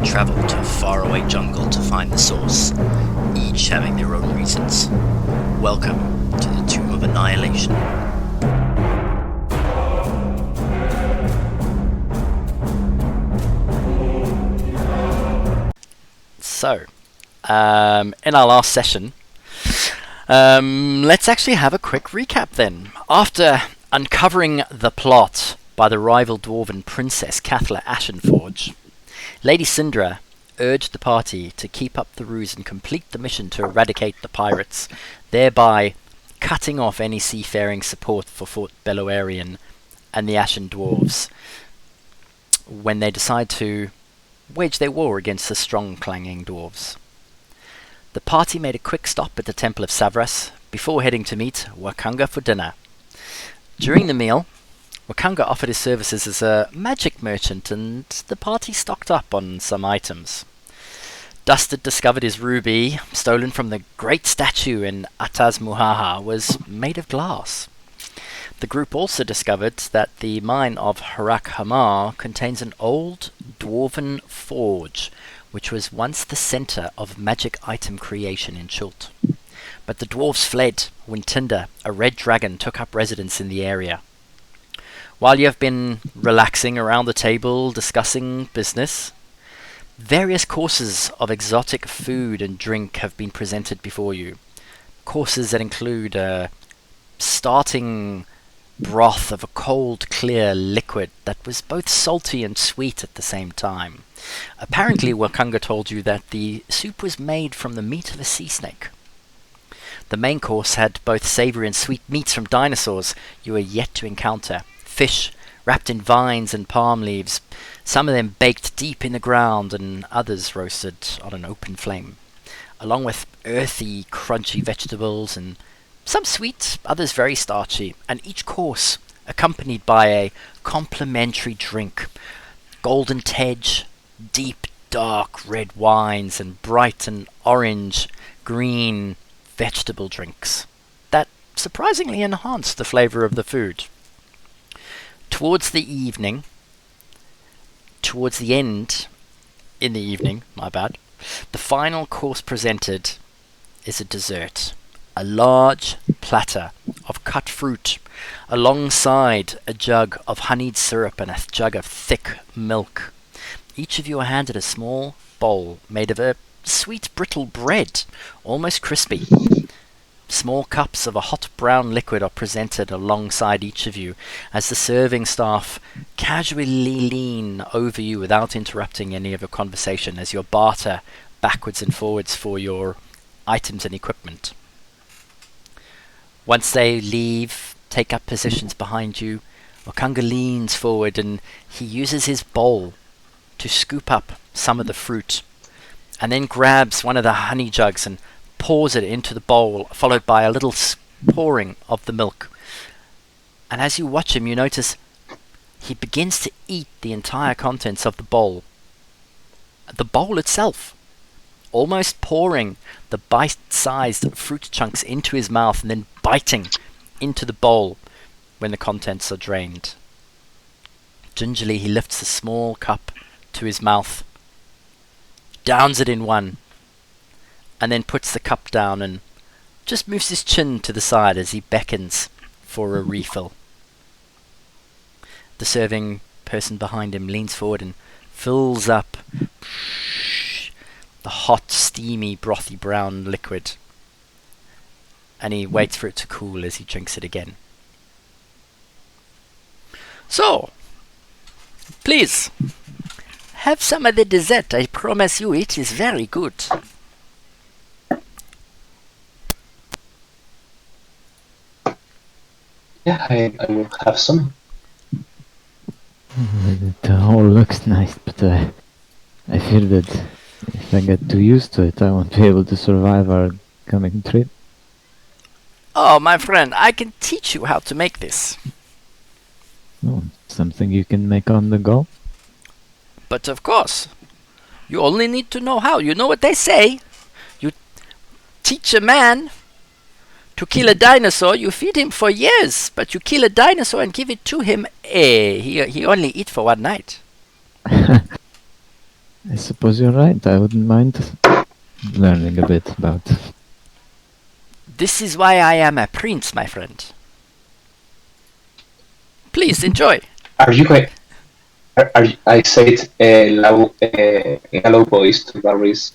travel to a faraway jungle to find the source, each having their own reasons. Welcome to the Tomb of Annihilation. So, in our last session, let's actually have a quick recap then. After uncovering the plot by the rival Dwarven princess Cathla Ashenforge, Lady Syndra urged the party to keep up the ruse and complete the mission to eradicate the pirates, thereby cutting off any seafaring support for Fort Belloarian and the Ashen Dwarves when they decide to wage their war against the strong clanging dwarves. The party made a quick stop at the Temple of Savras before heading to meet Wakanga for dinner. During the meal, Wakanga offered his services as a magic merchant, and the party stocked up on some items. Dusted discovered his ruby, stolen from the great statue in Ataz Muhaha, was made of glass. The group also discovered that the mine of Harak Hamar contains an old Dwarven forge, which was once the centre of magic item creation in Chult. But the dwarves fled when Tinder, a red dragon, took up residence in the area. While you have been relaxing around the table discussing business, various courses of exotic food and drink have been presented before you. Courses that include a starting broth of a cold, clear liquid that was both salty and sweet at the same time. Apparently, Wakanga told you that the soup was made from the meat of a sea snake. The main course had both savoury and sweet meats from dinosaurs you are yet to encounter. Fish wrapped in vines and palm leaves, some of them baked deep in the ground and others roasted on an open flame, along with earthy, crunchy vegetables and some sweet, others very starchy, and each course accompanied by a complimentary drink. Golden Tej, deep, dark red wines, and bright and orange, green vegetable drinks that surprisingly enhanced the flavour of the food. Towards the end, in the evening, the final course presented is a dessert. A large platter of cut fruit, alongside a jug of honeyed syrup and a jug of thick milk. Each of you are handed a small bowl made of a sweet brittle bread, almost crispy. Small cups of a hot brown liquid are presented alongside each of you as the serving staff casually lean over you without interrupting any of your conversation as you barter backwards and forwards for your items and equipment. Once they leave, take up positions behind you, Wakanga leans forward and he uses his bowl to scoop up some of the fruit, and then grabs one of the honey jugs and pours it into the bowl, followed by a little pouring of the milk. And as you watch him, you notice he begins to eat the entire contents of the bowl itself, almost pouring the bite-sized fruit chunks into his mouth and then biting into the bowl when the contents are drained. Gingerly he lifts a small cup to his mouth, downs it in one, and then puts the cup down and just moves his chin to the side as he beckons for a refill. The serving person behind him leans forward and fills up the hot, steamy, brothy brown liquid, and he waits for it to cool as he drinks it again. So, please, have some of the dessert. I promise you it is very good. Yeah, I will have some. It all looks nice, but I fear that if I get too used to it, I won't be able to survive our coming trip. Oh, my friend, I can teach you how to make this. Oh, something you can make on the go? But of course, you only need to know how. You know what they say. You teach a man to kill a dinosaur, you feed him for years, but you kill a dinosaur and give it to him, he only eat for one night. I suppose you're right. I wouldn't mind learning a bit about. This is why I am a prince, my friend. Please enjoy. Are you going? I said in a low voice to Varys.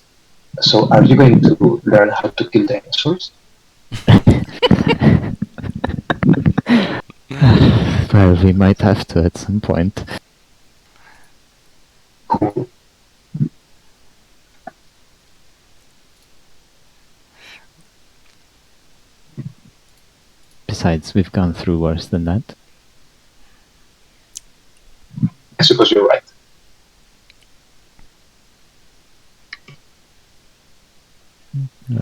So, are you going to learn how to kill dinosaurs? Well, we might have to at some point. Cool. Besides, we've gone through worse than that. I suppose you're right.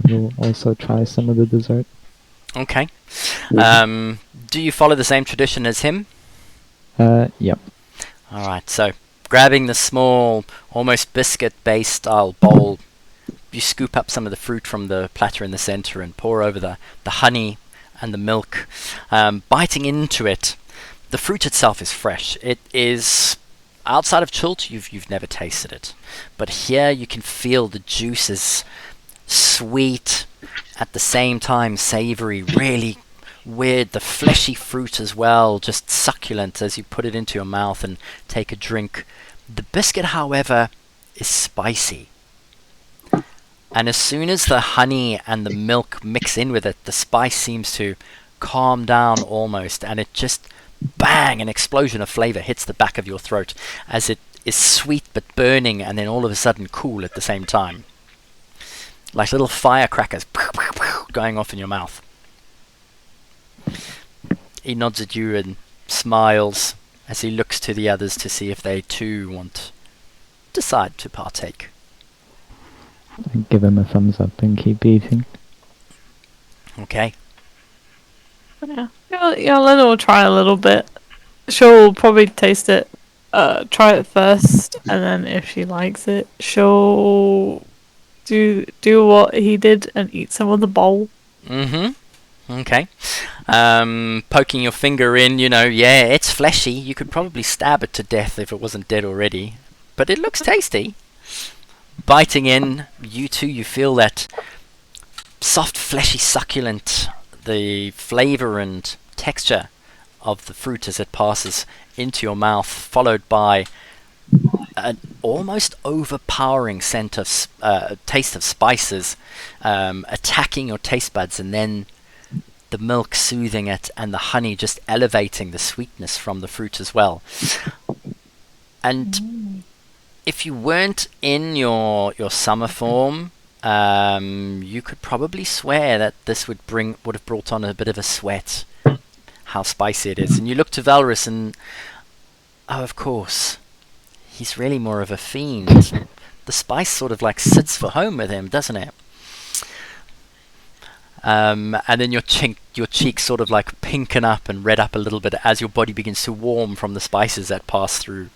We'll also try some of the dessert. Okay. Do you follow the same tradition as him? Yep. Alright, so grabbing the small, almost biscuit-based style bowl, you scoop up some of the fruit from the platter in the center and pour over the honey and the milk. Biting into it, the fruit itself is fresh. It is, outside of Chult, you've never tasted it. But here you can feel the juices, sweet, at the same time savory, really weird, the fleshy fruit as well, just succulent as you put it into your mouth and take a drink. The biscuit, however, is spicy. And as soon as the honey and the milk mix in with it, the spice seems to calm down almost, and it just, bang, an explosion of flavor hits the back of your throat as it is sweet but burning and then all of a sudden cool at the same time. Like little firecrackers going off in your mouth. He nods at you and smiles as he looks to the others to see if they too decide to partake. I give him a thumbs up and keep eating. Okay. Yeah, Lena will try a little bit. She'll probably taste it, try it first, and then if she likes it, she'll do what he did and eat some of the bowl. Mm-hmm. Okay. Poking your finger in, yeah, it's fleshy. You could probably stab it to death if it wasn't dead already. But it looks tasty. Biting in, you feel that soft, fleshy, succulent, the flavor and texture of the fruit as it passes into your mouth, followed by an almost overpowering taste of spices attacking your taste buds, and then the milk soothing it and the honey just elevating the sweetness from the fruit as well. And if you weren't in your summer form, you could probably swear that this would have brought on a bit of a sweat, how spicy it is. And you look to Valrus and, oh, of course, he's really more of a fiend. The spice sort of like sits for home with him, doesn't it? And then your cheeks sort of like pinken up and red up a little bit as your body begins to warm from the spices that pass through.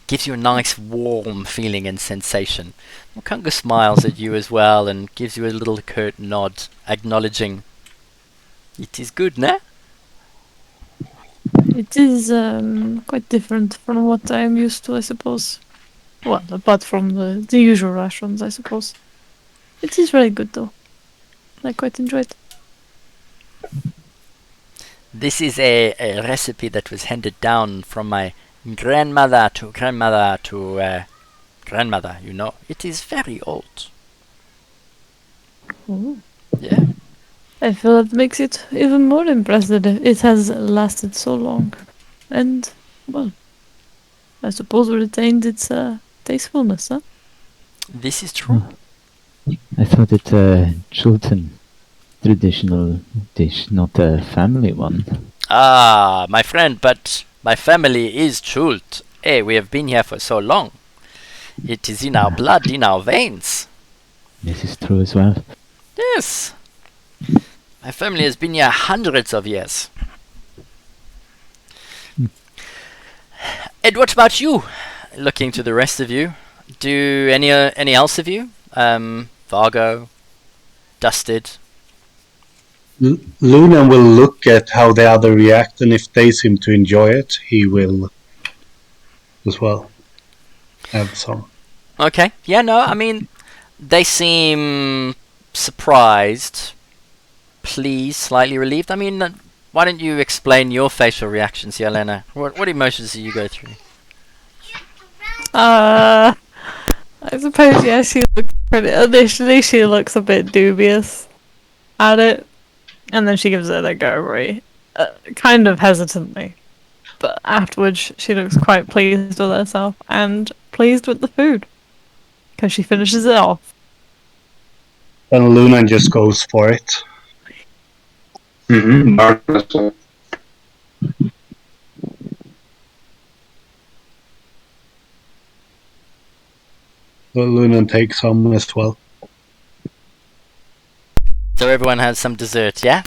Gives you a nice warm feeling and sensation. Mokunga smiles at you as well and gives you a little curt nod, acknowledging it is good, nah? It is quite different from what I am used to, I suppose. Well, apart from the usual rations, I suppose. It is very good, though. I quite enjoy it. This is a recipe that was handed down from my grandmother to grandmother to grandmother, It is very old. Ooh. Yeah. I feel that makes it even more impressive. It has lasted so long. And, well, I suppose retained its tastefulness, huh? This is true. I thought it's a Chultan traditional dish, not a family one. Ah, my friend, but my family is Chult. Hey, we have been here for so long. It is in our blood, in our veins. This is true as well. Yes. My family has been here hundreds of years. And what about you? Looking to the rest of you. Do any else of you? Vargo, Dusted. Luna will look at how the other react, and if they seem to enjoy it, he will as well. Have some. Okay. Yeah, no, I mean, they seem surprised, pleased, slightly relieved. I mean, why don't you explain your facial reactions, Yelena? What emotions do you go through? I suppose, yeah, she looks pretty. Initially, she looks a bit dubious at it, and then she gives it a go, right? Kind of hesitantly. But afterwards, she looks quite pleased with herself and pleased with the food. Because she finishes it off. And Luna just goes for it. Mm-hmm. Marvelous. So Luna takes some as well. So everyone has some dessert, yeah?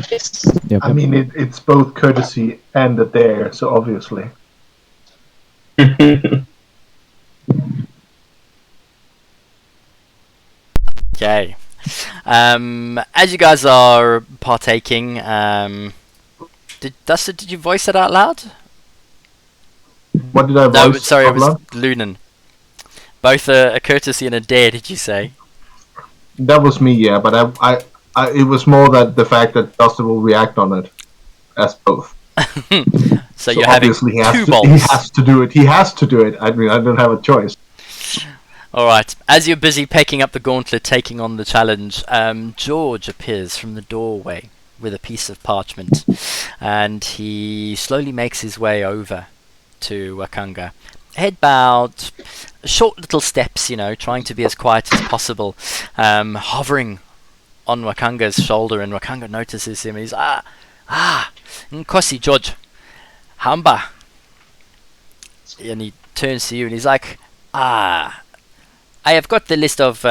Yes. Yep. I mean, it's both courtesy and a dare, so obviously. Okay. As you guys are partaking, did you voice it out loud? What did I No, voice? sorry, it was Pablo? Lunan. Both a courtesy and a dare, did you say? That was me, yeah, but it was more that the fact that Dustin will react on it as both. So you're having obviously two he bolts. has to do it. He has to do it. I mean, I don't have a choice. Alright, as you're busy picking up the gauntlet, taking on the challenge, George appears from the doorway with a piece of parchment, and he slowly makes his way over to Wakanga. Head bowed, short little steps, trying to be as quiet as possible, hovering on Wakanga's shoulder, and Wakanga notices him, and he's, Nkosi George, Hamba. And he turns to you and he's like, I have got the list of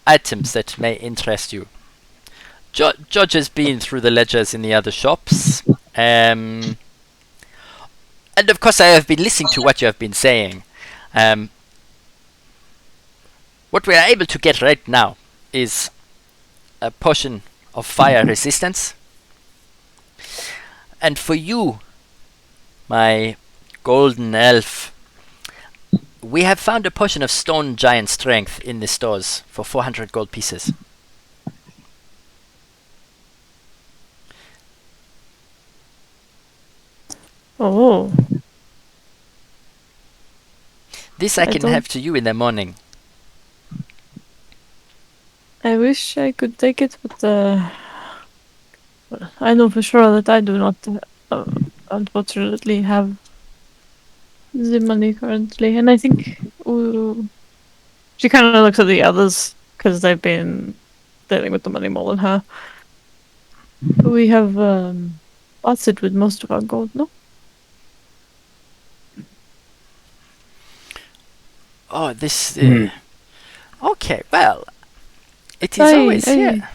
items that may interest you. George has been through the ledgers in the other shops. And of course I have been listening to what you have been saying. What we are able to get right now is a potion of fire resistance. And for you, my golden elf, we have found a potion of stone giant strength in the stores for 400 gold pieces. Oh. This I I can don't- have to you in the morning. I wish I could take it, but I know for sure that I do not, unfortunately, have the money currently. And I think she kind of looks at the others because they've been dealing with the money more than her. We have busted with most of our gold, no? Oh, this. Hmm. Okay, well, it is always here.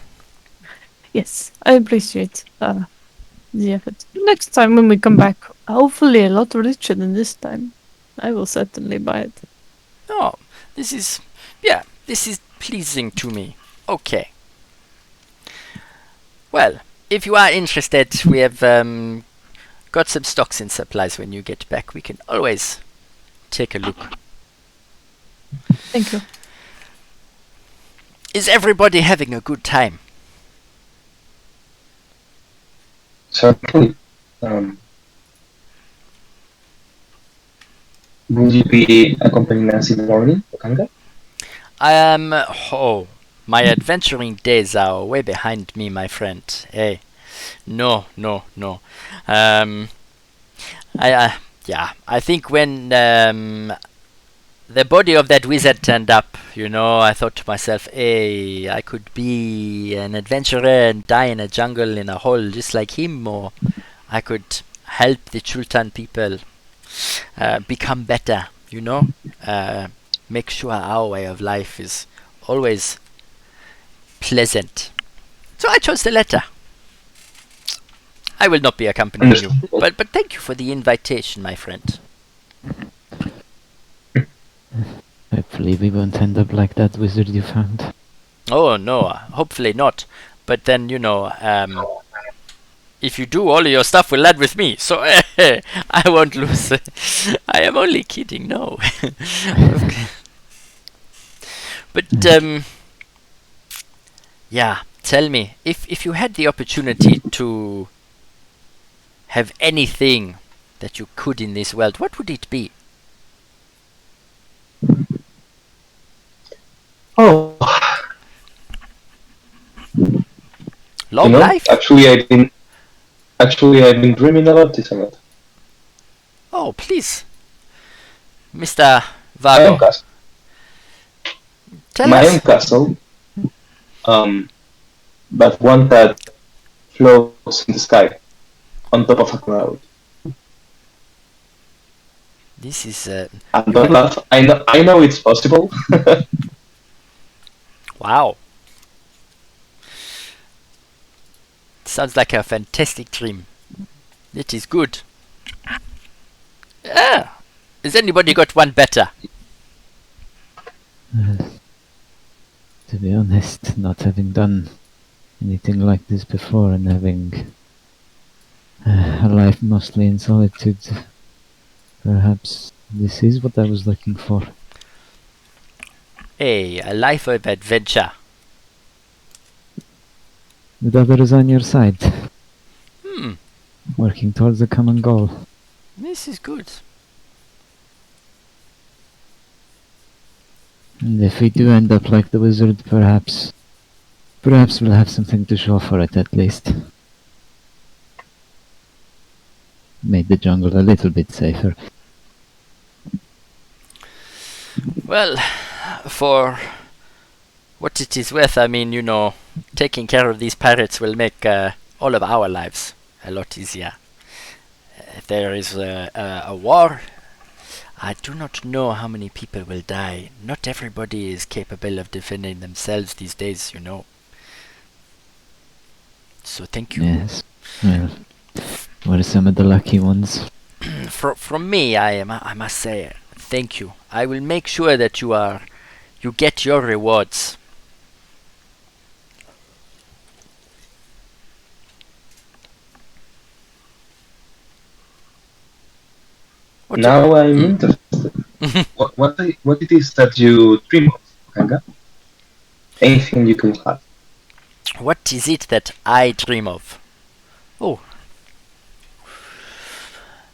Yes, I appreciate the effort. Next time when we come back, hopefully a lot richer than this time, I will certainly buy it. Oh, this is pleasing to me. Okay. Well, if you are interested, we have got some stocks and supplies when you get back. We can always take a look. Thank you. Is everybody having a good time? Certainly. Would you be accompanying us in the morning, Wakanga? My adventuring days are way behind me, my friend. Hey, no. I think when the body of that wizard turned up, I thought to myself, hey, I could be an adventurer and die in a jungle in a hole just like him, or I could help the Chultan people become better, make sure our way of life is always pleasant. So I chose the latter. I will not be accompanying you, but thank you for the invitation, my friend. Hopefully we won't end up like that wizard you found. Oh no, hopefully not. But then if you do, all of your stuff will land with me. So I won't lose. I am only kidding. No. Okay. But yeah. Tell me, if you had the opportunity to have anything that you could in this world, what would it be? Oh, Long life? actually, I've been dreaming about this a lot. Oh, please, Mr. My own Vago, castle. tell My us. own castle. But one that floats in the sky on top of a cloud. This is And don't laugh. I know it's possible. wow. Sounds like a fantastic dream. It is good. Yeah. Has anybody got one better? To be honest, not having done anything like this before and having a life mostly in solitude, perhaps this is what I was looking for. Hey, a life of adventure. With others on your side, Hmm. working towards a common goal. This is good. And if we do end up like the wizard, perhaps we'll have something to show for it at least. Made the jungle a little bit safer. Well, for what it is worth, I mean, you know, taking care of these pirates will make all of our lives a lot easier. If there is a war, I do not know how many people will die. Not everybody is capable of defending themselves these days, you know. So thank you. Yes. Well, we're some of the lucky ones. From me, I must say thank you. I will make sure that you get your rewards. What Now I'm interested. What it is that you dream of, Kanga? Anything you can have. What is it that I dream of? Oh.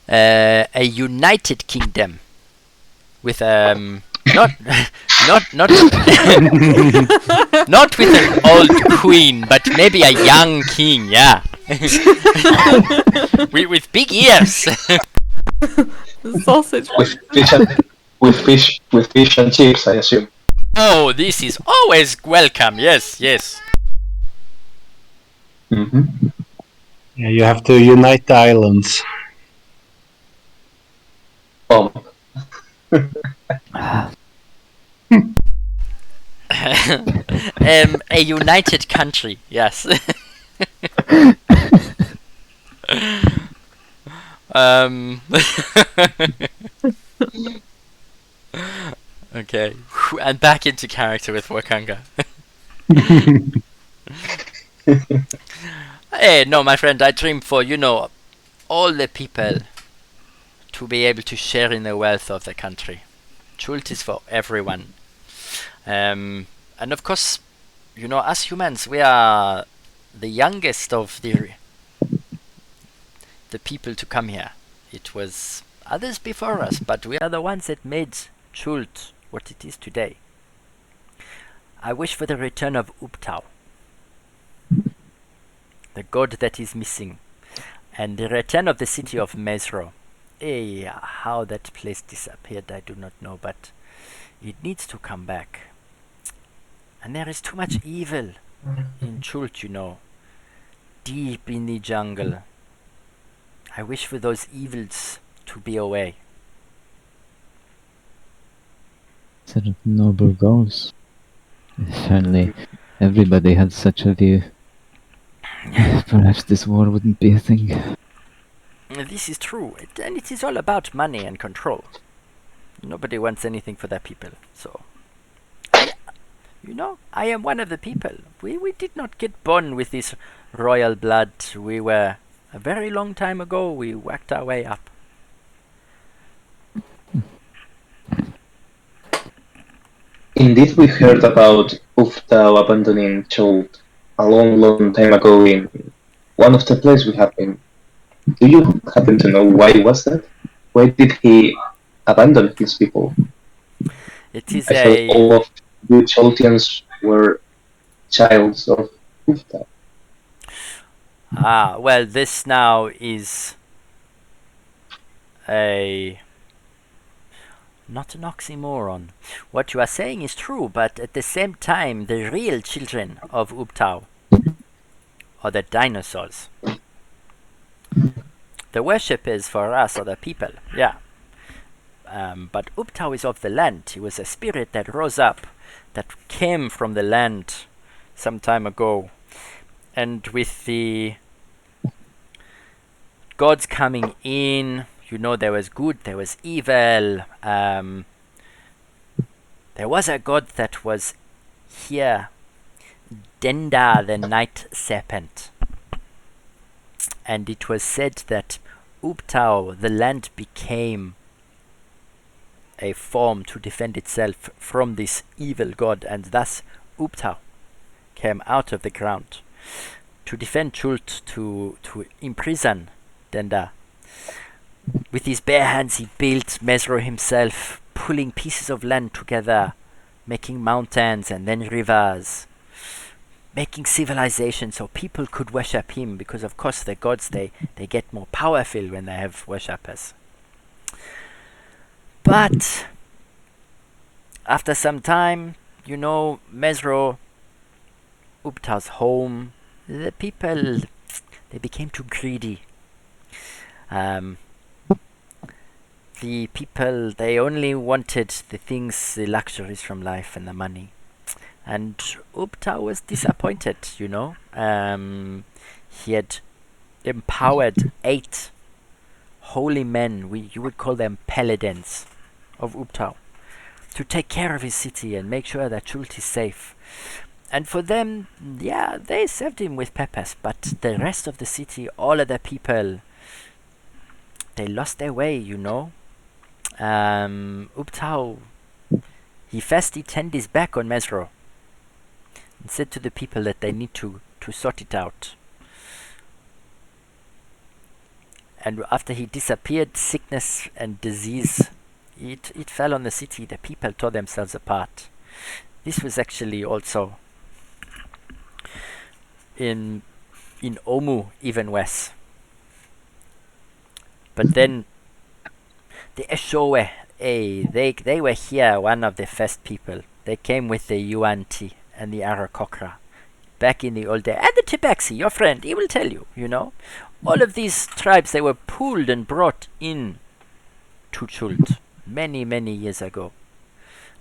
A united kingdom with not not not with an old queen, but maybe a young king, yeah. with big ears. Sausage. With fish and chips, I assume. Oh, this is always welcome. Yes, yes. Mm-hmm. Yeah, you have to unite the islands. A united country, yes. Okay, and back into character with Wakanga. Hey, no, my friend, I dream for, you know, all the people to be able to share in the wealth of the country. Chult is for everyone. And of course, you know, us humans, we are the youngest of the people to come here. It was others before us, but we are the ones that made Chult what it is today. I wish for the return of Uptau, the god that is missing, and the return of the city of Mesro. How that place disappeared, I do not know, but it needs to come back. And there is too much evil in Chult, you know, deep in the jungle. I wish for those evils to be away. Sort of noble goals. If only everybody had such a view, perhaps this war wouldn't be a thing. This is true, and it is all about money and control. Nobody wants anything for their people, so... You know, I am one of the people. We did not get born with this royal blood. We were A very long time ago, we worked our way up. Indeed, we heard about Uftao abandoning Chult a long, long time ago in one of the places we have been. Do you happen to know why was that? Why did he abandon his people? It is I thought a all of the Choltians were childs of Uftao. well, this now is a not an oxymoron. What you are saying is true, but at the same time, the real children of Ubtao are the dinosaurs. The worshippers for us are the people, yeah. But Ubtao is of the land. He was a spirit that rose up, that came from the land some time ago. And with the gods coming in, you know, there was good, there was evil. There was a god that was here, Denda, the night serpent. And it was said that Ubtao, the land, became a form to defend itself from this evil god, and thus Ubtao came out of the ground to defend Chult, to imprison Denda. With his bare hands he built Mesro himself, pulling pieces of land together, making mountains and then rivers, making civilization so people could worship him, because of course the gods, they get more powerful when they have worshippers. But after some time, you know, Mesro, Ubta's home, the people, they became too greedy. The people, they only wanted the things, the luxuries from life and the money. And Ubta was disappointed, you know. He had empowered 8 holy men, you would call them paladins of Ubtao, to take care of his city and make sure that Chult is safe. And for them, yeah, they served him with peppers, but the rest of the city, all of the people, they lost their way, you know. Ubtao, he first turned his back on Mesro and said to the people that they need to sort it out. And after he disappeared, sickness and disease, it fell on the city. The people tore themselves apart. This was actually also in Omu, even worse. But then the Eshowe, they were here, one of the first people. They came with the Yuan-Ti and the Arakokra back in the old day. And the Tibaxi, your friend, he will tell you, you know. All of these tribes, they were pulled and brought in to Chult many, many years ago.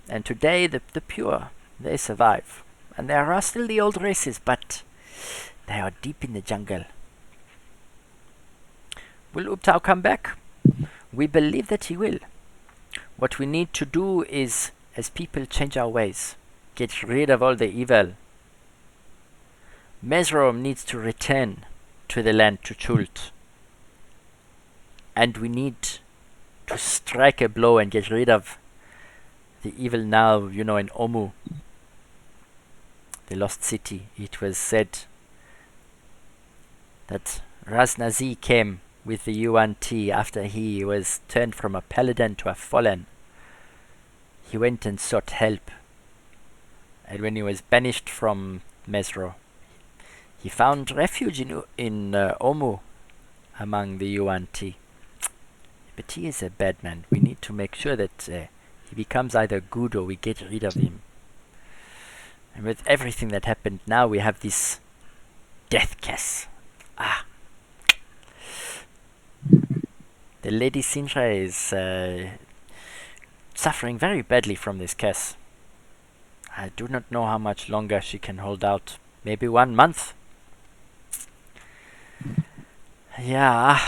And today, the pure, they survive. And there are still the old races, but they are deep in the jungle. Will Ubtao come back? We believe that he will. What we need to do is, as people, change our ways. Get rid of all the evil. Mesrom needs to return to the land, to Chult. And we need to strike a blow and get rid of the evil now, you know, in Omu, the lost city. It was said that Ras Nazi came with the Yuan-Ti after he was turned from a paladin to a fallen. He went and sought help. And when he was banished from Mesro, he found refuge in Omu among the Yuan-Ti. But he is a bad man. We need to make sure that he becomes either good or we get rid of him. And with everything that happened now, we have this death kiss. The Lady Sindra is suffering very badly from this curse. I do not know how much longer she can hold out. Maybe 1 month. Yeah.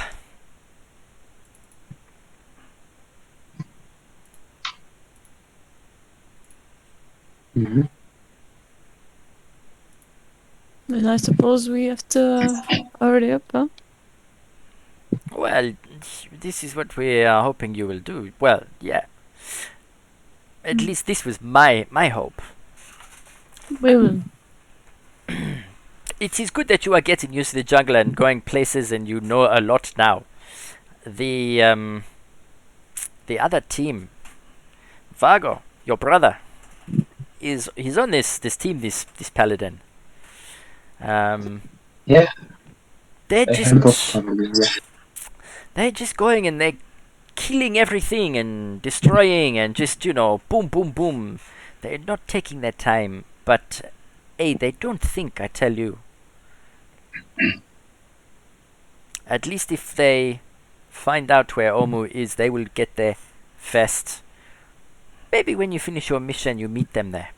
Mm-hmm. And I suppose we have to hurry up, huh? Well, this is what we are hoping you will do. Well, yeah. At least this was my hope. We will. It is good that you are getting used to the jungle and going places, and you know a lot now. The other team, Vago, your brother, he's on this team, this paladin. Yeah, They're I heard those just families. they're just going and they're killing everything and destroying and just boom boom boom. They're not taking their time, but hey, they don't think. I tell you. At least if they find out where Omu is, they will get there first. Maybe when you finish your mission, you meet them there.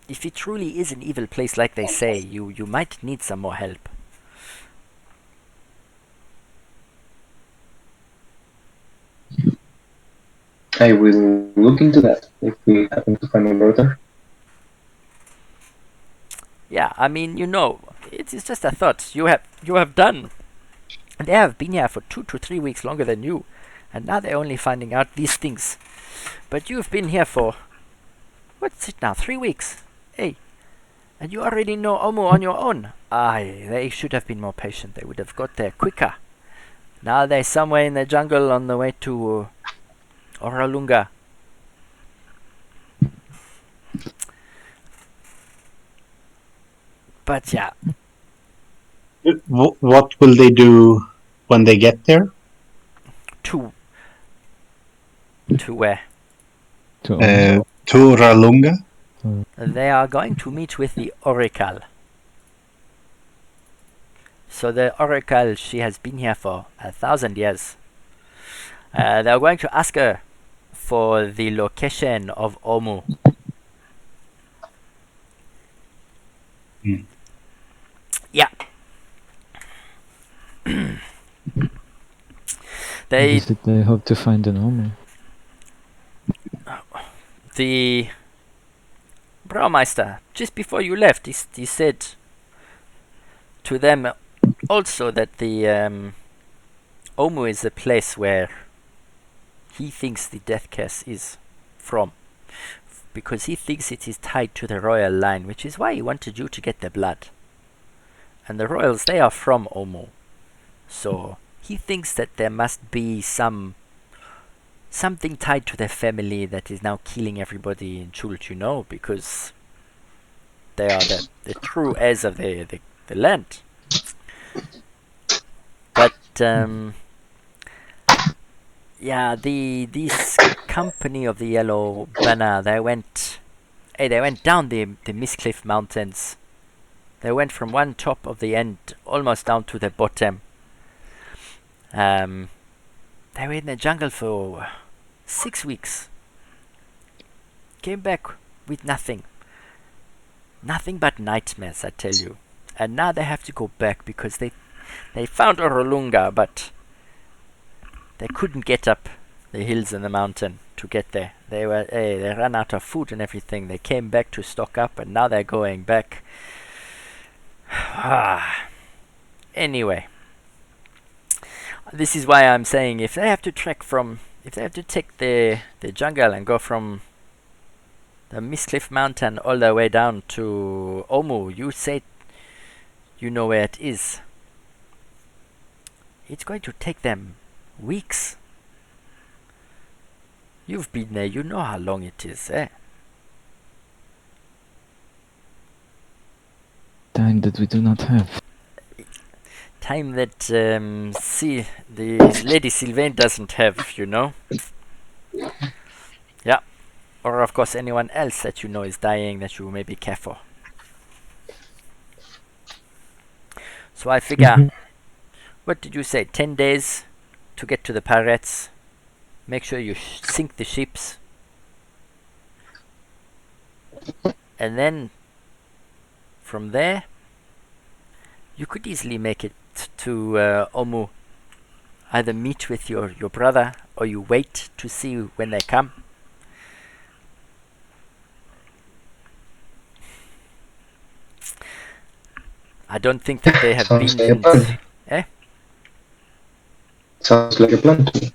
If it truly is an evil place like they say, you might need some more help. I will look into that if we happen to find a brother. Yeah, I mean, it is just a thought. You have done. They have been here for 2 to 3 weeks longer than you, and now they're only finding out these things. But you've been here for what's it now? 3 weeks. Hey, and you already know Omu on your own. Aye, they should have been more patient. They would have got there quicker. Now they're somewhere in the jungle on the way to Oralunga. But yeah, What will they do when they get there? to where? To To Ralunga? They are going to meet with the Oracle. So the Oracle, she has been here for 1,000 years. They are going to ask her for the location of Omu. Hmm. Yeah. What is it they hope to find an Omu? The Braumeister, just before you left, he said to them also that the Omu is the place where he thinks the death curse is from, because he thinks it is tied to the royal line, which is why he wanted you to get the blood. And the royals, they are from Omu, so he thinks that there must be something tied to their family that is now killing everybody in Chult, because they are the true heirs of the land. But yeah, this company of the Yellow Banner, they went down the Mistcliff Mountains. They went from one top of the end almost down to the bottom. They were in the jungle for 6 weeks. Came back with nothing but nightmares, I tell you. And now they have to go back because they found Orolunga, but they couldn't get up the hills and the mountain to get there. They ran out of food and everything. They came back to stock up, and now they're going back. Anyway, this is why I'm saying if they have to take the jungle and go from the Mistcliff Mountain all the way down to Omu, you say you know where it is. It's going to take them weeks. You've been there, you know how long it is, eh? Time that we do not have. Time that the Lady Sylvain doesn't have, Yeah. Or of course anyone else that you know is dying that you maybe care for. So I figure, what did you say, 10 days to get to the pirates? Make sure you sink the ships. And then, from there, you could easily make it to Omu. Either meet with your brother, or you wait to see when they come. I don't think that they have Sounds been like a party. in... Sounds like a plan to me.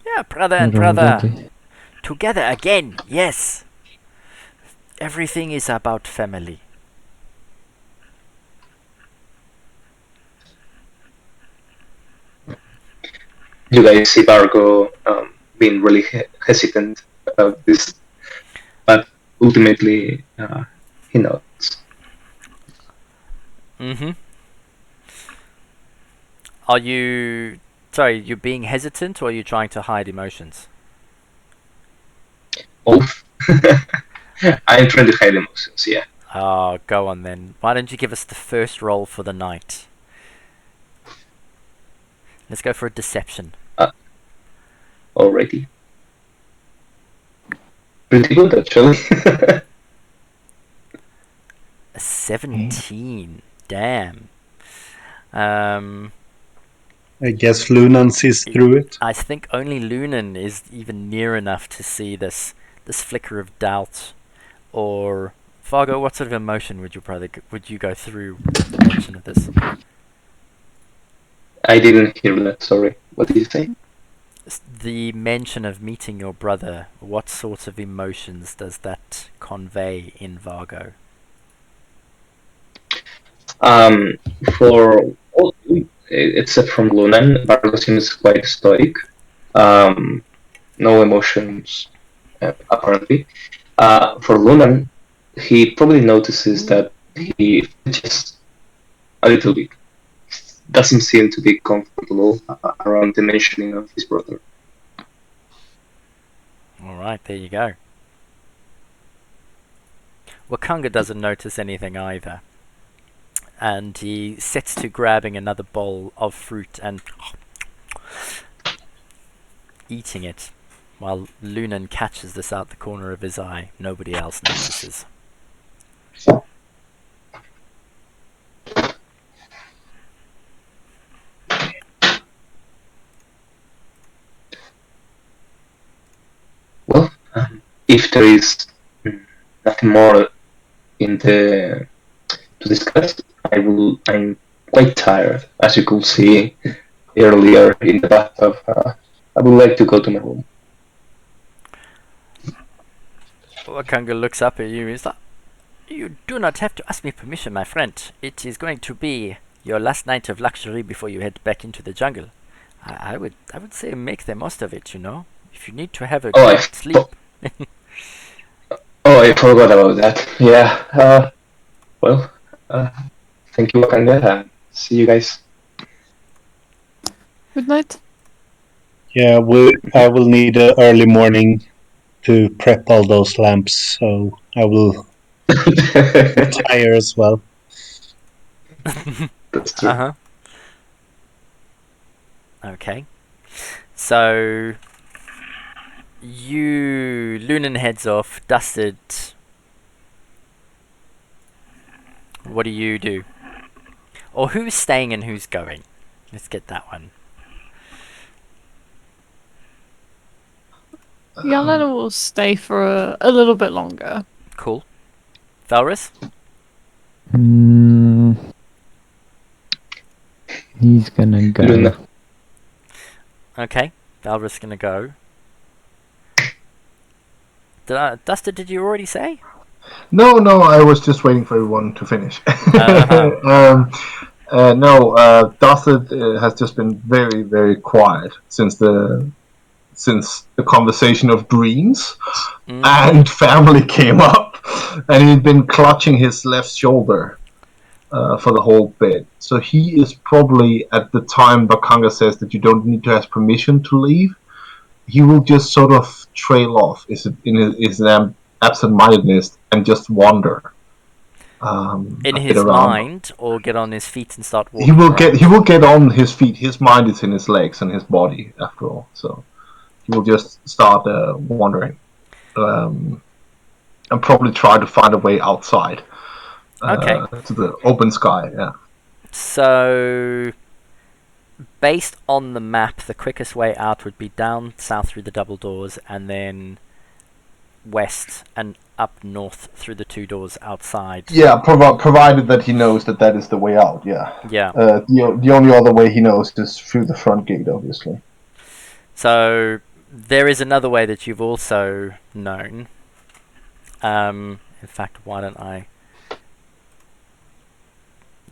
Yeah, brother and We're all brother. ready. Together again, yes. Everything is about family. You guys see Vargo being really hesitant about this, but ultimately he nods. Mm-hmm. Are you... Sorry, you're being hesitant or are you trying to hide emotions? Both. I'm trying to hide emotions, yeah. Oh, go on then. Why don't you give us the first roll for the night? Let's go for a deception. Already. Pretty good, actually. A 17. Damn. Um, I guess Lunan sees through it. I think only Lunan is even near enough to see this flicker of doubt. Or Fargo, what sort of emotion would you go through with the mention of this? I didn't hear that, sorry. What did you say? The mention of meeting your brother, what sort of emotions does that convey in Vargo? Um, for all, except from Lunan, Vargo seems quite stoic. No emotions, apparently. For Lunan, he probably notices that he just a little bit doesn't seem to be comfortable around the mentioning of his brother. Alright, there you go. Wakanga doesn't notice anything either. And he sets to grabbing another bowl of fruit and eating it, while Lunan catches this out the corner of his eye. Nobody else notices. Well, if there is nothing more in the to discuss, I'm quite tired, as you could see earlier in the bathtub. I would like to go to my room. Wakanga looks up at you. He's like, "You do not have to ask me permission, my friend. It is going to be your last night of luxury before you head back into the jungle. I would say make the most of it. You know, if you need to have a Oh, good sleep." I forgot about that. Yeah. Well, uh, thank you, Wakanda. See you guys. Good night. Yeah, I will need an early morning to prep all those lamps, so I will retire as well. That's true. Uh-huh. Okay. So Lunan heads off. Dusted. What do you do? Or who's staying and who's going? Let's get that one. Yalena will stay for a little bit longer. Cool. Valrus? He's gonna go. Luna. Okay. Valrus gonna go. Dusted, did you already say? No, I was just waiting for everyone to finish. Uh-huh. Dothard has just been very, very quiet since the conversation of dreams and family came up, and he'd been clutching his left shoulder for the whole bit. So he is probably at the time Bakanga says that you don't need to ask permission to leave. He will just sort of trail off in his absent-mindedness and just wander. In a his bit around. mind, or get on his feet and start walking He will around? get on his feet. His mind is in his legs and his body, after all. So he will just start wandering, and probably try to find a way outside Okay. to the open sky. Yeah. So, based on the map, the quickest way out would be down south through the double doors and then west and up north through the 2 doors outside. Yeah, provided that he knows that that is the way out. Yeah. Yeah. The only other way he knows is through the front gate, obviously. So there is another way that you've also known. In fact, why don't I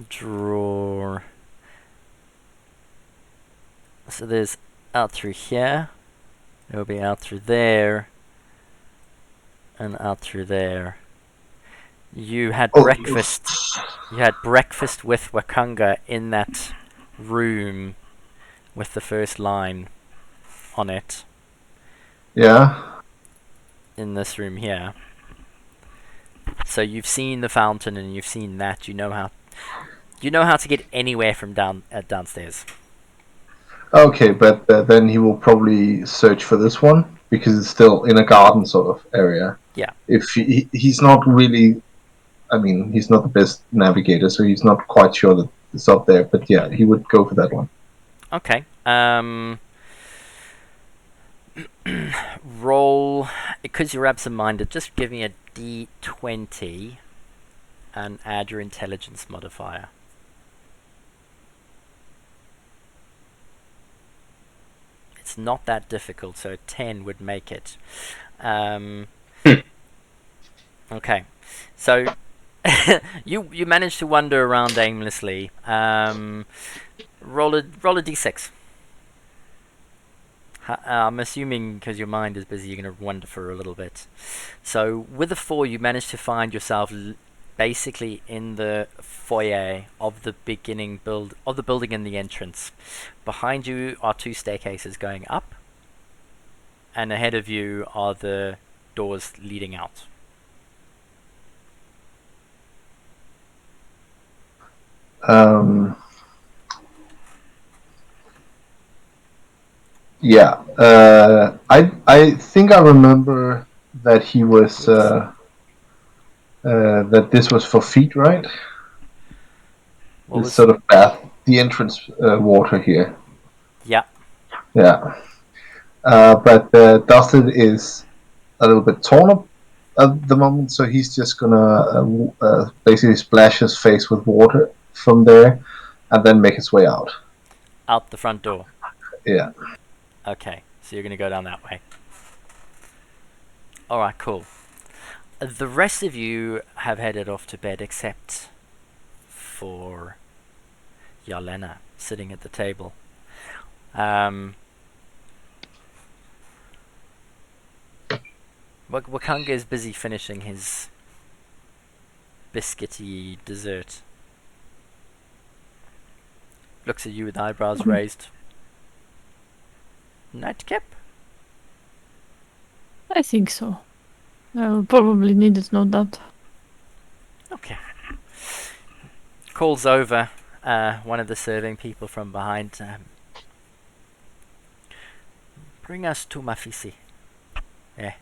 draw? So there's out through here. It will be out through there. And out through there. You had breakfast. You had breakfast with Wakanga in that room with the first line on it. Yeah. In this room here. So you've seen the fountain and you've seen that. You know how to get anywhere from downstairs. Okay, but then he will probably search for this one because it's still in a garden sort of area. Yeah. If he's not really, I mean, he's not the best navigator, so he's not quite sure that it's up there. But yeah, he would go for that one. Okay. Roll, because you're absent-minded, just give me a d20 and add your intelligence modifier. It's not that difficult, so a 10 would make it. Okay, so you managed to wander around aimlessly. Roll a d6. I'm assuming because your mind is busy, you're going to wander for a little bit. So with a 4, you manage to find yourself basically in the foyer of the beginning of the building in the entrance. Behind you are 2 staircases going up, and ahead of you are the doors leading out. Yeah, I think I remember that he was that this was for feet, right? What This was? sort of bath, the entrance water here. Yeah. Yeah, but Dustin is a little bit torn up at the moment, so he's just gonna basically splash his face with water from there, and then make his way out. Out the front door. Yeah. Okay, so you're going to go down that way. Alright, cool. The rest of you have headed off to bed except for Yelena sitting at the table. Wakanga is busy finishing his biscuity dessert. Looks at you with eyebrows raised. Nightcap? I think so. I will probably need it, no doubt. Okay. Calls over one of the serving people from behind. Bring us to Mafisi. Yeah.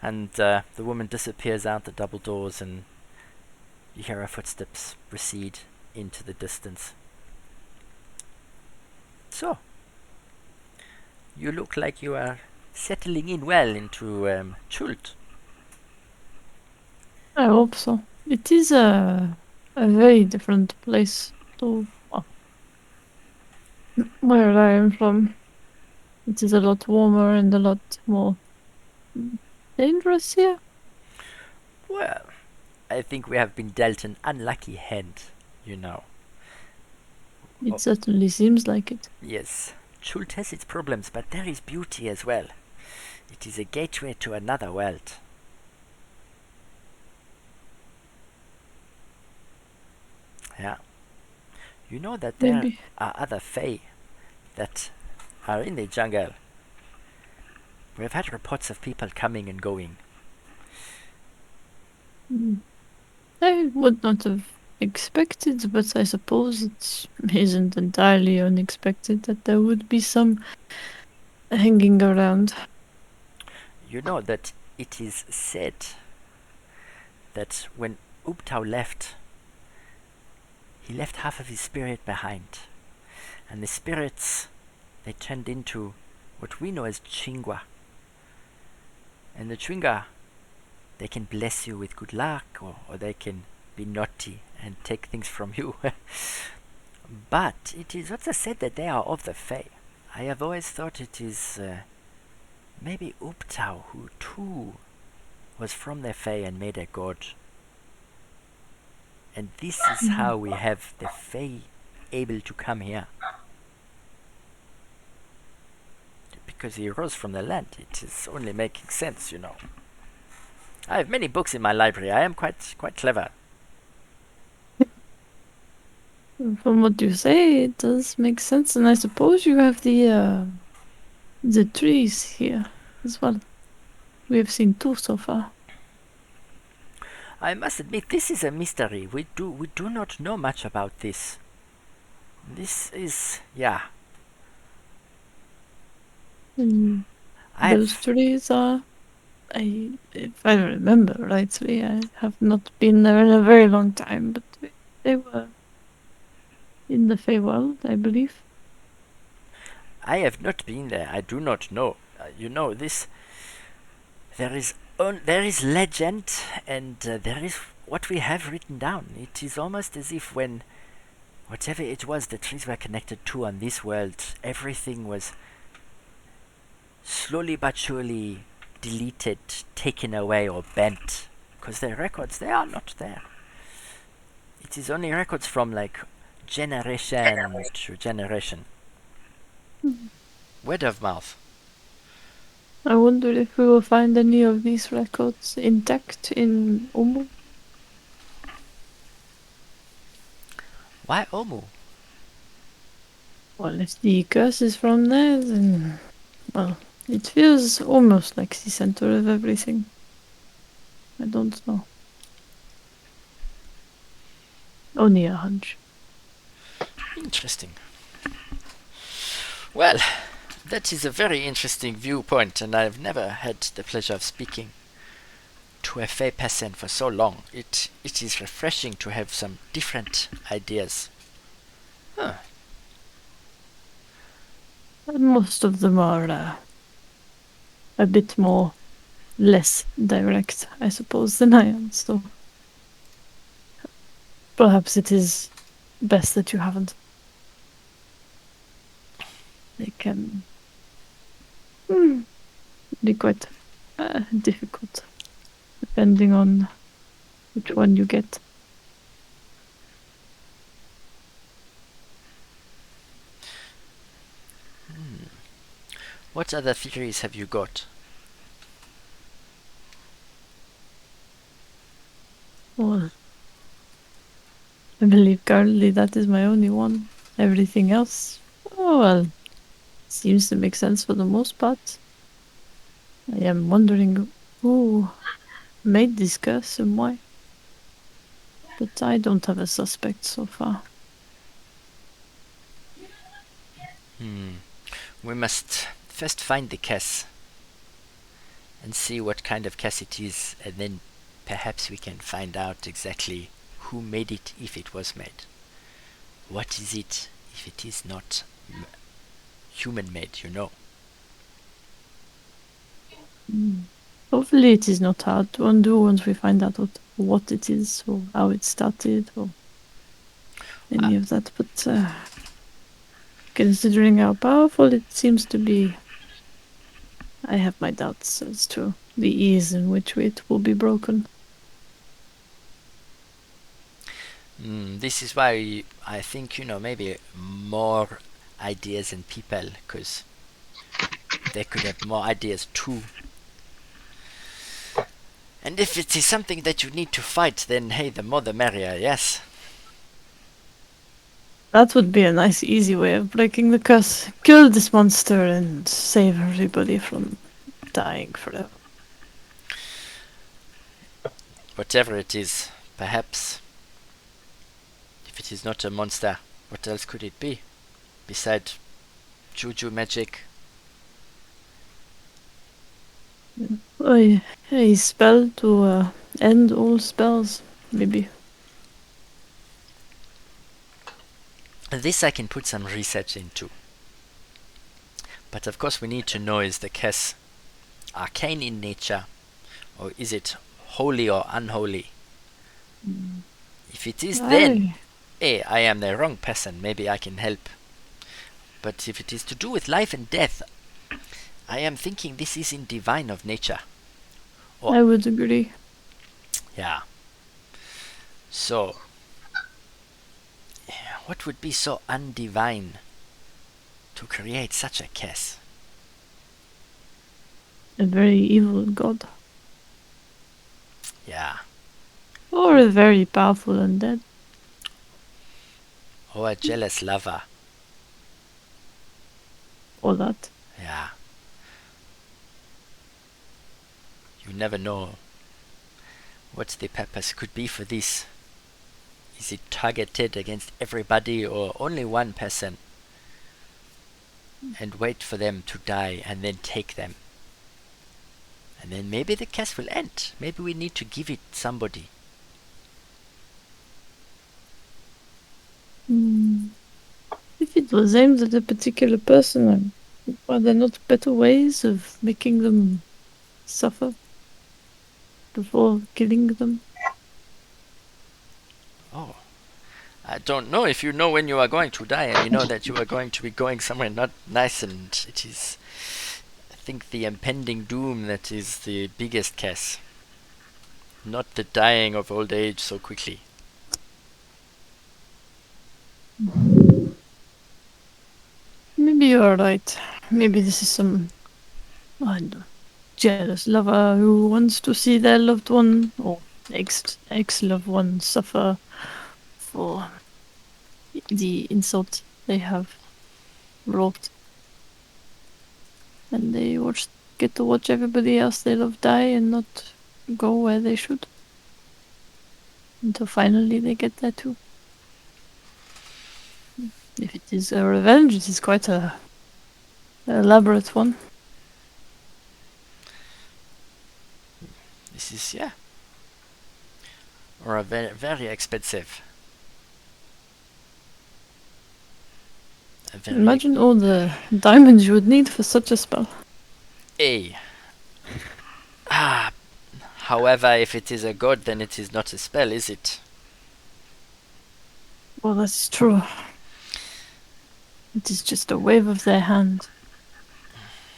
And the woman disappears out the double doors, and you hear her footsteps recede into the distance. So, you look like you are settling in well into Chult. I hope so. It is a very different place to where I am from. It is a lot warmer and a lot more dangerous here. Well, I think we have been dealt an unlucky hand, you know. It certainly seems like it. Yes, Chult has its problems, but there is beauty as well. It is a gateway to another world. Yeah. You know that there Maybe. are other Fae that are in the jungle. We have had reports of people coming and going. I would not have expected, but I suppose it isn't entirely unexpected that there would be some hanging around. You know that it is said that when Ubtao left, he left half of his spirit behind. And the spirits, they turned into what we know as Chingwa. And the Chwinga, they can bless you with good luck, or they can be naughty and take things from you. But it is also said that they are of the Fae. I have always thought it is maybe Uptau, who too was from the Fae and made a god. And this is how we have the Fae able to come here. Because he rose from the land. It is only making sense, you know. I have many books in my library. I am quite clever. From what you say, it does make sense, and I suppose you have the trees here as well. We have seen two so far. I must admit, this is a mystery. We do not know much about this. This is, yeah. Mm. Those trees are, if I remember rightly, I have not been there in a very long time, but they were in the Feywild, I believe. I have not been there. I do not know. You know, this. There is legend, and there is what we have written down. It is almost as if when whatever it was the trees were connected to on this world, everything was slowly but surely deleted, taken away, or bent. Because their records, they are not there. It is only records from like generation to generation. Word of mouth. I wonder if we will find any of these records intact in Umu. Why Omu? Well, if the curse is from there, then, well, it feels almost like the center of everything. I don't know. Only a hunch. Interesting. Well, that is a very interesting viewpoint, and I've never had the pleasure of speaking to a Fey person for so long. It is refreshing to have some different ideas. Huh. Most of them are a bit more less direct, I suppose, than I am, so perhaps it is best that you haven't. They can be quite difficult, depending on which one you get. What other theories have you got? Well, I believe currently that is my only one. Everything else, oh well, seems to make sense for the most part. I am wondering who made this curse and why. But I don't have a suspect so far. We must first find the Kess and see what kind of Kess it is, and then perhaps we can find out exactly who made it if it was made. What is it if it is not human made, you know? Hopefully it is not hard to undo once we find out what it is or how it started or any of that, but considering how powerful it seems to be, I have my doubts as to the ease in which it will be broken. This is why I think, you know, maybe more ideas and people, because they could have more ideas too. And if it is something that you need to fight, then hey, the more the merrier, yes. That would be a nice, easy way of breaking the curse. Kill this monster and save everybody from dying forever. Whatever it is, perhaps. If it is not a monster, what else could it be? Besides juju magic. A spell to end all spells, maybe. This I can put some research into. But of course we need to know is the Kess arcane in nature, or is it holy or unholy? If it is, then I am the wrong person. Maybe I can help. But if it is to do with life and death, I am thinking this is in divine of nature. I would agree. Yeah. So, what would be so undivine to create such a curse? A very evil god. Yeah. Or a very powerful undead. Or a jealous lover. Or that. Yeah. You never know what the purpose could be for this. Is it targeted against everybody or only one person? And wait for them to die and then take them. And then maybe the curse will end. Maybe we need to give it somebody. If it was aimed at a particular person, are there not better ways of making them suffer before killing them? Oh. I don't know if you know when you are going to die and you know that you are going to be going somewhere not nice, and it is, I think, the impending doom that is the biggest curse. Not the dying of old age so quickly. Maybe you're right. Maybe this is some I don't know, jealous lover who wants to see their loved one or ex loved one suffer for the insult they have wrought. And they get to watch everybody else they love die and not go where they should. Until finally they get there too. If it is a revenge, it is quite a elaborate one. This is, yeah. Or a very, very expensive. A very Imagine all the diamonds you would need for such a spell. However, if it is a god, then it is not a spell, is it? Well, that's true. It is just a wave of their hand.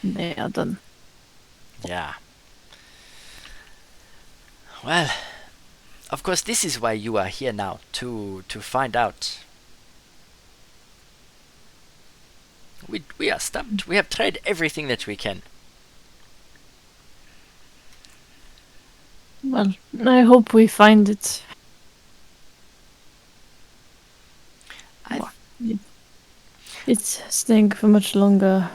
They are done. Yeah. Well, of course, this is why you are here now, to find out. We are stumped. We have tried everything that we can. Well, I hope we find it. It's staying for much longer.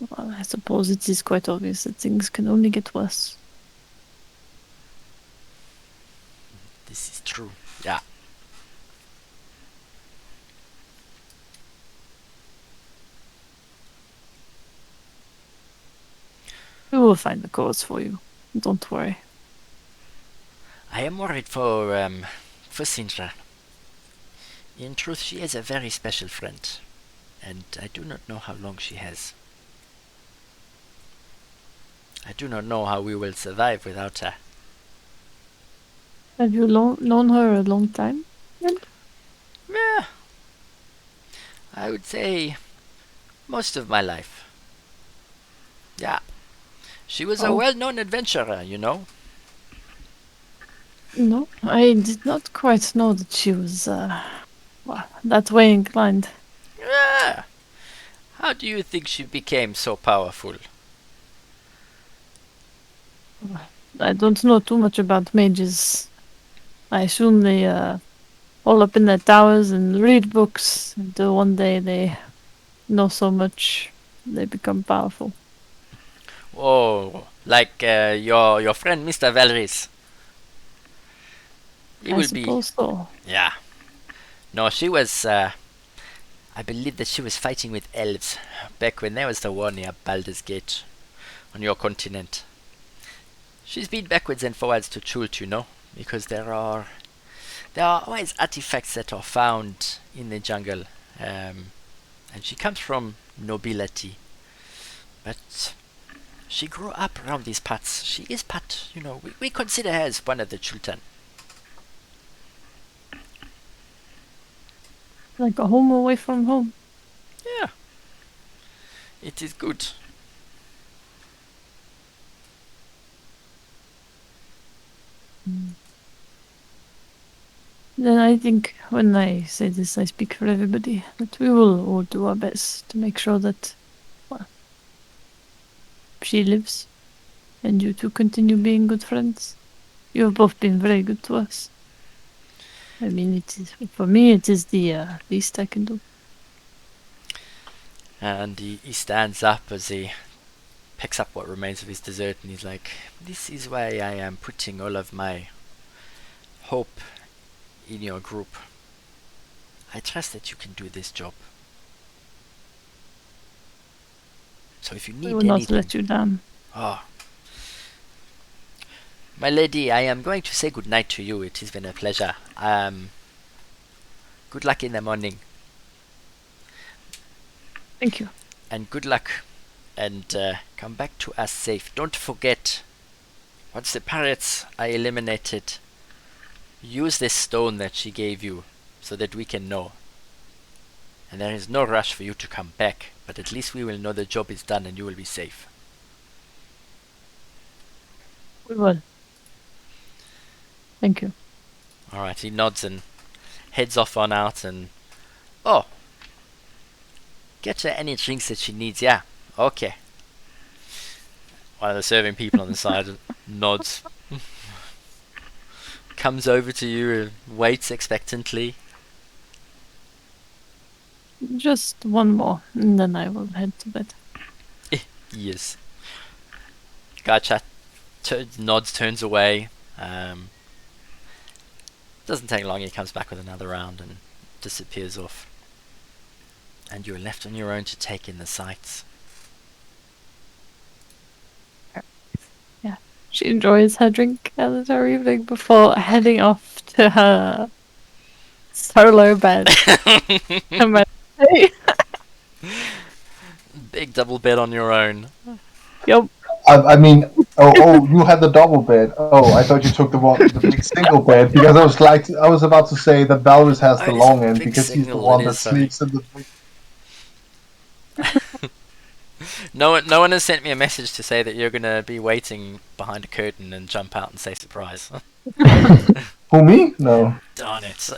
Well, I suppose it is quite obvious that things can only get worse. This is true. Yeah. We will find the cause for you. Don't worry. I am worried for Sindra. In truth, she is a very special friend, and I do not know how long she has. I do not know how we will survive without her. Have you known her a long time? Yeah. I would say most of my life. Yeah. She was a well-known adventurer, you know. No, I did not quite know that she was that way inclined. Yeah. How do you think she became so powerful? I don't know too much about mages. I assume they all up in their towers and read books until one day they know so much they become powerful. Oh, like your friend Mr. Valris. He I will suppose be. so. Yeah. No, she was. I believe that she was fighting with elves back when there was the war near Baldur's Gate on your continent. She's been backwards and forwards to Chult, you know, because there are always artifacts that are found in the jungle, and she comes from nobility. But She grew up around these parts. She is part, we consider her as one of the children. Like a home away from home. Yeah. It is good. Then I think when I say this, I speak for everybody, that we will all do our best to make sure that, well, she lives, and you two continue being good friends. You have both been very good to us. I mean, for me, it is the least I can do. And he stands up as he picks up what remains of his dessert, and he's like, "This is why I am putting all of my hope in your group. I trust that you can do this job. So if you We need will not anything..." let you down. Oh. My lady, I am going to say good night to you. It has been a pleasure. Good luck in the morning. Thank you. And good luck. And come back to us safe. Don't forget, once the pirates are eliminated, use this stone that she gave you so that we can know. And there is no rush for you to come back, but at least we will know the job is done and you will be safe. We will. Thank you. Alright, he nods and heads off on out and... Oh! Get her any drinks that she needs, yeah. Okay. One of the serving people on the side nods. Comes over to you and waits expectantly. Just one more, and then I will head to bed. Yes. Gotcha. Nods, turns away. Doesn't take long, he comes back with another round and disappears off. And you're left on your own to take in the sights. Yeah. She enjoys her drink at her evening before heading off to her solo bed. And meditate. Big double bed on your own. Yup. I mean, you had the double bed. Oh, I thought you took the big single bed because I was about to say that Valrus has Oh, the it is long a end big because he's the single, one it that is, sorry. sleeps in the. No one has sent me a message to say that you're gonna be waiting behind a curtain and jump out and say surprise. Who, me? No. Darn it.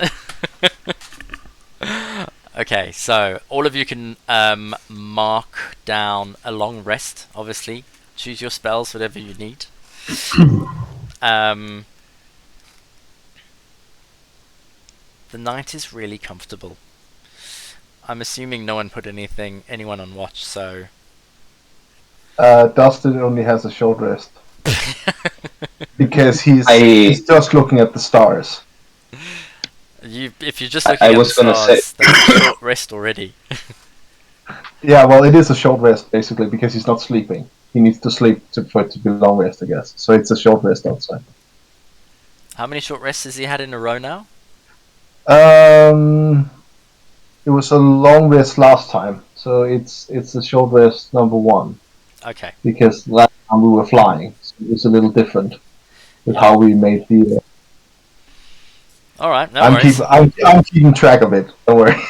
Okay, so all of you can mark down a long rest, obviously. Choose your spells, whatever you need. The night is really comfortable. I'm assuming no one put anyone on watch, so... Dustin only has a short rest because he's just looking at the stars. If you're just looking I at the was gonna say- stars, that's a short rest already. Yeah, well, it is a short rest basically because he's not sleeping. He needs to sleep for it to be long rest, I guess. So it's a short rest outside. How many short rests has he had in a row now? It was a long rest last time, so it's a short rest number 1 Okay. because last time we were flying, so it was a little different with how we made the. Alright, no worries. I'm keeping track of it. Don't worry.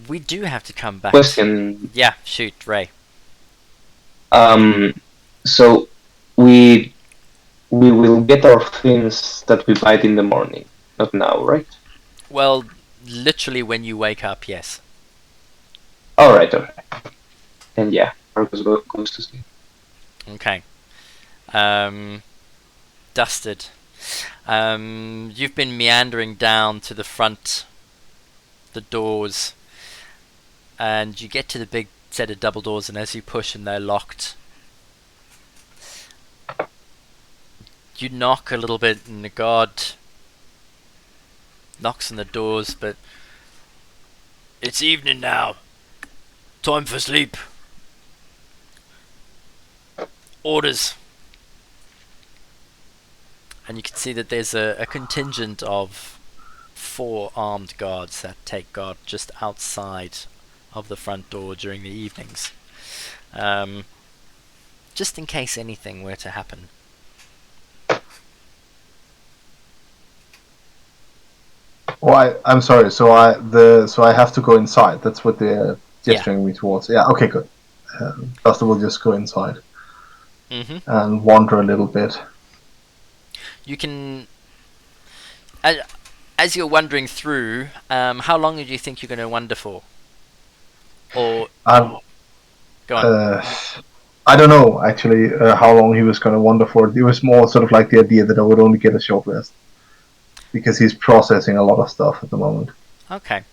We do have to come back. Question. Yeah, shoot, Ray. So we will get our fins that we bite in the morning, not now, right? Well, literally when you wake up, yes. Alright. And yeah, Marcus goes to sleep. Okay. Dusted. You've been meandering down to the front, the doors, and you get to the big set of double doors, and as you push and they're locked, you knock a little bit and the guard knocks on the doors, but it's evening now. Time for sleep. Orders. And you can see that there's a contingent of 4 armed guards that take guard just outside of the front door during the evenings. just in case anything were to happen. I'm sorry. So I have to go inside. That's what they're gesturing me towards. Yeah. Okay. Good. Buster will just go inside and wander a little bit. You can, as you're wandering through, how long do you think you're going to wander for? Or go on. I don't know actually how long he was going to wander for. It was more sort of like the idea that I would only get a short rest because he's processing a lot of stuff at the moment. Okay.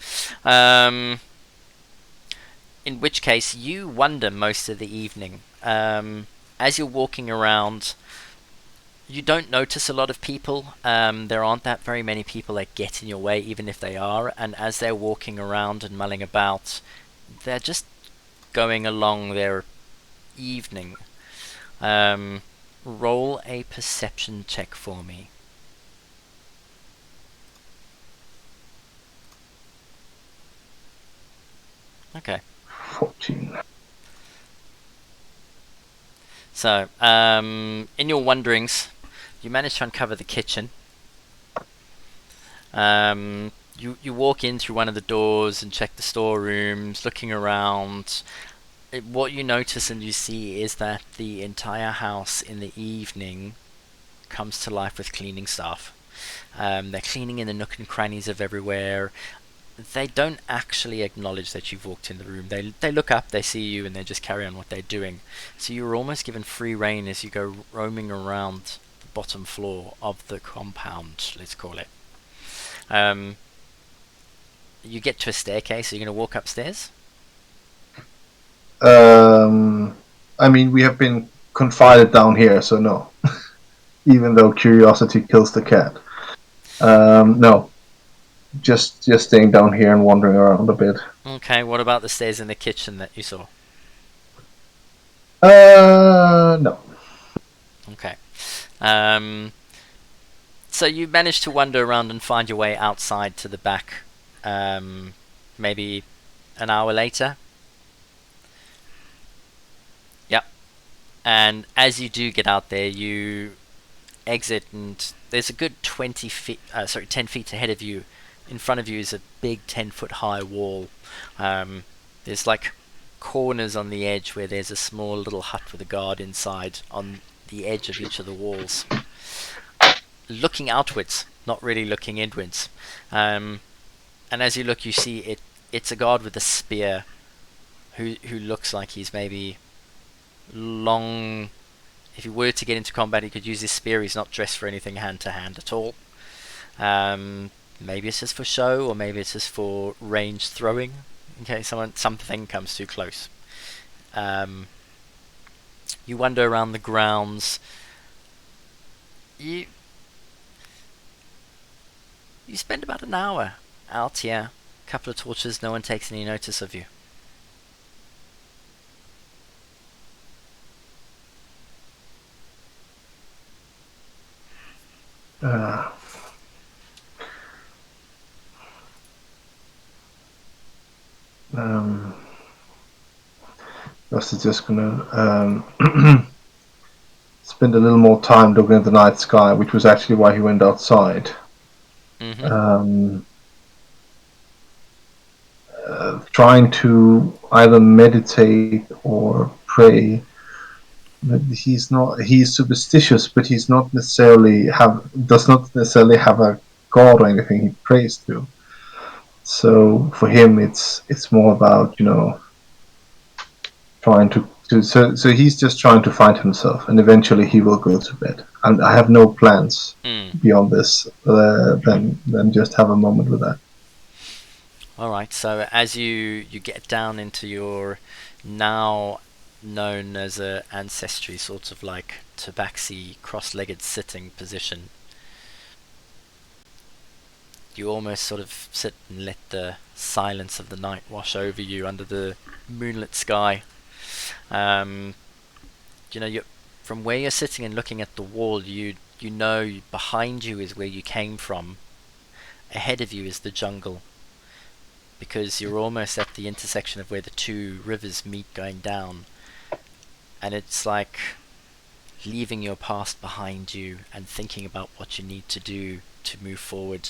In which case, you wander most of the evening. As you're walking around, you don't notice a lot of people. There aren't that very many people that get in your way, even if they are. And as they're walking around and mulling about, they're just going along their evening. Roll a perception check for me. Okay. 14. So, in your wanderings, you manage to uncover the kitchen. You walk in through one of the doors and check the storerooms, looking around. What you notice and you see is that the entire house in the evening comes to life with cleaning staff. They're cleaning in the nook and crannies of everywhere. They don't actually acknowledge that you've walked in the room. They look up, they see you, and they just carry on what they're doing. So you're almost given free rein as you go roaming around the bottom floor of the compound, let's call it. You get to a staircase. Are you going to walk upstairs? I mean, we have been confined down here, so no. Even though curiosity kills the cat. No. Just staying down here and wandering around a bit. Okay, what about the stairs in the kitchen that you saw? No. Okay. So you managed to wander around and find your way outside to the back. Maybe an hour later. Yep. And as you do get out there, you exit, and there's a good 10 feet ahead of you. In front of you is a big 10-foot high wall. There's like corners on the edge where there's a small little hut with a guard inside on the edge of each of the walls. Looking outwards, not really looking inwards. And as you look, you see it's a guard with a spear who looks like he's maybe long. If he were to get into combat, he could use his spear. He's not dressed for anything hand-to-hand at all. Maybe it's just for show, or maybe it's just for range throwing, in case something comes too close. You wander around the grounds. You spend about an hour out here. A couple of torches. No one takes any notice of you. Just gonna spend a little more time looking at the night sky, which was actually why he went outside. Trying to either meditate or pray. He's superstitious, but does not necessarily have a god or anything he prays to. So for him, it's more about trying to so he's just trying to find himself, and eventually he will go to bed. And I have no plans beyond this than just have a moment with that. All right. So as you get down into your now known as a ancestry sort of like tabaxi cross-legged sitting position, you almost sort of sit and let the silence of the night wash over you under the moonlit sky. From where you're sitting and looking at the wall, you know behind you is where you came from. Ahead of you is the jungle, because you're almost at the intersection of where the two rivers meet going down. and it's like leaving your past behind you and thinking about what you need to do to move forward.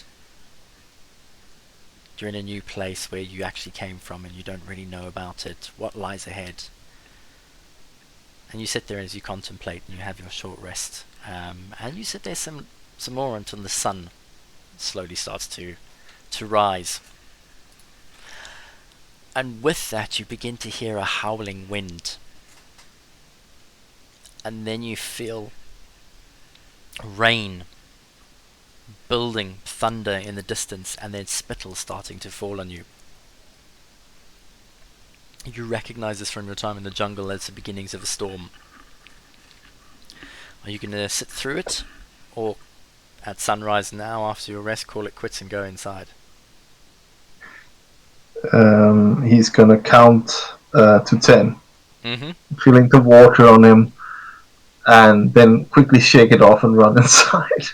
You're in a new place where you actually came from and you don't really know about it, what lies ahead. And you sit there as you contemplate and you have your short rest. And you sit there some more until the sun slowly starts to rise. And with that you begin to hear a howling wind. And then you feel rain building, thunder in the distance, and then spittle starting to fall on you. You recognize this from your time in the jungle as the beginnings of a storm. Are you going to sit through it, or at sunrise now after your rest call it quits and go inside? He's gonna count to 10, feeling the water on him, and then quickly shake it off and run inside.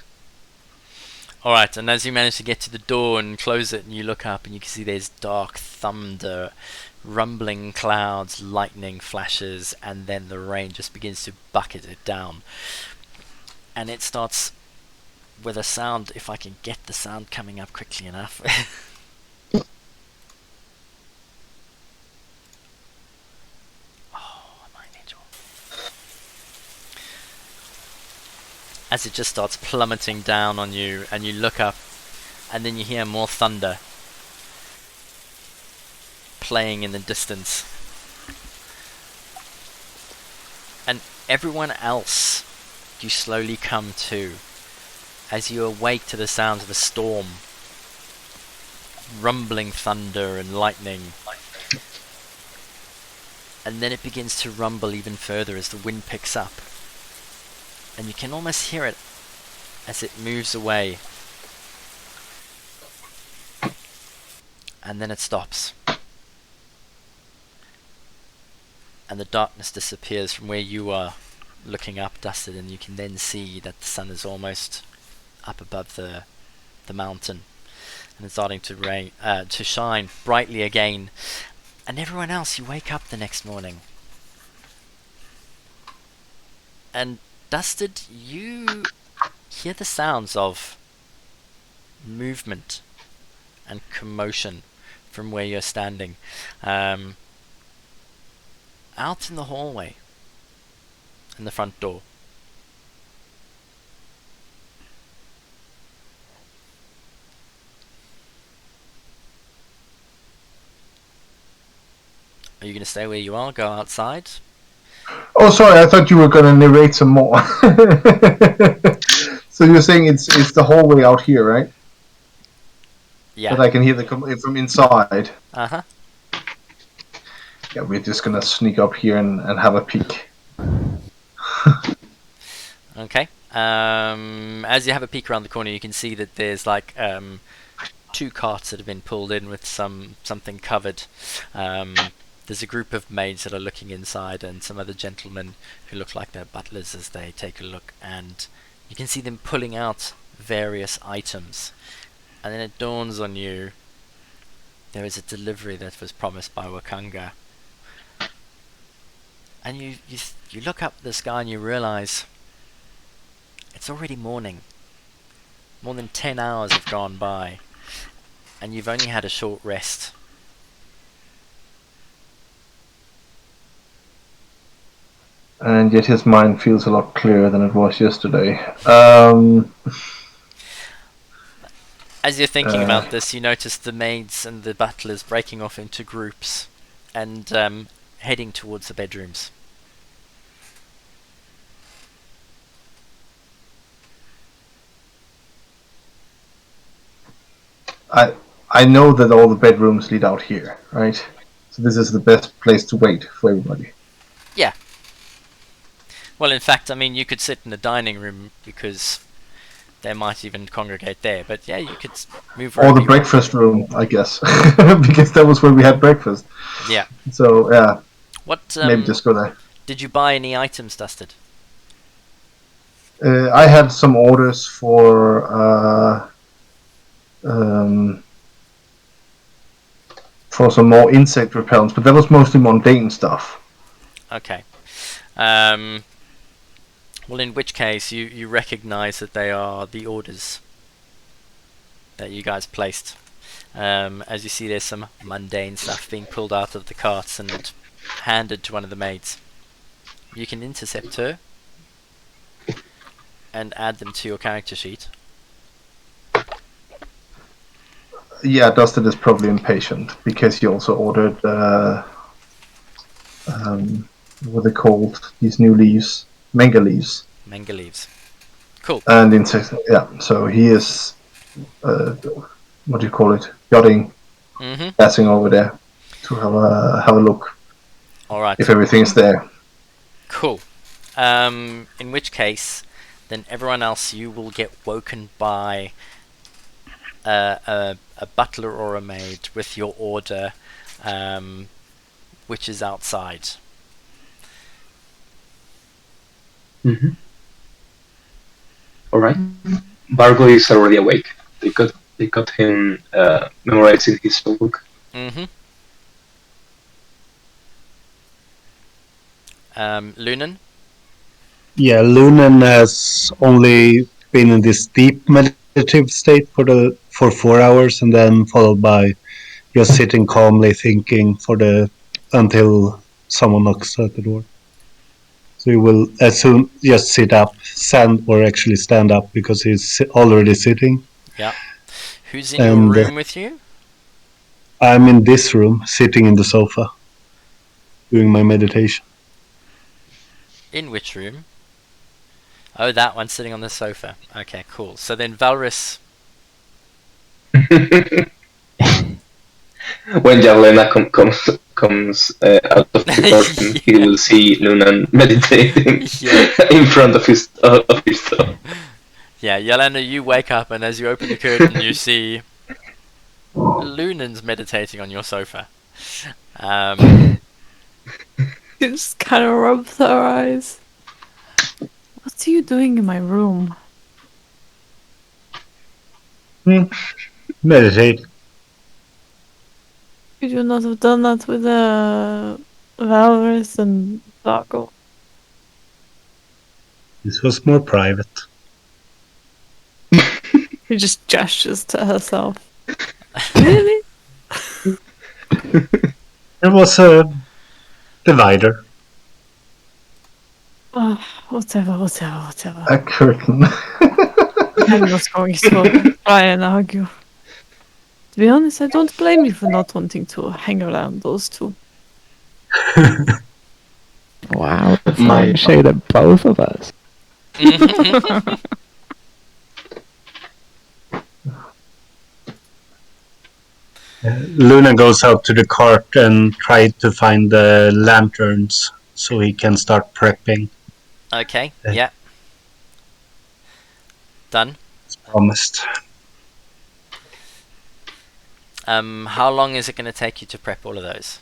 Alright, and as you manage to get to the door and close it, and you look up and you can see there's dark thunder, rumbling clouds, lightning flashes, and then the rain just begins to bucket it down. And it starts with a sound, if I can get the sound coming up quickly enough. As it just starts plummeting down on you, and you look up, and then you hear more thunder playing in the distance. And everyone else, you slowly come to, as you awake to the sounds of a storm, rumbling thunder and lightning. And then it begins to rumble even further as the wind picks up. And you can almost hear it as it moves away. And then it stops. And the darkness disappears from where you are looking up, Dusted, and you can then see that the sun is almost up above the mountain. And it's starting to shine brightly again. And everyone else, you wake up the next morning. And Dusted, you hear the sounds of movement and commotion from where you're standing. Out in the hallway, in the front door. Are you going to stay where you are, go outside? Oh, sorry, I thought you were going to narrate some more. So you're saying it's the hallway out here, right? Yeah. That I can hear from inside. Uh-huh. Yeah, we're just going to sneak up here and have a peek. Okay. As you have a peek around the corner, you can see that there's like 2 carts that have been pulled in with something covered. There's a group of maids that are looking inside, and some other gentlemen who look like they're butlers as they take a look, and you can see them pulling out various items. And then it dawns on you, there is a delivery that was promised by Wakanga. And you look up at the sky and you realize it's already morning. More than 10 hours have gone by, and you've only had a short rest. And yet his mind feels a lot clearer than it was yesterday. As you're thinking about this, you notice the maids and the butlers breaking off into groups and heading towards the bedrooms. I know that all the bedrooms lead out here, right? So this is the best place to wait for everybody. Yeah. Well, in fact, I mean, you could sit in the dining room because they might even congregate there. But yeah, you could move around. Or the breakfast room, I guess, because that was where we had breakfast. Yeah. So yeah. What? Maybe just go there. Did you buy any items, Dusted? I had some orders for some more insect repellents, but that was mostly mundane stuff. Okay. Well, in which case you recognize that they are the orders that you guys placed. As you see, there's some mundane stuff being pulled out of the carts and handed to one of the maids. You can intercept her and add them to your character sheet. Yeah, Dustin is probably impatient because he also ordered what are they called? These new leaves, manga leaves, Manga leaves. Cool. and insects. Yeah, so he is what do you call it? Yachting, Mm-hmm. passing over there to have a look All right. if everything's there. Cool. In which case, then everyone else, you will get woken by a butler or a maid with your order, which is outside. Mm-hmm. All right. Bargo is already awake. They got him memorizing his book. Mm-hmm. Lunan? Yeah, Lunan has only been in this deep meditative state for 4 hours, and then followed by just sitting calmly thinking until someone knocks at the door. So he will as soon just stand up because he's already sitting. Yeah. Who's in your room with you? I'm in this room, sitting in the sofa, doing my meditation. In which room? Oh, that one sitting on the sofa. Okay, cool. So then Valrus... When Jarlena comes out of the curtain, he will see Lunan meditating in front of his door. Yeah, Yelena, you wake up, and as you open the curtain, you see Lunan's meditating on your sofa. She just kind of rubs her eyes. What are you doing in my room? Meditate. Could you not have done that with Valrus and Darko? This was more private. She just gestures to herself. Really? There was a divider. Oh, whatever. A curtain. I'm not going to try and argue. To be honest, I don't blame you for not wanting to hang around those two. Wow, the fine shade of both of us. Luna goes out to the cart and tries to find the lanterns so he can start prepping. Okay, yeah. Done. As promised. How long is it going to take you to prep all of those?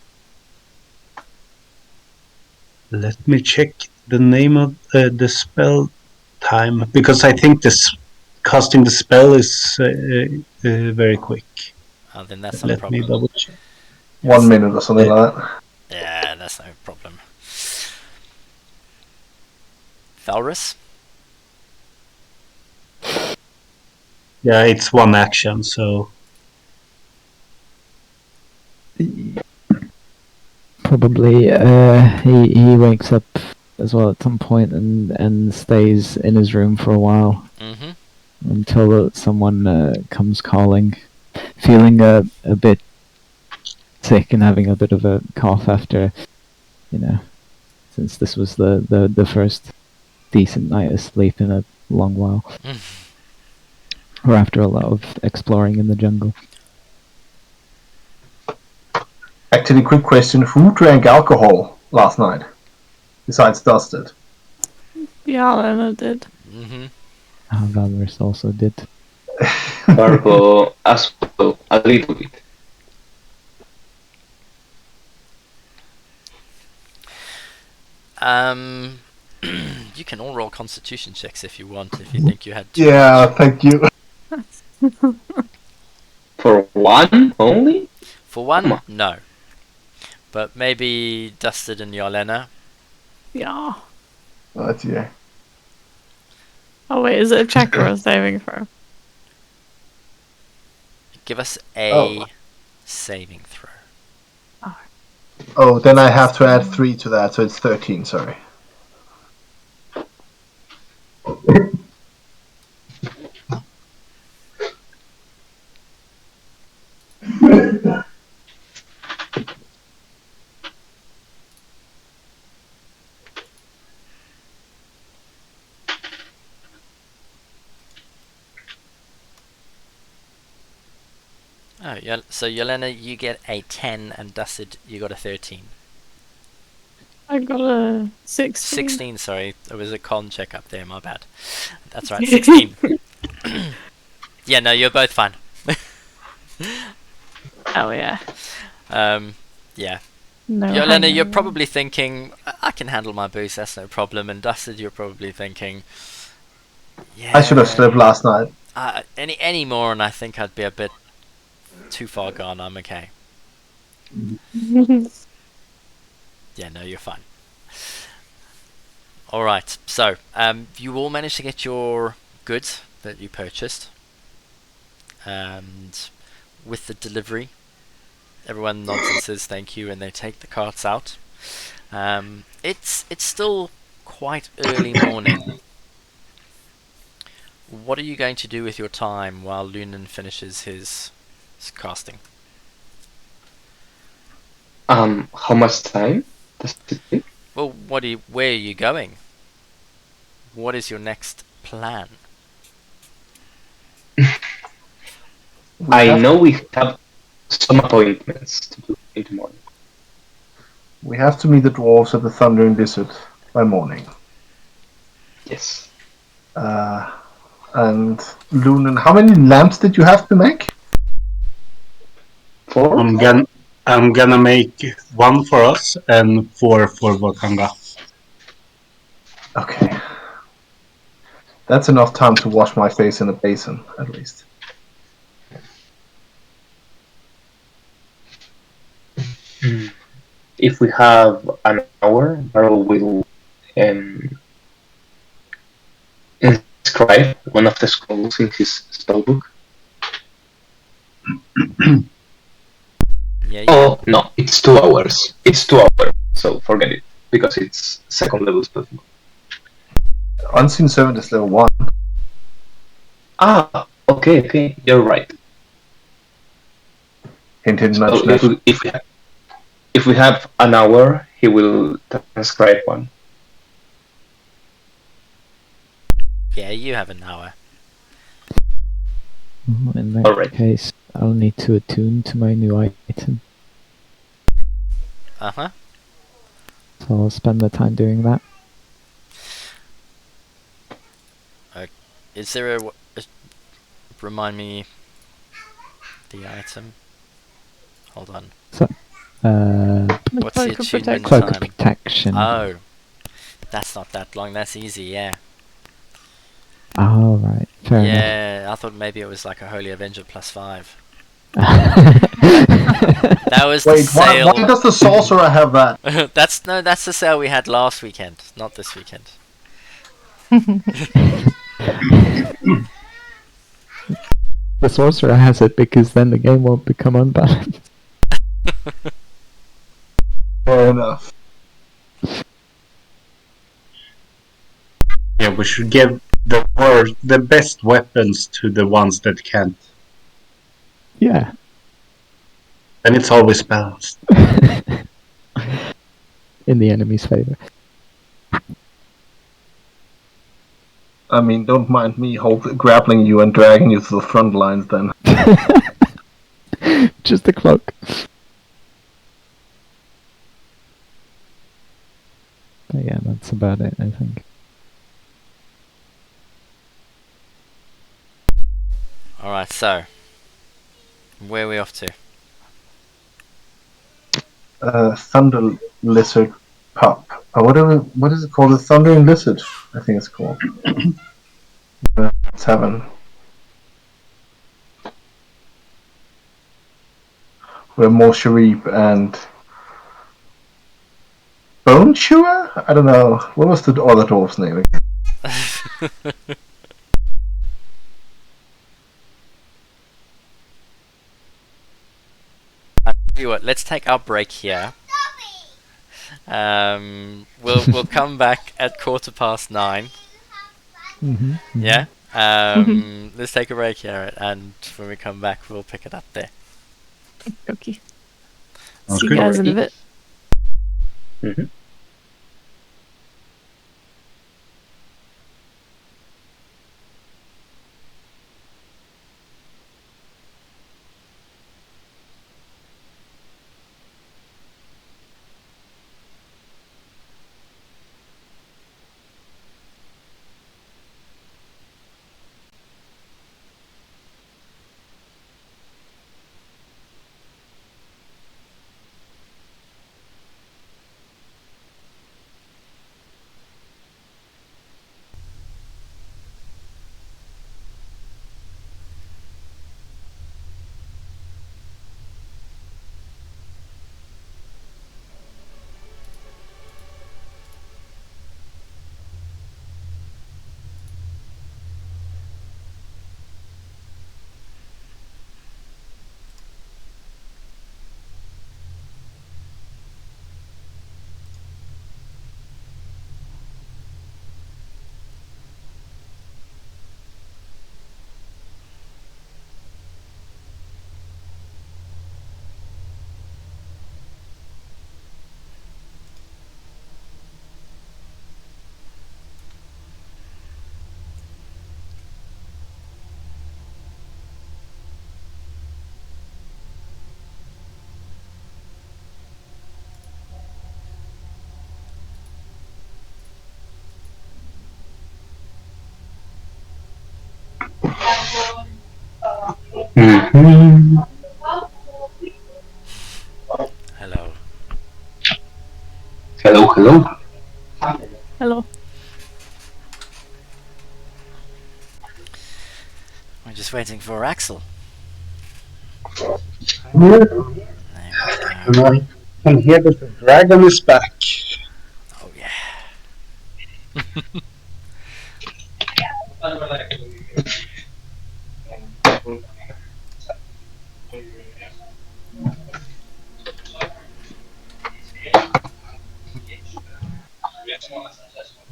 Let me check the name of the spell time, because I think casting the spell is very quick. Oh, then that's not a problem. Let me double check. 1 minute or something like that. Yeah, that's no problem. Valrus? Yeah, it's one action, so Probably he wakes up as well at some point and stays in his room for a while until someone comes calling, feeling a bit sick and having a bit of a cough after, since this was the first decent night of sleep in a long while, or after a lot of exploring in the jungle. Actually, quick question: who drank alcohol last night besides Dusted? Yeah, Lena did. Valrus also did. Bargo as well, a little bit. You can all roll constitution checks if you want, if you think you had to. Yeah, thank you. For one only? For one, no. But maybe Dusted and Yolena. Yeah. But yeah. Oh wait, is it a check or a saving throw? Give us Oh. a saving throw. Oh, then I have to add 3 to that, so it's 13, sorry. Oh, so Yelena, you get a 10, and Dusted, you got a 13. I got a 16. 16, sorry. There was a con check up there, my bad. That's right, 16. Yeah, no, you're both fine. Oh yeah. Yeah. No. Yelena, you're probably thinking, I can handle my boost, that's no problem. And Dusted, you're probably thinking, yeah. I should have slept last night. Any more, and I think I'd be a bit too far gone. I'm okay. Yeah, no, you're fine. Alright, so, you all managed to get your goods that you purchased. And with the delivery, everyone nods and says thank you, and they take the carts out. It's still quite early morning. What are you going to do with your time while Lunan finishes his casting? How much time does it take? Well, where are you going? What is your next plan? I know we have some appointments to do in the morning. We have to meet the dwarves at the Thundering Lizard by morning. Yes. And Lunan, how many lamps did you have to make? 4? I'm gonna make 1 for us and 4 for Wakanga. Okay. That's enough time to wash my face in a basin, at least. If we have an hour, Barrel will inscribe one of the scrolls in his spellbook. Yeah. Oh, no, it's 2 hours. It's 2 hours, so forget it, because it's second level spellbook. Unseen Servant is level 1. Ah, okay, you're right. Hint, hint, So nudge, nudge. if we have an hour, he will transcribe one. Yeah, you have an hour. In that Alright. case, I'll need to attune to my new item. Uh-huh. So I'll spend the time doing that. Is there remind me the item? Hold on. What's the Cloak of attunement Cloak of time? Protection. Oh. That's not that long, that's easy, yeah. Oh, right. Fair enough. Yeah, I thought maybe it was like a Holy Avenger +5. That was the Wait, sale. why does the sorcerer have that? that's the sale we had last weekend, not this weekend. The sorcerer has it because then the game won't become unbalanced. Fair enough. Yeah, we should give the best weapons to the ones that can't. Yeah. And it's always balanced. In the enemy's favor. I mean, don't mind me grappling you and dragging you to the front lines then. Just the cloak. But yeah, that's about it, I think. Alright, so. Where are we off to? Thunder Lizard Pup. What is it called? The Thundering Lizard, I think it's called. Tavern. Where Mo Sharif and Bone Chewer? I don't know. What was the other dwarf's name? Tell you what, let's take our break here. We'll come back at 9:15. Yeah. Let's take a break here, and when we come back, we'll pick it up there. Okay. Sounds See you good. guys in a bit. Mhm. Mhm. Hello. Hello, hello. Hello. We're just waiting for Axel. Yeah, There we go. and I can hear that the dragon is back. Oh yeah.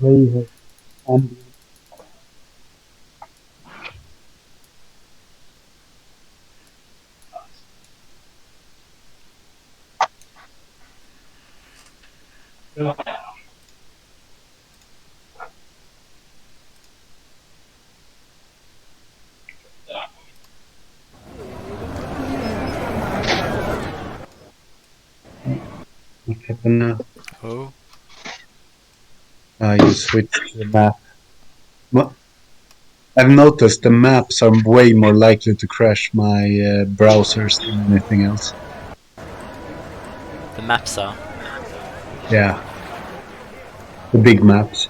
Raven and what happened now? Oh. You switched the map. Well, I've noticed the maps are way more likely to crash my browsers than anything else. The maps are. Yeah, the big maps,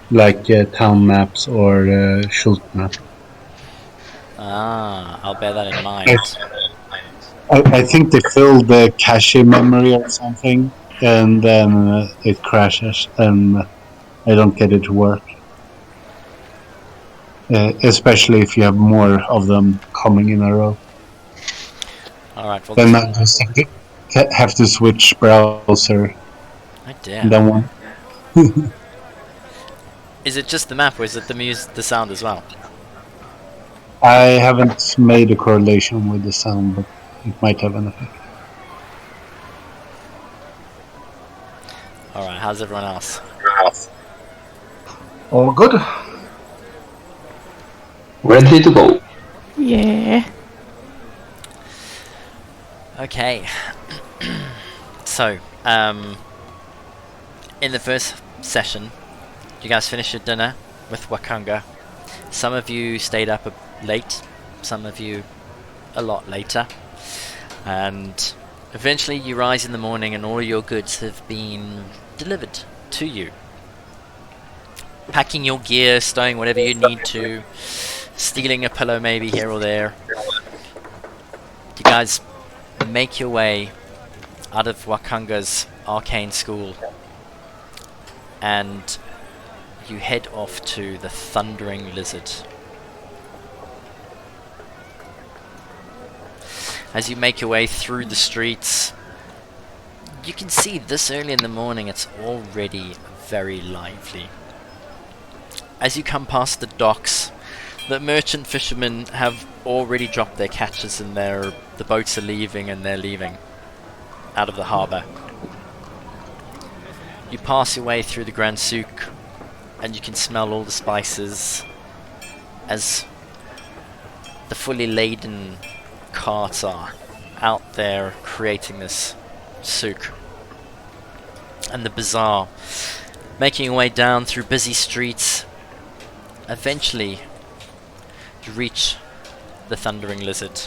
like town maps or Schult map. Ah, I'll bear that in I, mind. I think they fill the cache memory or something, and then it crashes, and I don't get it to work. Especially if you have more of them coming in a row. Alright, well, Then I just have to switch browser. oh And dear. then one. Is it just the map, or is it the sound as well? I haven't made a correlation with the sound, but it might have an effect. Alright, how's everyone else? All good? Ready to go. Yeah. Okay. So, in the first session, you guys finished your dinner with Wakanga. Some of you stayed up late, some of you a lot later, and eventually you rise in the morning and all your goods have been delivered to you. Packing your gear, stowing whatever you need to, stealing a pillow maybe here or there. You guys make your way out of Wakanga's arcane school and you head off to the Thundering Lizard. As you make your way through the streets, you can see this early in the morning it's already very lively. As you come past the docks, the merchant fishermen have already dropped their catches and the boats are leaving and they're leaving out of the harbour. You pass your way through the Grand Souk and you can smell all the spices as the fully laden carts are out there creating this souk. And the bazaar, making your way down through busy streets. Eventually you reach the Thundering Lizard.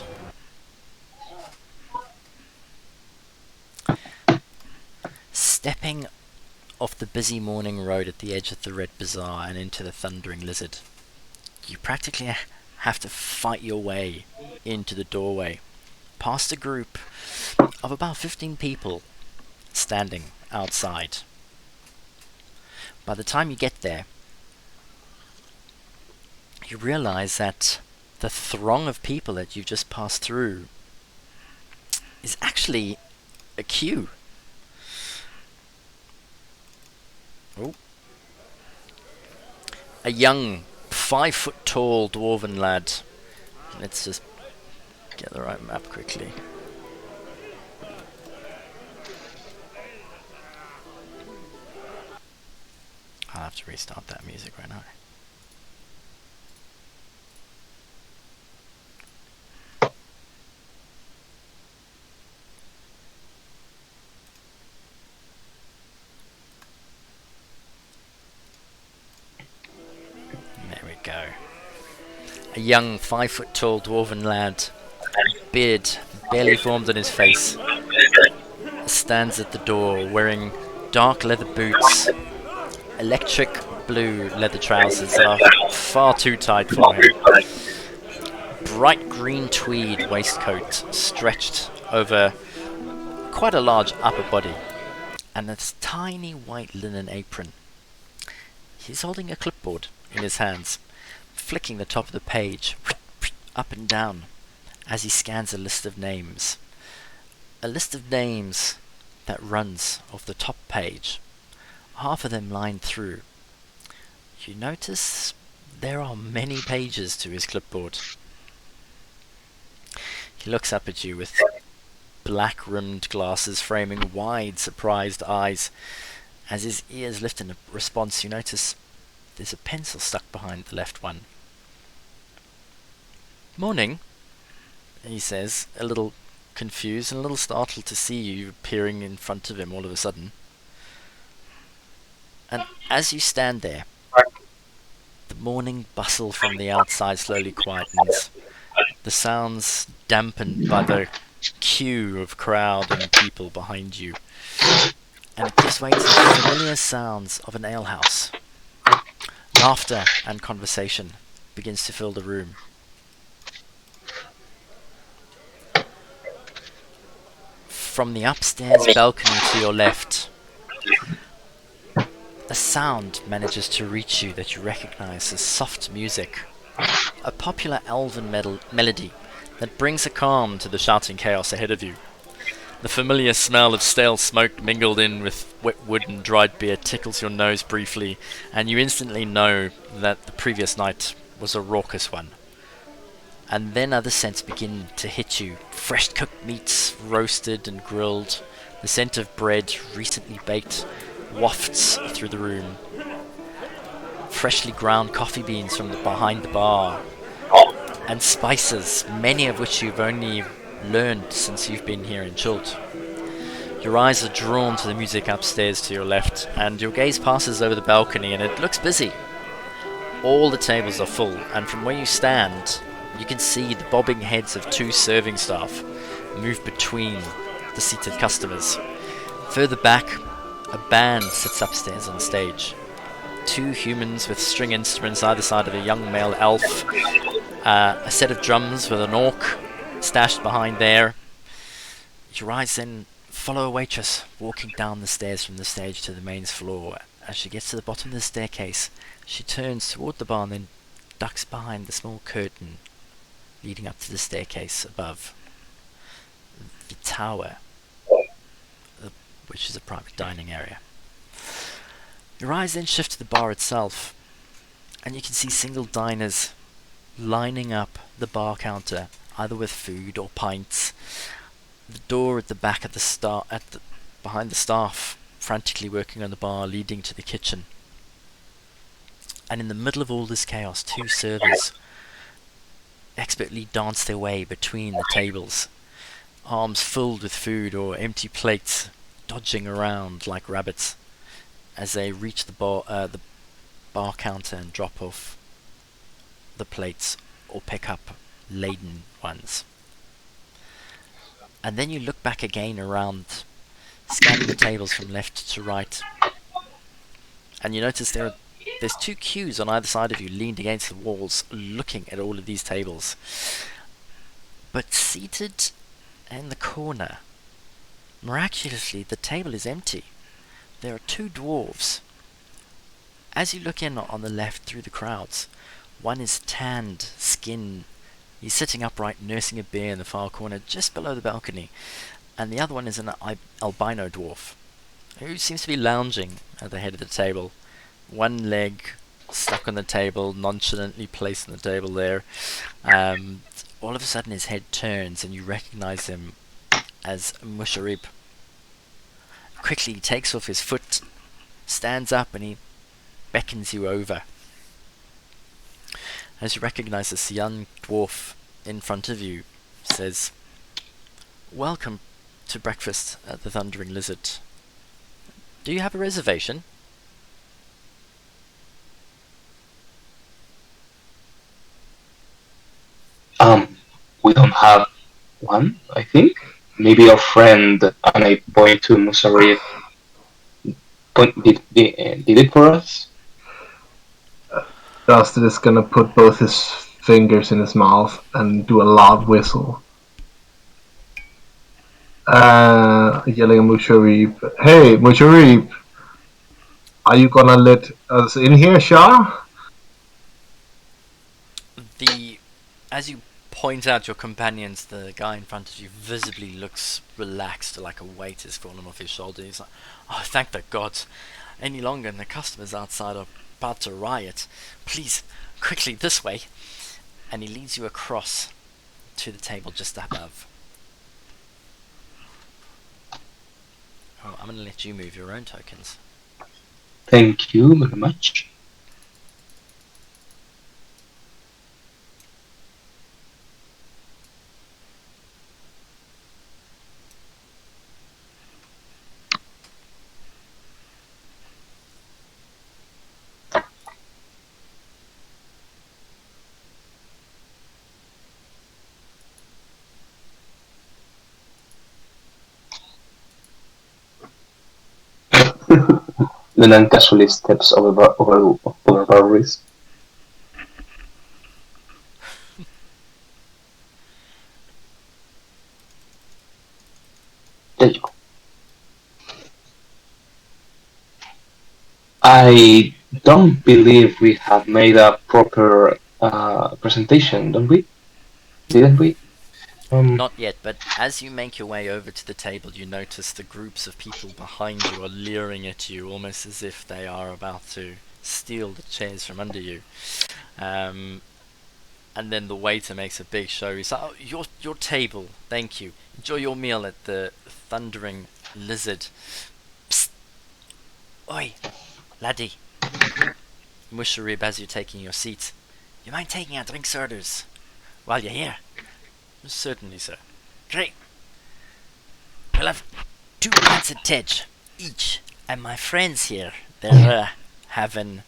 Stepping off the busy morning road at the edge of the Red Bazaar and into the Thundering Lizard, you practically have to fight your way into the doorway, past a group of about 15 people standing outside. By the time you get there, you realize that the throng of people that you've just passed through is actually a queue. Oh. A young 5-foot-tall dwarven lad. Let's just get the right map quickly. I'll have to restart that music right now. There we go. A young 5-foot-tall dwarven lad, beard barely formed on his face, stands at the door wearing dark leather boots. Electric blue leather trousers are far too tight for him. Bright green tweed waistcoat stretched over quite a large upper body, and this tiny white linen apron. He's holding a clipboard in his hands, flicking the top of the page up and down as he scans a list of names. A list of names that runs off the top page, half of them lined through. You notice there are many pages to his clipboard. He looks up at you with black-rimmed glasses framing wide, surprised eyes. As his ears lift in response, you notice there's a pencil stuck behind the left one. "Morning," he says, a little confused and a little startled to see you appearing in front of him all of a sudden. And as you stand there, the morning bustle from the outside slowly quietens, the sounds dampened by the queue of crowd and people behind you, and it gives way to the familiar sounds of an alehouse. Laughter and conversation begins to fill the room. From the upstairs balcony to your left, a sound manages to reach you that you recognize as soft music, a popular elven melody that brings a calm to the shouting chaos ahead of you. The familiar smell of stale smoke mingled in with wet wood and dried beer tickles your nose briefly, and you instantly know that the previous night was a raucous one. And then other scents begin to hit you. Fresh cooked meats, roasted and grilled, the scent of bread, recently baked, wafts through the room. Freshly ground coffee beans from behind the bar, and spices, many of which you've only learned since you've been here in Chult. Your eyes are drawn to the music upstairs to your left, and your gaze passes over the balcony and it looks busy. All the tables are full, and from where you stand, you can see the bobbing heads of 2 serving staff move between the seated customers. Further back, a band sits upstairs on stage. 2 humans with string instruments either side of a young male elf, a set of drums with an orc stashed behind there. Your eyes then follow a waitress walking down the stairs from the stage to the main floor As she gets to the bottom of the staircase, she turns toward the bar and then ducks behind the small curtain leading up to the staircase above the tower, which is a private dining area. Your eyes then shift to the bar itself, and you can see single diners lining up the bar counter, either with food or pints. The door at the back of the behind the staff, frantically working on the bar, leading to the kitchen. And in the middle of all this chaos, two servers expertly dance their way between the tables, arms filled with food or empty plates, dodging around like rabbits as they reach the bar counter and drop off the plates or pick up laden ones. And then you look back again around, scanning the tables from left to right, and you notice there's two queues on either side of you leaned against the walls looking at all of these tables. But seated in the corner, miraculously, the table is empty. There are two dwarves. As you look in on the left through the crowds, one is tanned skin. He's sitting upright, nursing a bear in the far corner, just below the balcony. And the other one is an albino dwarf, who seems to be lounging at the head of the table. One leg stuck on the table, nonchalantly placed on the table there. All of a sudden his head turns and you recognize him as Musharib. Quickly he takes off his foot, stands up, and he beckons you over. As you recognize this young dwarf in front of you, says, "Welcome to breakfast at the Thundering Lizard. Do you have a reservation?" We don't have one, I think. Maybe our friend, and I point to Musari, did it for us. Dustin is gonna put both his fingers in his mouth and do a loud whistle. Yelling at Musharib, "Hey, Musharib! Are you gonna let us in here, Shah?" As you point out your companions, the guy in front of you visibly looks relaxed, like a weight has fallen off his shoulder. He's like, "Oh, thank the gods. Any longer and the customers outside are about to riot. Please, quickly, this way." And he leads you across to the table just above. Oh, I'm going to let you move your own tokens. Thank you very much. Lunan casually steps over Barry's. There you go. I don't believe we have made a proper presentation, don't we? Didn't we? Not yet, but as you make your way over to the table, you notice the groups of people behind you are leering at you, almost as if they are about to steal the chairs from under you. And then the waiter makes a big show. He's like, "Oh, your table, thank you. Enjoy your meal at the Thundering Lizard." Psst. Oi, laddie. Musharib, as you're taking your seat, "You mind taking our drinks orders while you're here?" "Certainly, sir." "Great. We'll have 2 pints of Tej each, and my friends here, they're having..."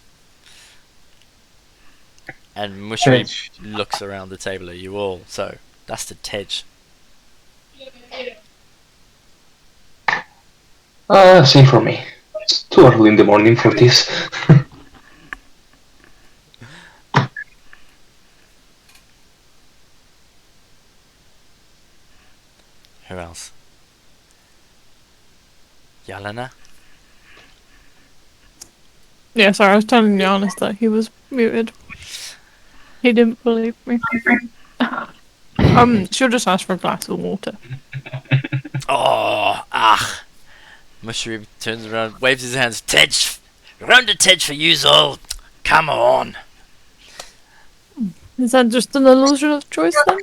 And Musharib looks around the table at you all. "So, that's the Tej." Same for me. It's too early in the morning for this. Who else? Yelena? Yeah, sorry, I was telling you honest that he was muted. He didn't believe me. She'll just ask for a glass of water. Oh, ah. Mushroom turns around, waves his hands. Tej, round to Tej for you all. Come on. Is that just an illusion of choice then?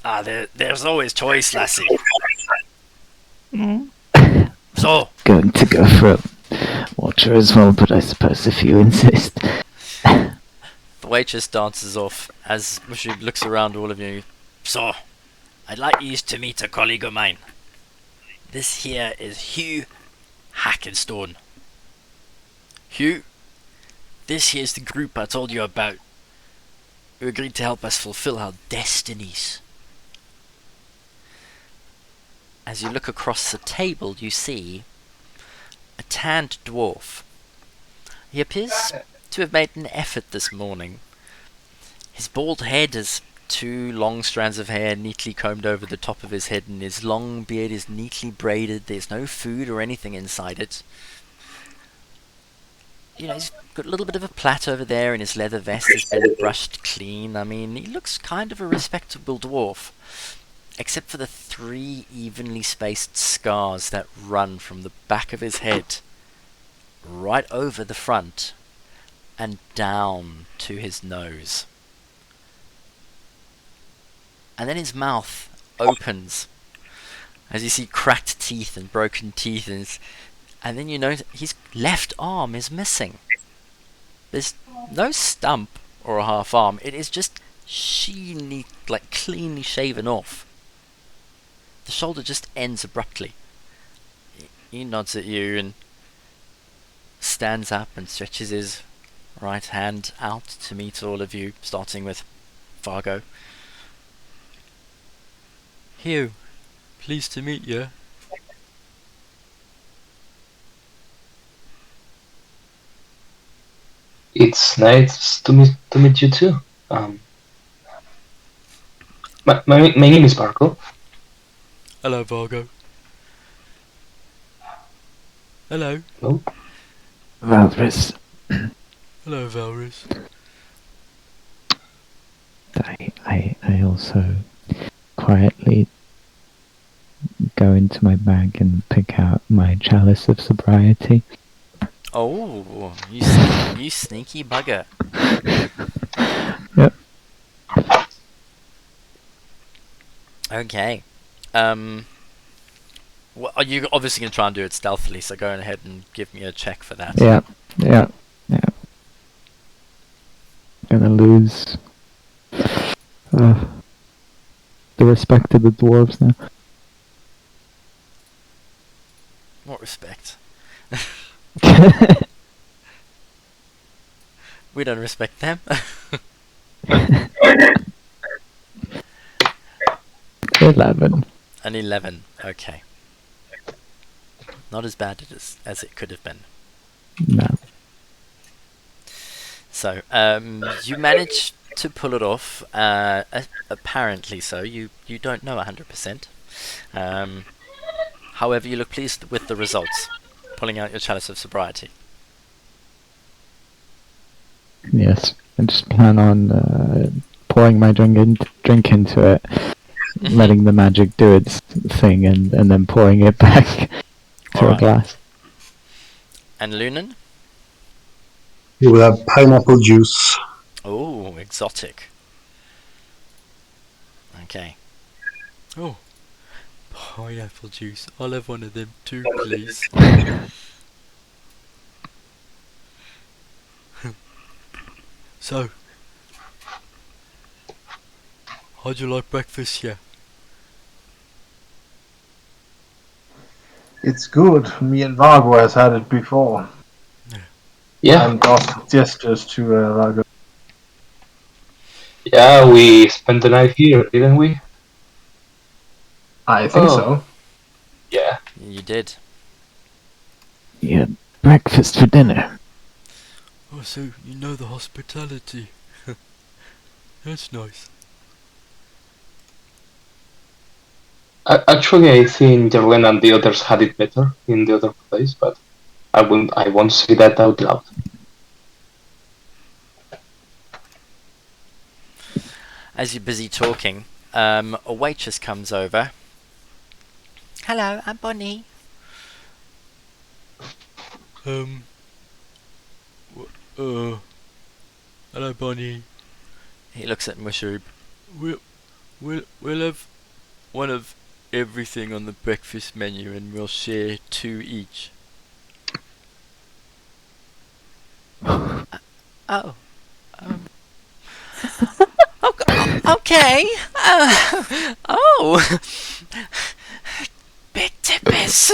Ah, there's always choice, lassie. Mm. So, Going to go for a water as well, but I suppose if you insist. the waitress dances off as Mushroom looks around all of you. So, I'd like you to meet a colleague of mine. This here is Hugh Hackenstone. Hugh, this here's the group I told you about, who agreed to help us fulfill our destinies. As you look across the table, you see a tanned dwarf. He appears to have made an effort this morning. His bald head has 2 long strands of hair neatly combed over the top of his head, and his long beard is neatly braided. There's no food or anything inside it. You know, he's got a little bit of a plait over there, and his leather vest has been brushed clean. I mean, he looks kind of a respectable dwarf, except for the 3 evenly spaced scars that run from the back of his head right over the front and down to his nose. And then his mouth opens as you see cracked teeth and broken teeth, and then you notice his left arm is missing. There's no stump or a half arm. It is just sheenly, like cleanly shaven off. The shoulder just ends abruptly. He nods at you and stands up and stretches his right hand out to meet all of you, starting with Fargo. Hugh, pleased to meet you. It's nice to meet you too. My name is Marco. Hello, Vargo. Hello. Hello. Valrys, Hello, Valrys. I also quietly go into my bag and pick out my chalice of sobriety. Oh, you sneaky bugger. Yep. Okay. Well, are you obviously going to try and do it stealthily, so go ahead and give me a check for that. Yeah. Gonna lose the respect of the dwarves now. What respect? We don't respect them. 11. An 11. Okay. Not as bad as it could have been. No. So, you manage to pull it off. Apparently so. You don't know 100%. However, you look pleased with the results. Pulling out your chalice of sobriety. Yes. I just plan on pouring my drink into it, letting the magic do its thing, and then pouring it back to Alright. a glass. And Lunan? You will have pineapple juice. Oh, exotic. Okay. Oh, pineapple juice. I'll have one of them too, please. So, how'd you like breakfast here? It's good. Me and Vargo has had it before. Yeah, And got gestures to Vargo. yeah. We spent the night here, didn't we? I think Oh. so. Yeah. You did. You had breakfast for dinner. Oh, so you know the hospitality. That's nice. Actually, I think Jerlene and the others had it better in the other place, but I won't say that out loud. As you're busy talking, a waitress comes over. Hello, I'm Bonnie. Hello, Bonnie. He looks at Mushroob. We'll have one of everything on the breakfast menu, and we'll share 2 each. Oh. Okay. Oh. Big tippers.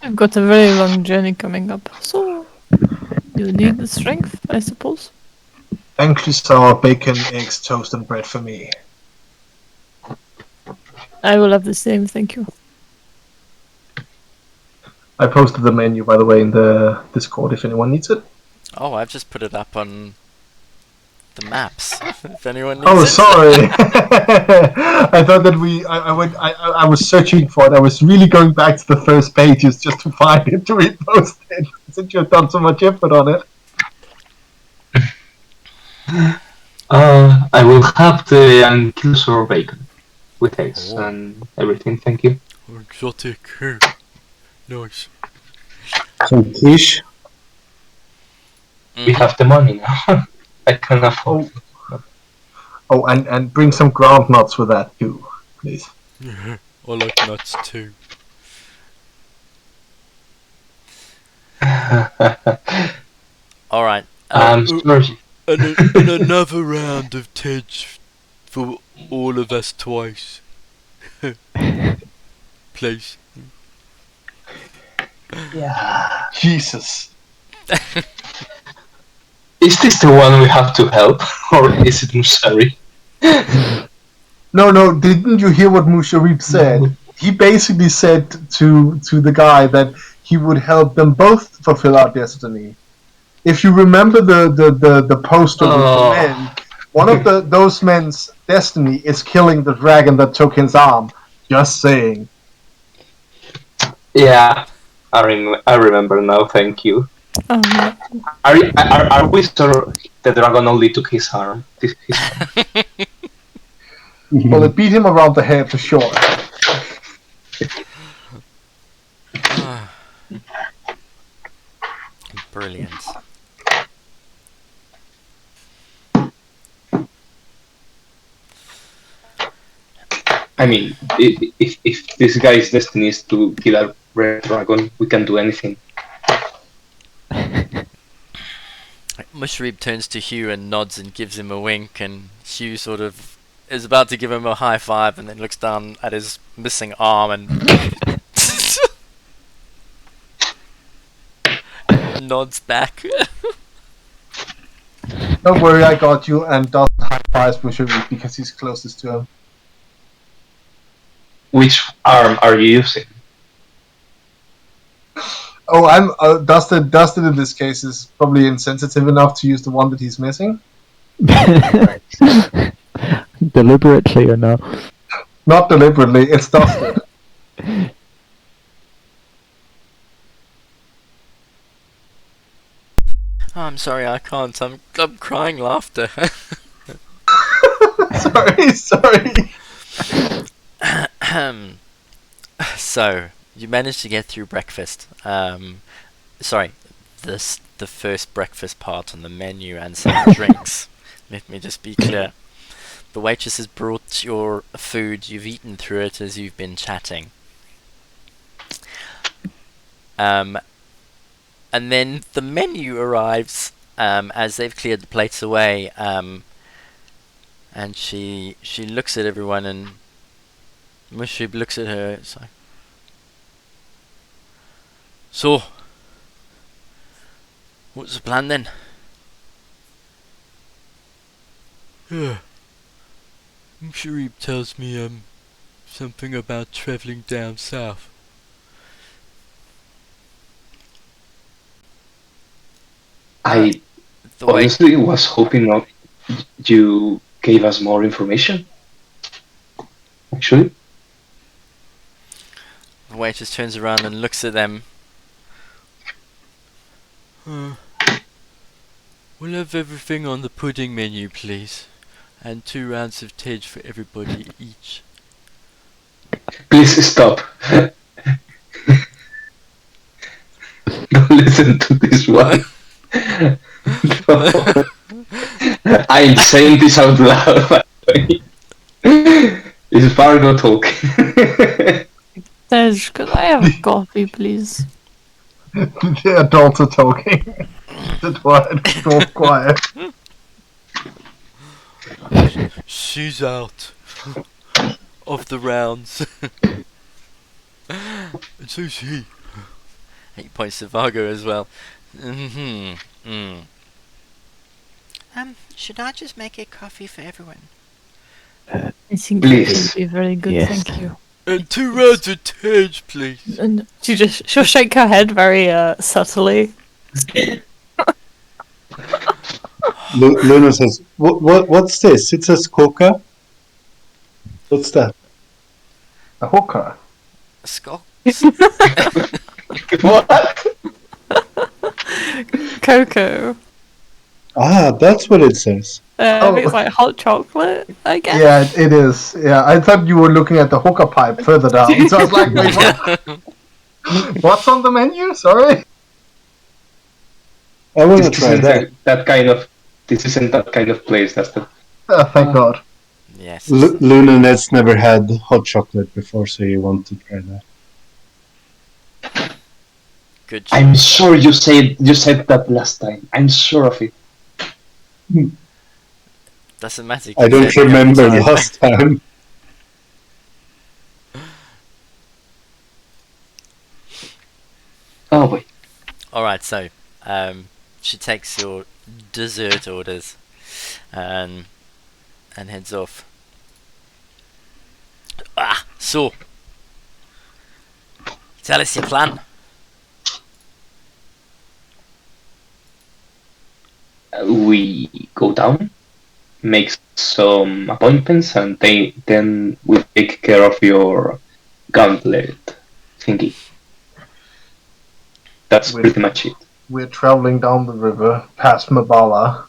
I've got a very long journey coming up, so you need the strength, I suppose. Thank you, sour bacon, eggs, toast, and bread for me. I will have the same, thank you. I posted the menu, by the way, in the Discord if anyone needs it. Oh, I've just put it up on the maps. If anyone needs Oh, it. sorry. I thought that I was searching for it. I was really going back to the first pages just to find it to repost it. Since you've done so much effort on it. I will have the ankylosaur bacon with eggs and everything. Thank you. Exotic. Nice. Some quiche. We have the money now. I can afford. Oh, and bring some ground nuts with that too, please. I like nuts too. Alright. Sorry. And another round of Tej for all of us twice. Please. Yeah. Jesus. Is this the one we have to help, or is it Musari? No, didn't you hear what Musharib said? He basically said to the guy that he would help them both fulfill our destiny. If you remember the poster with the men, one of those men's destiny is killing the dragon that took his arm. Just saying. Yeah, I remember now. Thank you. Are we sure the dragon only took his arm? Well, it beat him around the head for sure. Brilliant. I mean, if this guy's destiny is to kill a red dragon, we can do anything. Mushrib turns to Hugh and nods and gives him a wink, and Hugh sort of is about to give him a high five and then looks down at his missing arm and nods back. Don't worry, I got you, and does high fives Musharib because he's closest to him. Which arm are you using? Oh, I'm Dustin. Dustin in this case is probably insensitive enough to use the one that he's missing. Deliberately or not? Not deliberately. It's Dustin. Oh, I'm sorry, I can't. I'm crying laughter. Sorry. So you managed to get through breakfast. Sorry, the first breakfast part on the menu and some drinks. Let me just be clear. The waitress has brought your food. You've eaten through it as you've been chatting. And then the menu arrives as they've cleared the plates away. And she looks at everyone, and Mushrib looks at her. It's like, so, what's the plan then? Yeah. Mushrib tells me something about travelling down south. I honestly was hoping not you gave us more information. Actually, The waitress turns around and looks at them. We'll have everything on the pudding menu, please. And 2 rounds of Tej for everybody each. Please stop. Don't listen to this one. No. I'm saying this out loud, by the way. It's Fargo talking. Tej, could I have a coffee, please? The adults are talking. The dwarf quiet. She's out of the rounds. And so's he. He points to Vargo as well. Should I just make a coffee for everyone? I think Please. that would be very good, Yes. thank you. And 2 rounds of Tej, please. And she'll shake her head very subtly. Luna says, "What's this? It says coca. What's that?" A hooker. Skull. What? Cocoa. Ah, that's what it says. I think it's like hot chocolate, I guess. Yeah, it is. Yeah, I thought you were looking at the hooker pipe further down. So I was like, wait, what? What's on the menu? Sorry. I want to This try isn't that. that kind of. This isn't that kind of place. That's the. Thank God. Yes. Luna Ned's never had hot chocolate before, so you want to try that. Good choice. I'm sure you said that last time. I'm sure of it. Doesn't matter. you I can don't say it every remember time. last time. Oh boy. Alright, so she takes your dessert orders and heads off. So tell us your plan. We go down, make some appointments, and then we take care of your gauntlet thingy. That's Wait. pretty much it. We're traveling down the river past Mabala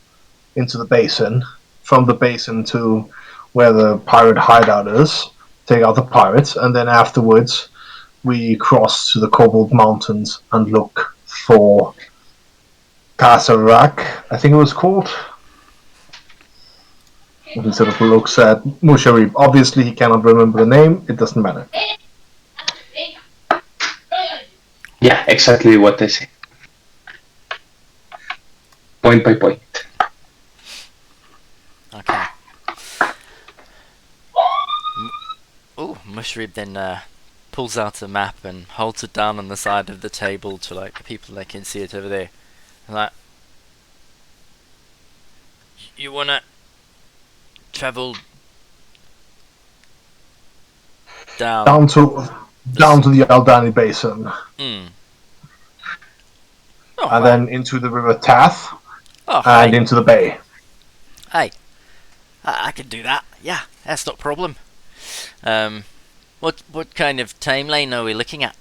into the basin. From the basin to where the pirate hideout is. Take out the pirates, and then afterwards we cross to the Cobalt Mountains and look for Kasarak, I think it was called. He sort of looks at Musharib. Obviously, he cannot remember the name. It doesn't matter. Yeah, exactly what I say. Point by point. Okay. Mushrib then pulls out a map and holds it down on the side of the table to like the people that can see it over there. And like, you wanna travel down? Down to the Aldani Basin, Oh, and then into the River Tath, oh, and hey, into the bay. hey, I can do that. Yeah, that's not a problem. What kind of timeline are we looking at?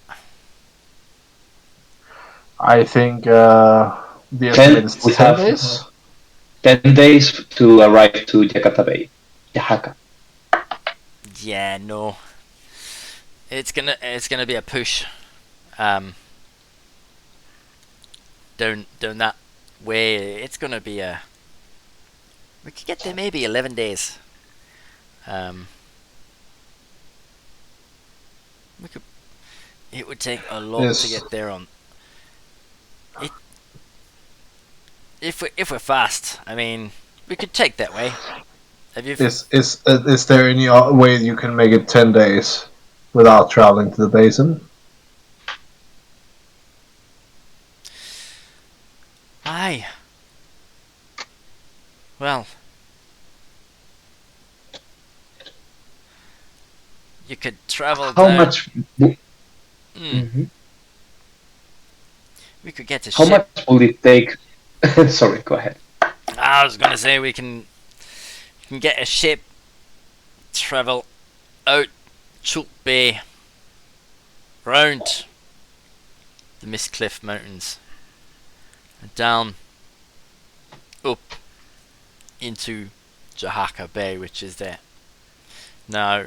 I think the estimate is we 10 have days. 10 days to arrive to Jakarta Bay. Yahaka. Yeah, no. It's gonna be a push. Down that way. It's gonna be a. We could get there maybe 11 days. We could. It would take a lot Yes. to get there on. It. If we're fast, I mean, we could take that way. Have you? Is there any way you can make it 10 days without traveling to the basin? Aye. Well. You could travel How down. much? Mm, Mhm. we could get a How ship. much will it take? Sorry, go ahead. I was gonna say we can get a ship, travel out Chult Bay, round the Mistcliff Mountains and down up into Jahaka Bay, which is there. Now,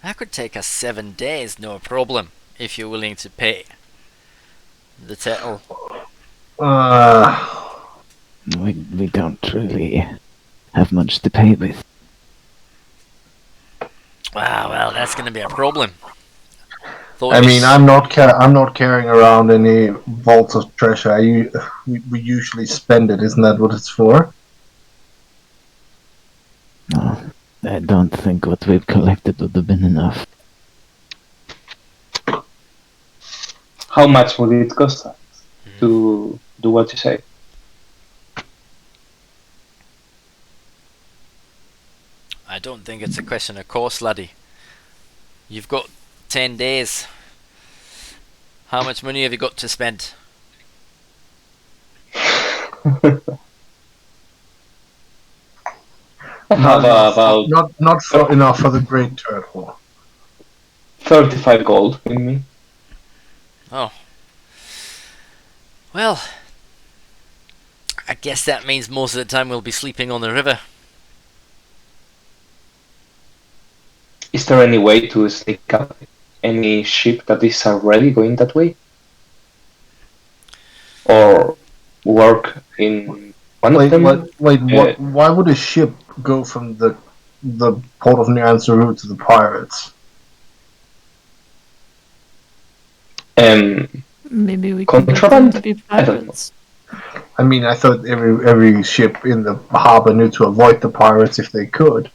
that could take us 7 days, no problem, if you're willing to pay the total. We don't really have much to pay with. Well, that's going to be a problem. I mean, I'm not carrying around any vaults of treasure. We usually spend it. Isn't that what it's for? No, I don't think what we've collected would have been enough. How much would it cost us to do what you say? I don't think it's a question of cost, laddie. You've got 10 days. How much money have you got to spend? How about Not enough for the great turtle. 35 gold with me? Oh. Well, I guess that means most of the time we'll be sleeping on the river. Is there any way to sneak up any ship that is already going that way? Or work in one of them? Why would a ship go from the port of Nyanzaru to the pirates? Maybe we can Contraband? pretend to be I don't know. pirates. I mean, I thought every ship in the harbor knew to avoid the pirates if they could.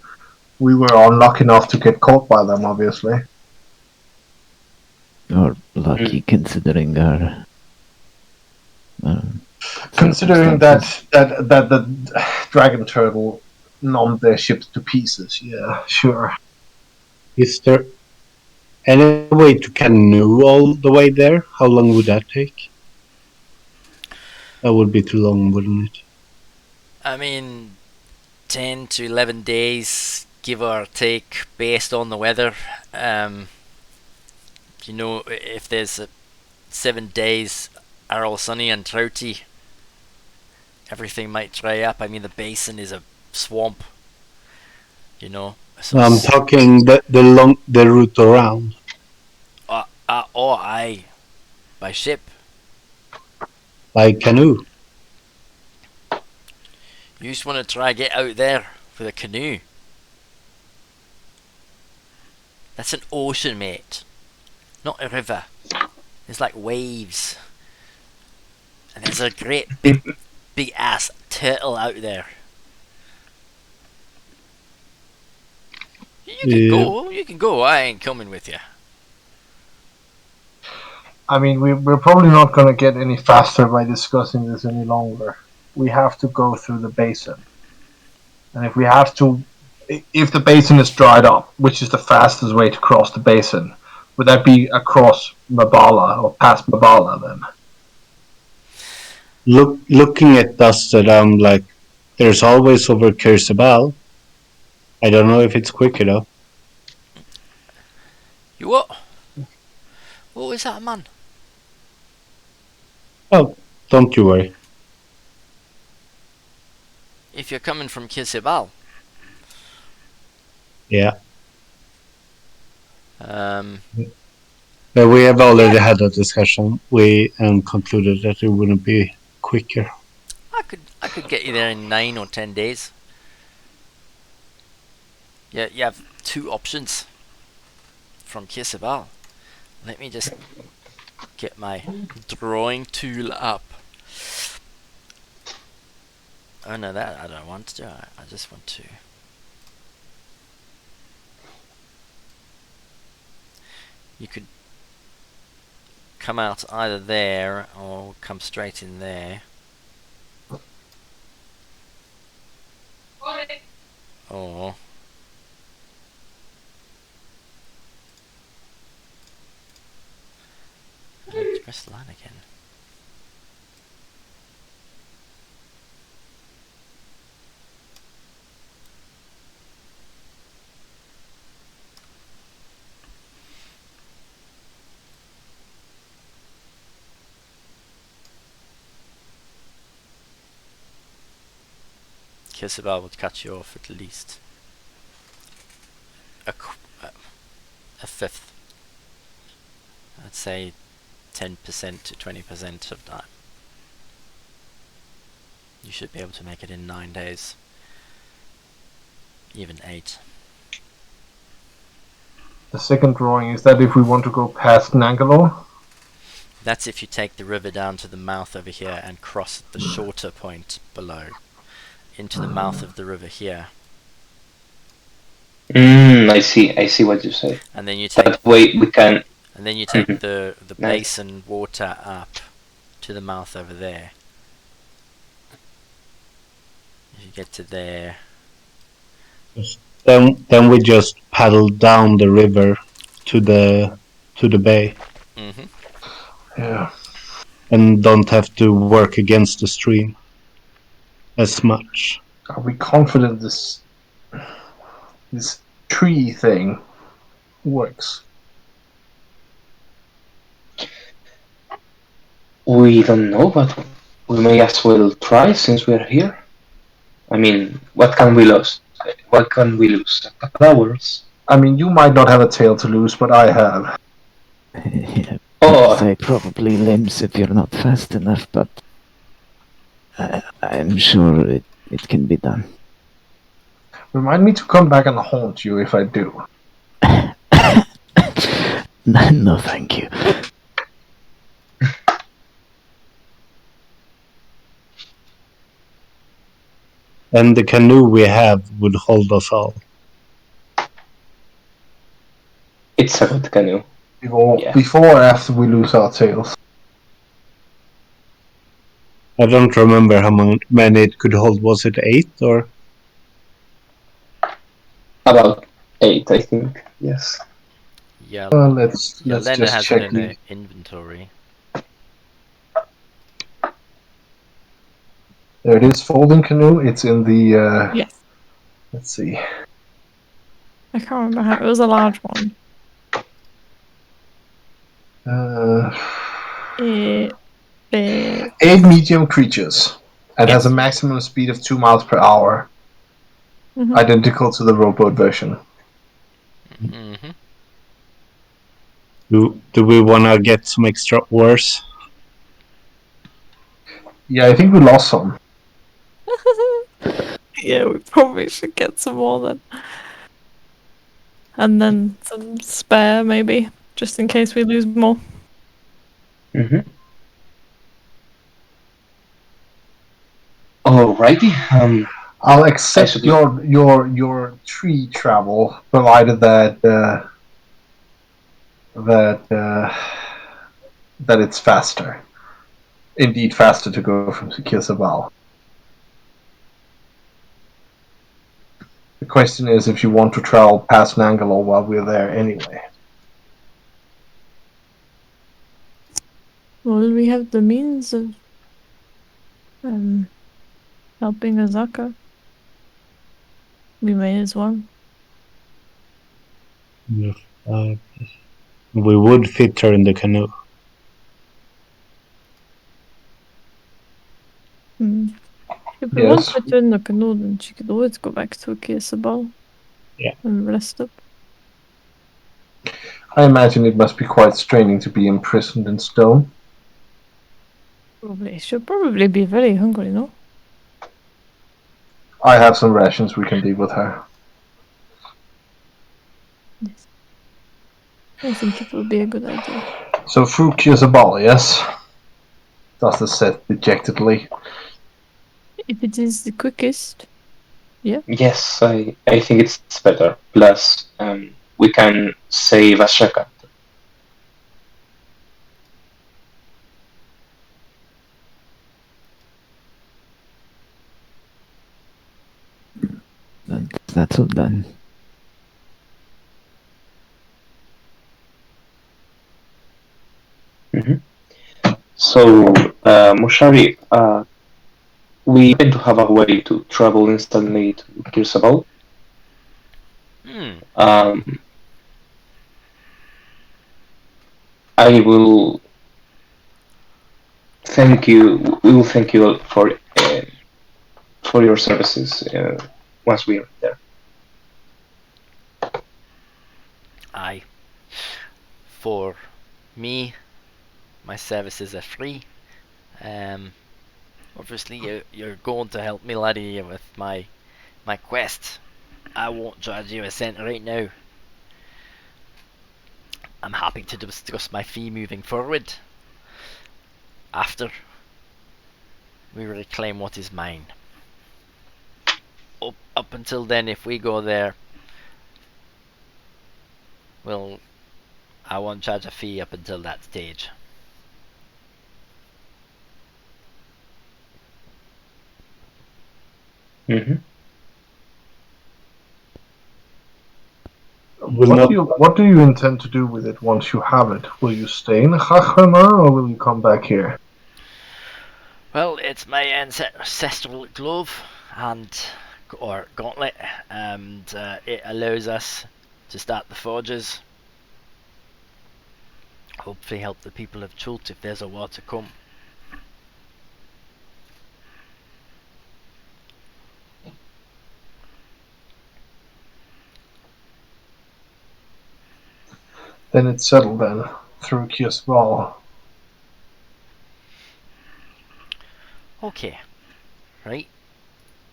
We were unlucky enough to get caught by them, obviously. Or lucky, considering our... Considering circumstances. that the dragon turtle nommed their ships to pieces, yeah, sure. Is there any way to canoe all the way there? How long would that take? That would be too long, wouldn't it? I mean, 10 to 11 days, give or take, based on the weather. If there's 7 days are all sunny and trouty, everything might dry up. I mean, the basin is a swamp, so I'm talking the route around. aye, by ship. By canoe. You just want to try get out there with a canoe. That's an ocean, mate, not a river. It's like waves, and there's a great big ass turtle out there. You can go. I ain't coming with you. I mean, we're probably not going to get any faster by discussing this any longer. We have to go through the basin. And if the basin is dried up, which is the fastest way to cross the basin, would that be across Mabala or past Mabala then? Looking at dust around, like, there's always over Kirsabal. I don't know if it's quick enough. You what? What was that, man? Oh, don't you worry. If you're coming from Kisibal. Yeah. We have already had a discussion. We concluded that it wouldn't be quicker. I could get you there in 9 or 10 days. Yeah, you have 2 options from Kisibal. Let me just get my drawing tool up. Oh no, that I don't want to do. I just want to. You could come out either there or come straight in there. Or let's press the line again. Kirsabel would cut you off at least a fifth. I'd say 10% to 20% of time. You should be able to make it in 9 days. Even 8. The second drawing is that if we want to go past Nangalore. That's if you take the river down to the mouth over here and cross at the shorter point below into the mouth of the river here. I see what you say. And then you take That way we can. and then you take Mhm. the Nice. basin water up to the mouth over there. If you get to there, Then we just paddle down the river to the bay mm-hmm. Yeah. and don't have to work against the stream as much. Are we confident this tree thing works? We don't know, but we may as well try since we're here. I mean, what can we lose? What can we lose? A couple hours. I mean, you might not have a tail to lose, but I have. Yeah, Oh, say probably limbs if you're not fast enough, but I'm sure it can be done. Remind me to come back and haunt you if I do. No, thank you. And the canoe we have would hold us all. it's a good canoe. Yeah. Before or after we lose our tails? I don't remember how many it could hold. Was it 8 or? About 8, I think. Yes. Yeah, Let's Yolanda just has check it in the her inventory. There it is, folding canoe. It's in the. Yes. Let's see. I can't remember how. It was a large one. It 8 medium creatures. And has a maximum speed of 2 miles per hour. Mhm. Identical to the rowboat version. Mm-hmm. Do we want to get some extra oars? Yeah, I think we lost some. Yeah, we probably should get some more then. And then some spare, maybe, just in case we lose more. Mm-hmm. Alrighty. I'll accept should- your tree travel, provided that it's faster. Indeed, faster to go from Kirsabal. The question is if you want to travel past Nangalore while we're there anyway. Well, we have the means of helping Azaka. We may as well. Uh, we would fit her in the canoe. If we want Yes. to turn the canoe, then she could always go back to Kirsabal. Yeah. And rest up. I imagine it must be quite straining to be imprisoned in stone. Probably. She'll probably be very hungry, no? I have some rations we can leave with her. Yes. I think it will be a good idea. So through Kirsabal, yes? Does the set dejectedly. If it is the quickest. Yes, I think it's better. Plus, we can save Ashaka. That's all done. So, Moshari, we happen to have a way to travel instantly to Kirsabal. I will thank you. We will thank you for for your services once we are there. Aye. For me, my services are free. Obviously you're going to help me, laddie, with my quest. I won't charge you a cent right now. I'm happy to discuss my fee moving forward, after we reclaim what is mine. Up until then, if we go there, well, I won't charge a fee up until that stage. Mm-hmm. What do you intend to do with it once you have it? Will you stay in Chachana or will you come back here? Well, it's my ancestral glove or gauntlet, and it allows us to start the forges. Hopefully help the people of Chult if there's a war to come. Then it's settled then, through Kiosval. Okay. Right.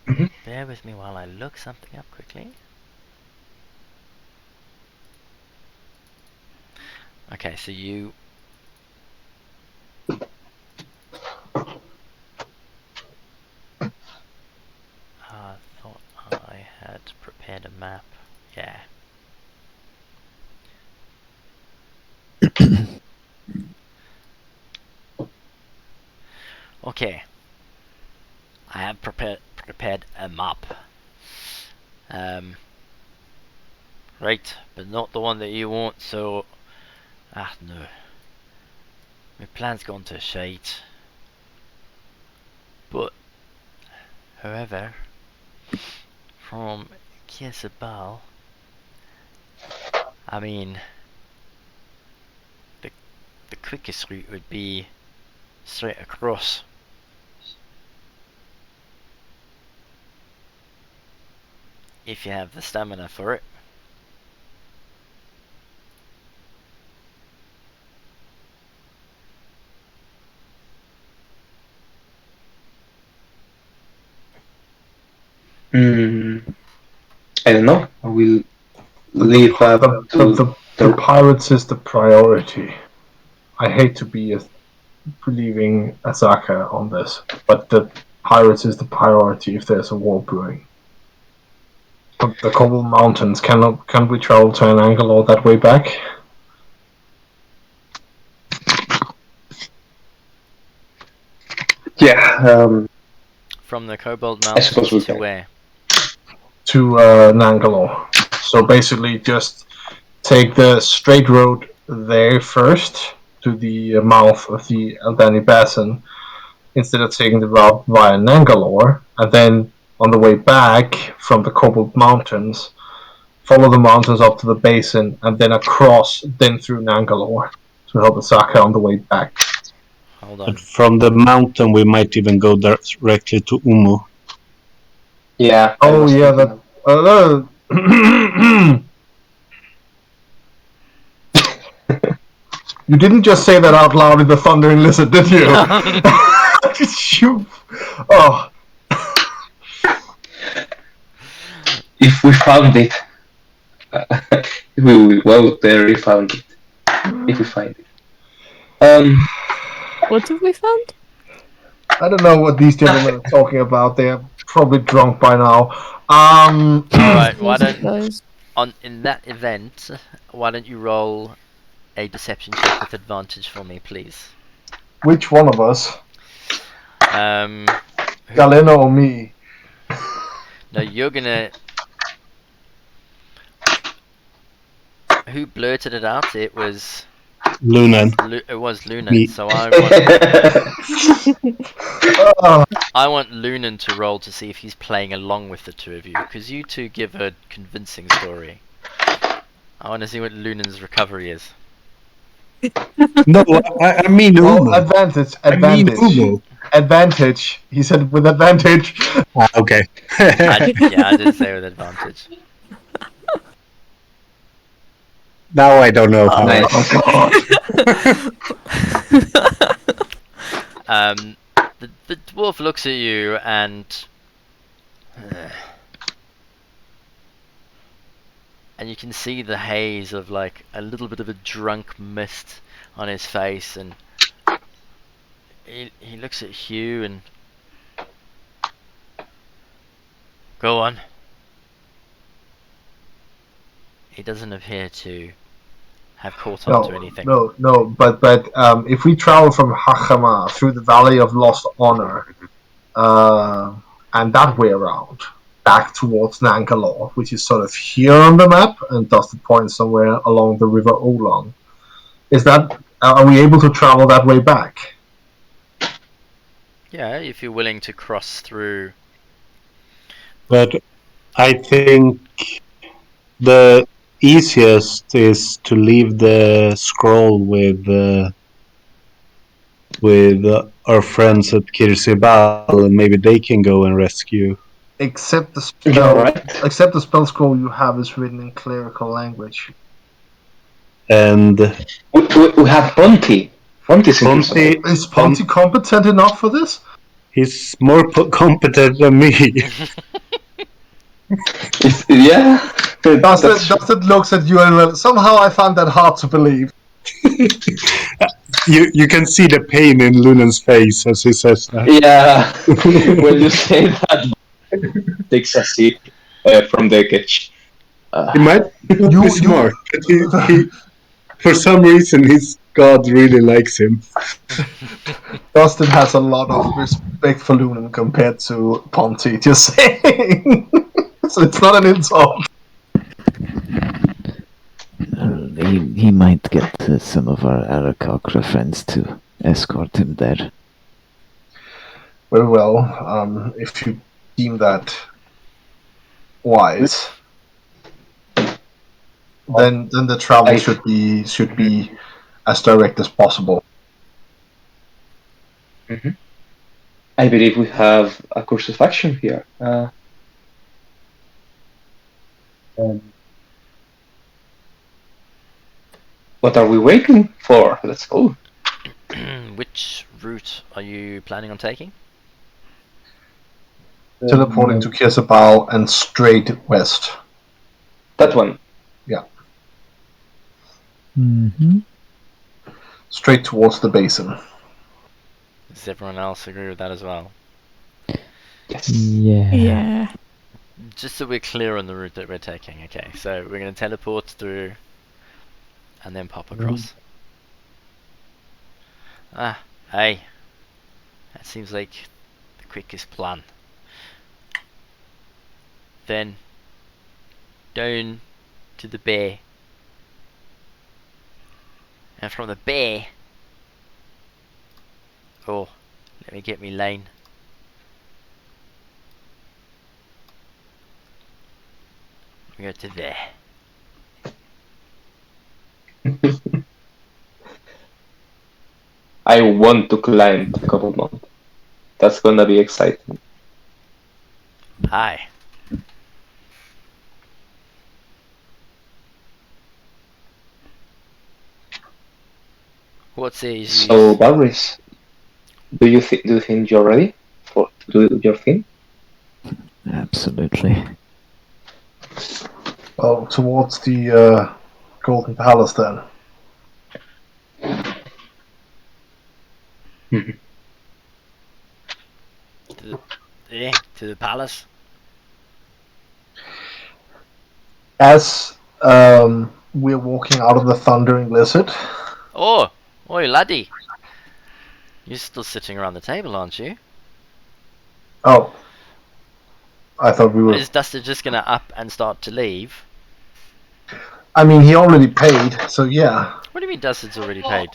Mhm. Bear with me while I look something up quickly. Okay, so you... I thought I had prepared a map. Yeah. Okay. I have prepared a map. Right, but not the one that you want, so... no. My plan's gone to shite. But, however, from Kiesabal, I mean, the quickest route would be straight across. If you have the stamina for it. I don't know. I will leave up to The pirates is the priority. I hate to be leaving Asaka on this, but the pirates is the priority if there's a war brewing. The Cobble Mountains, can we travel to an angle all that way back? Yeah. From the Cobalt I suppose we Mountains to can. where? To Nangalore. So basically just take the straight road there first to the mouth of the Aldani Basin instead of taking the route via Nangalore, and then on the way back from the Cobalt Mountains, follow the mountains up to the basin and then across, then through Nangalore to help Osaka on the way back. Hold on. But from the mountain, we might even go directly to Umu. Yeah. Oh yeah, that. You didn't just say that out loud in the Thundering Lizard, did you? Oh. If we found it, we will go there. If found it, if we find it. What have we found? I don't know what these gentlemen are talking about. They're probably drunk by now. Alright, why I don't... suppose. In that event, why don't you roll a deception check with advantage for me, please? Which one of us? Who- Galena or me? No, you're gonna... Who blurted it out? It was... Lunan. It was Lunan, Me. so I want Lunan to roll to see if he's playing along with the two of you, because you two give a convincing story. I want to see what Lunan's recovery is. No, I mean Oh, Umo. advantage, I mean advantage, Umo. advantage. He said with advantage. Okay. I did say with advantage. Now I don't know how. Nice. The dwarf looks at you and and you can see the haze of like a little bit of a drunk mist on his face, and he looks at Hugh and go on. He doesn't appear to have caught on to anything. No. But if we travel from Hachama through the Valley of Lost Honor, and that way around, back towards Nankalor, which is sort of here on the map, and Dusted point somewhere along the River Oolong, are we able to travel that way back? Yeah, if you're willing to cross through. But I think the easiest is to leave the scroll with our friends at Kirsibal, and maybe they can go and rescue. Except the Yeah, spell, right. except the spell scroll you have is written in clerical language. And We have Ponty. Ponty's invisible. Ponty, Is Ponty competent enough for this? he's more competent than me. Yeah. Dusted looks at you and somehow I find that hard to believe. You can see the pain in Lunan's face as he says that. Yeah. When you say that, takes a sip from the catch. He might be smart, but he, for some reason, his god really likes him. Dustin has a lot of respect for Lunan compared to Ponty, just saying. So it's not an insult. He might get some of our Arakocra friends to escort him there. Very well, if you deem that wise, then the travel should be as direct as possible. Mm-hmm. I believe we have a course of action here. What are we waiting for? Let's go. Which route are you planning on taking? Teleporting to Kirsabal and straight west. That one. Mm-hmm. Straight towards the basin. Does everyone else agree with that as well? Yes. Yeah. Yeah. Just so we're clear on the route that we're taking. Okay, so we're going to teleport through and then pop across. Ah, hey. That seems like the quickest plan. Then down to the bay. And from the bay... Oh, let me get me line. We go to there. I want to climb the Cobble Mountain. That's gonna be exciting. Hi. What says So, Barris, do you think you're ready to do your thing? Absolutely. Well, towards the Golden Palace then. to the palace? As we're walking out of the Thundering Lizard. Oh, oi laddie. You're still sitting around the table, aren't you? Oh. I thought we were... Is Duster just gonna up and start to leave? I mean, he already paid, so yeah. What do you mean Duster's already paid?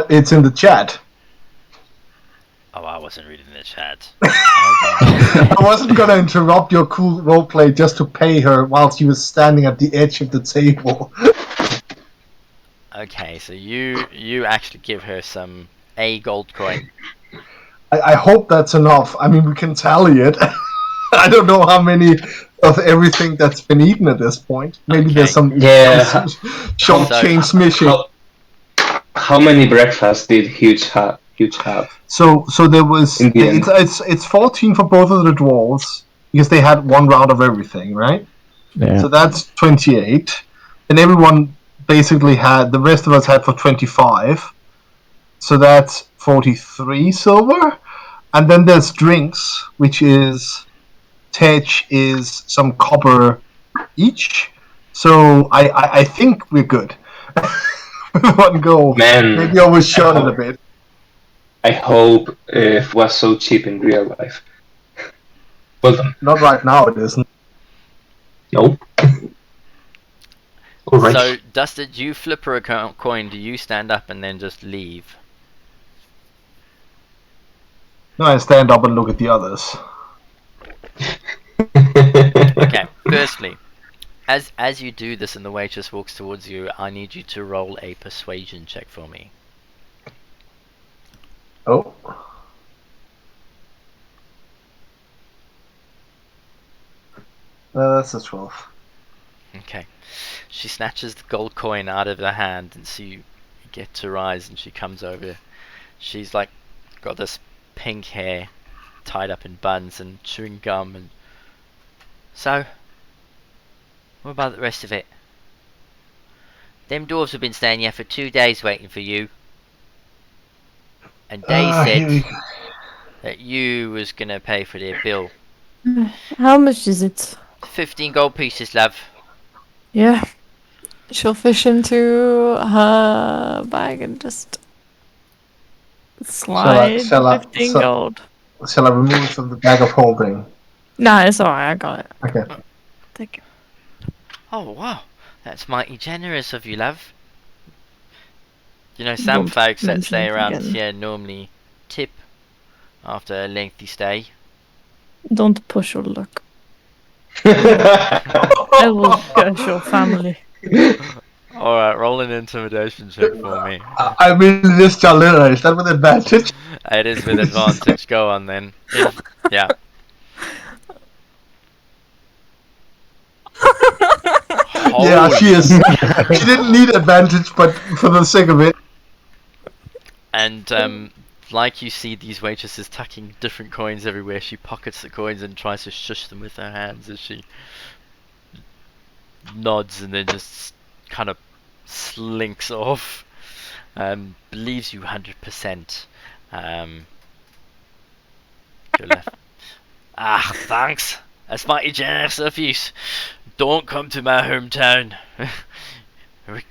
It's in the chat. Oh, I wasn't reading the chat. I wasn't gonna interrupt your cool roleplay just to pay her while she was standing at the edge of the table. Okay, so you actually give her a gold coin. I hope that's enough. I mean, we can tally it. I don't know how many of everything that's been eaten at this point. Maybe there's Okay. some short So- change missing. How many breakfasts did Huge have? So there was In the end. it's 14 for both of the dwarves because they had one round of everything, right? Yeah. So that's 28, and everyone basically had the rest of us had for 25. So that's 43 silver, and then there's drinks, which is Tej is some copper each. So I think we're good. One goal. Man, Maybe overshot it a bit. I hope it was so cheap in real life. Well done. Not right now, it isn't. Nope. Alright. So, Dusted, you flip her a coin. Do you stand up and then just leave? No, I stand up and look at the others. Okay. Firstly, as you do this and the waitress walks towards you, I need you to roll a persuasion check for me. Oh. That's a 12. Okay. She snatches the gold coin out of her hand, and so you get to rise, and she comes over. She's like got this pink hair tied up in buns and chewing gum, and so what about the rest of it? Them dwarves have been staying here for 2 days waiting for you, and they said that you was gonna pay for their bill. How much is it? 15 gold pieces, love. Yeah. She'll fish into her bag and just slide shall I- 15 so- gold. Shall I remove it from the bag of holding? Nah, it's alright, I got it. Okay. Thank you. Oh wow, that's mighty generous of you, love. You know, some Won't folks that mention stay it around again. here normally tip after a lengthy stay. Don't push your luck. I will curse your family. Alright, roll an intimidation check for me. I mean, this Jalina, is that with advantage? It is with advantage. Go on then. Yeah. Yeah, she Holy- is. She didn't need advantage, but for the sake of it. And like you see these waitresses tucking different coins everywhere, she pockets the coins and tries to shush them with her hands as she nods and then just kind of slinks off. Believes you 100%. Your left. Ah, thanks. That's mighty generous of you. Don't come to my hometown.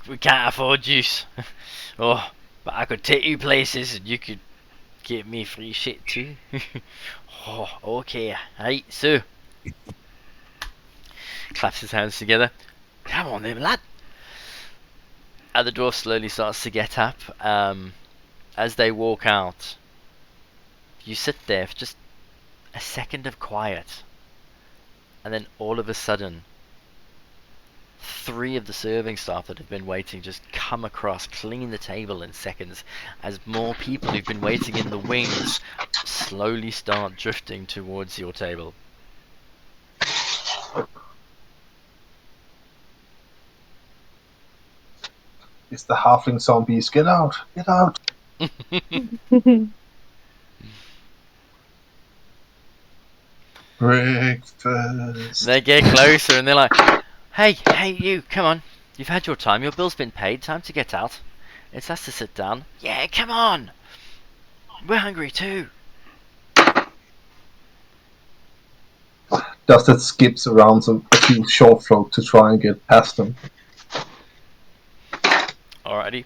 we can't afford you. Oh, but I could take you places and you could give me free shit too. Oh, okay. Right, so. Claps his hands together. Come on then, lad. The dwarf slowly starts to get up. As they walk out, you sit there for just a second of quiet. And then all of a sudden, 3 of the serving staff that have been waiting just come across, clean the table in seconds, as more people who've been waiting in the wings slowly start drifting towards your table. It's the halfling zombies. Get out! Get out! Breakfast. They get closer and they're like, hey, you, come on. You've had your time, your bill's been paid, time to get out. It's us to sit down. Yeah, come on! We're hungry too. Dusted skips around a few short folk to try and get past them. Alrighty.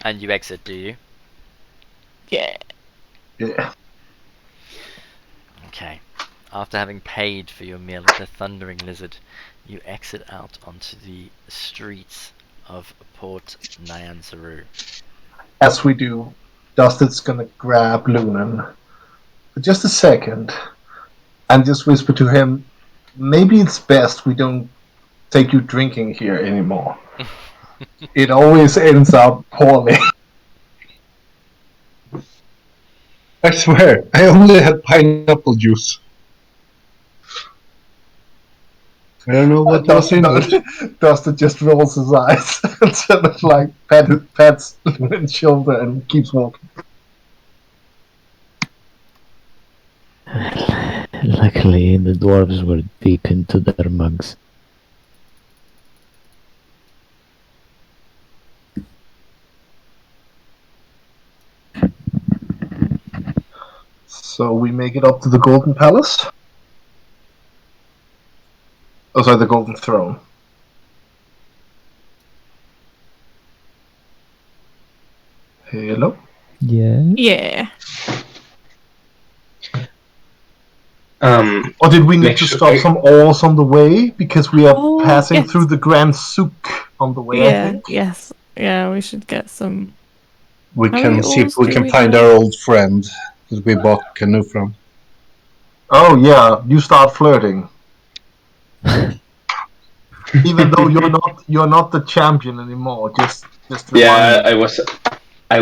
And you exit, do you? Yeah. Yeah. Okay. After having paid for your meal at the Thundering Lizard, you exit out onto the streets of Port Nyanzaru. As we do, Dusted's gonna grab Lunan for just a second and just whisper to him, maybe it's best we don't take you drinking here anymore. it always ends up poorly. I swear, I only had pineapple juice. I don't know what was in it. Dustin just rolls his eyes and sort of like pats Luna's shoulder and keeps walking. Luckily, the dwarves were deep into their mugs. So we make it up to the Golden Palace. Oh, sorry, the Golden Throne. Hello? Yeah. Yeah. Or did we need Make to sure- stop some ores on the way? Because we are Oh, passing yes. through the Grand Souk on the way, I Yeah. think. Yes. Yeah. We should get some. We How can many see if ores we do can we find have? our old friend that we bought canoe from. Oh yeah, you start flirting. Even though you're not the champion anymore. Just Yeah, remind me. I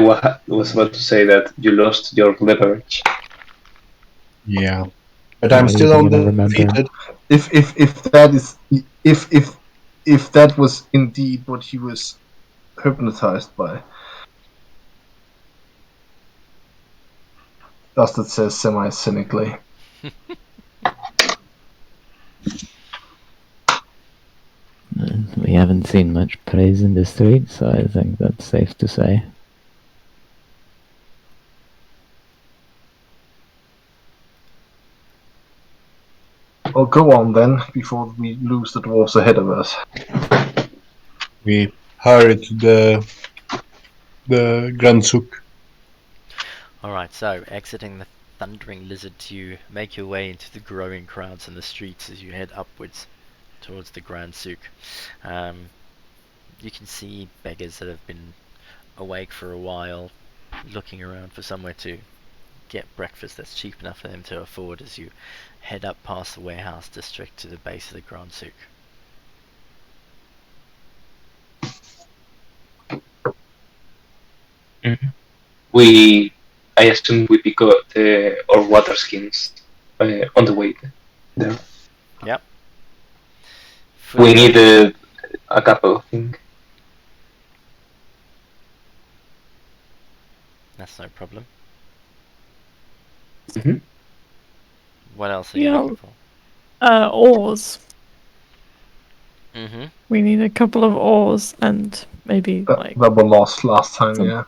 was about to say that you lost your leverage. Yeah. But How I'm are you still gonna remember? undefeated. If that is if that was indeed what he was hypnotized by. Dustin says semi-cynically. We haven't seen much praise in the streets, so I think that's safe to say. Well, go on then, before we lose the dwarves ahead of us. We hurried to the Grand Souk. Alright, so exiting the thundering lizard, you make your way into the growing crowds in the streets as you head upwards towards the Grand Souk. You can see beggars that have been awake for a while, looking around for somewhere to get breakfast that's cheap enough for them to afford as you head up past the warehouse district to the base of the Grand Souk. I assume we pick up our water skins on the way there. Yep. We Fully need loaded. a couple of things. That's no problem. Mhm. What else are you Yeah. looking for? Oars. Mm-hmm. We need a couple of oars and maybe like That were lost last time, Some- yeah.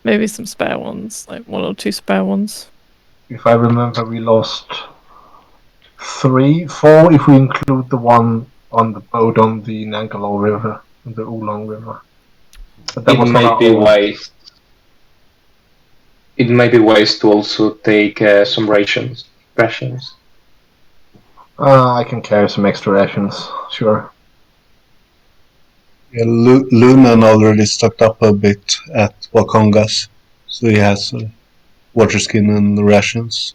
maybe some spare ones, like 1 or 2 spare ones. If I remember, we lost 3, 4 if we include the one on the boat on the Nangalore River, the Oolong River. But that It was not might our be own. wise. It might be wise to also take some rations. Rations. I can carry some extra rations, sure. Yeah, Lunan already stocked up a bit at Wakongas, so he has water skin and rations.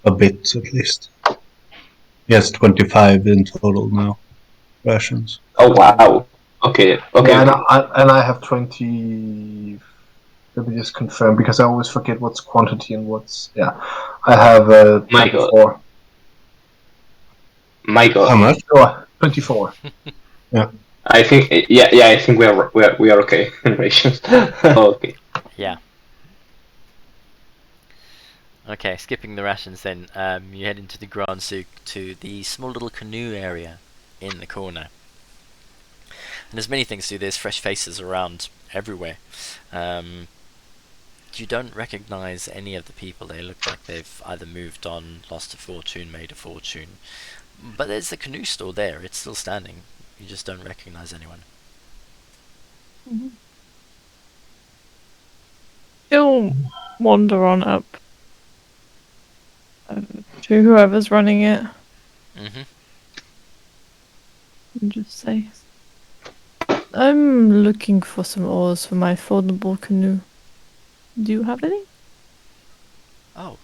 A bit, at least. He has 25 in total now, rations. Oh wow. Okay. Yeah, Okay. and I have 20. Let me just confirm because I always forget what's quantity and what's. Yeah, I have My God. 24. My How God. much? Oh, 24. I think. Yeah. I think we are okay in rations. Okay. Yeah. Okay, skipping the rations then, you head into the Grand Souk to the small little canoe area in the corner. And there's many things to do. There's fresh faces around everywhere. You don't recognize any of the people. They look like they've either moved on, lost a fortune, made a fortune. But there's the canoe store there. It's still standing. You just don't recognize anyone. Still wander on up to whoever's running it Mm-hmm. and just say, I'm looking for some oars for my foldable canoe. Do you have any? Oh.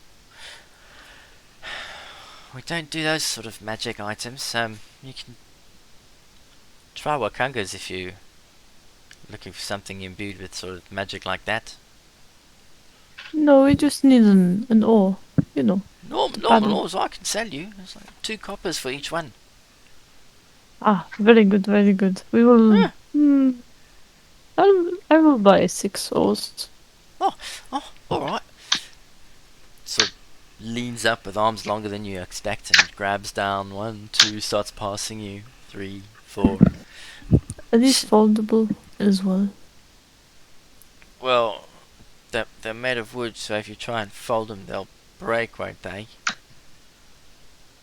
We don't do those sort of magic items. You can try Wakangas if you looking for something imbued with sort of magic like that? No, we just need an ore. You know. Normal paddle. ores I can sell you. It's like 2 coppers for each one. Ah, very good, very good. We will. Yeah. I will buy 6 ores. Oh, alright. Sort of leans up with arms longer than you expect and grabs down 1, 2, starts passing you 3, 4. Are these foldable as well? Well, they're made of wood, so if you try and fold them, they'll break, won't they?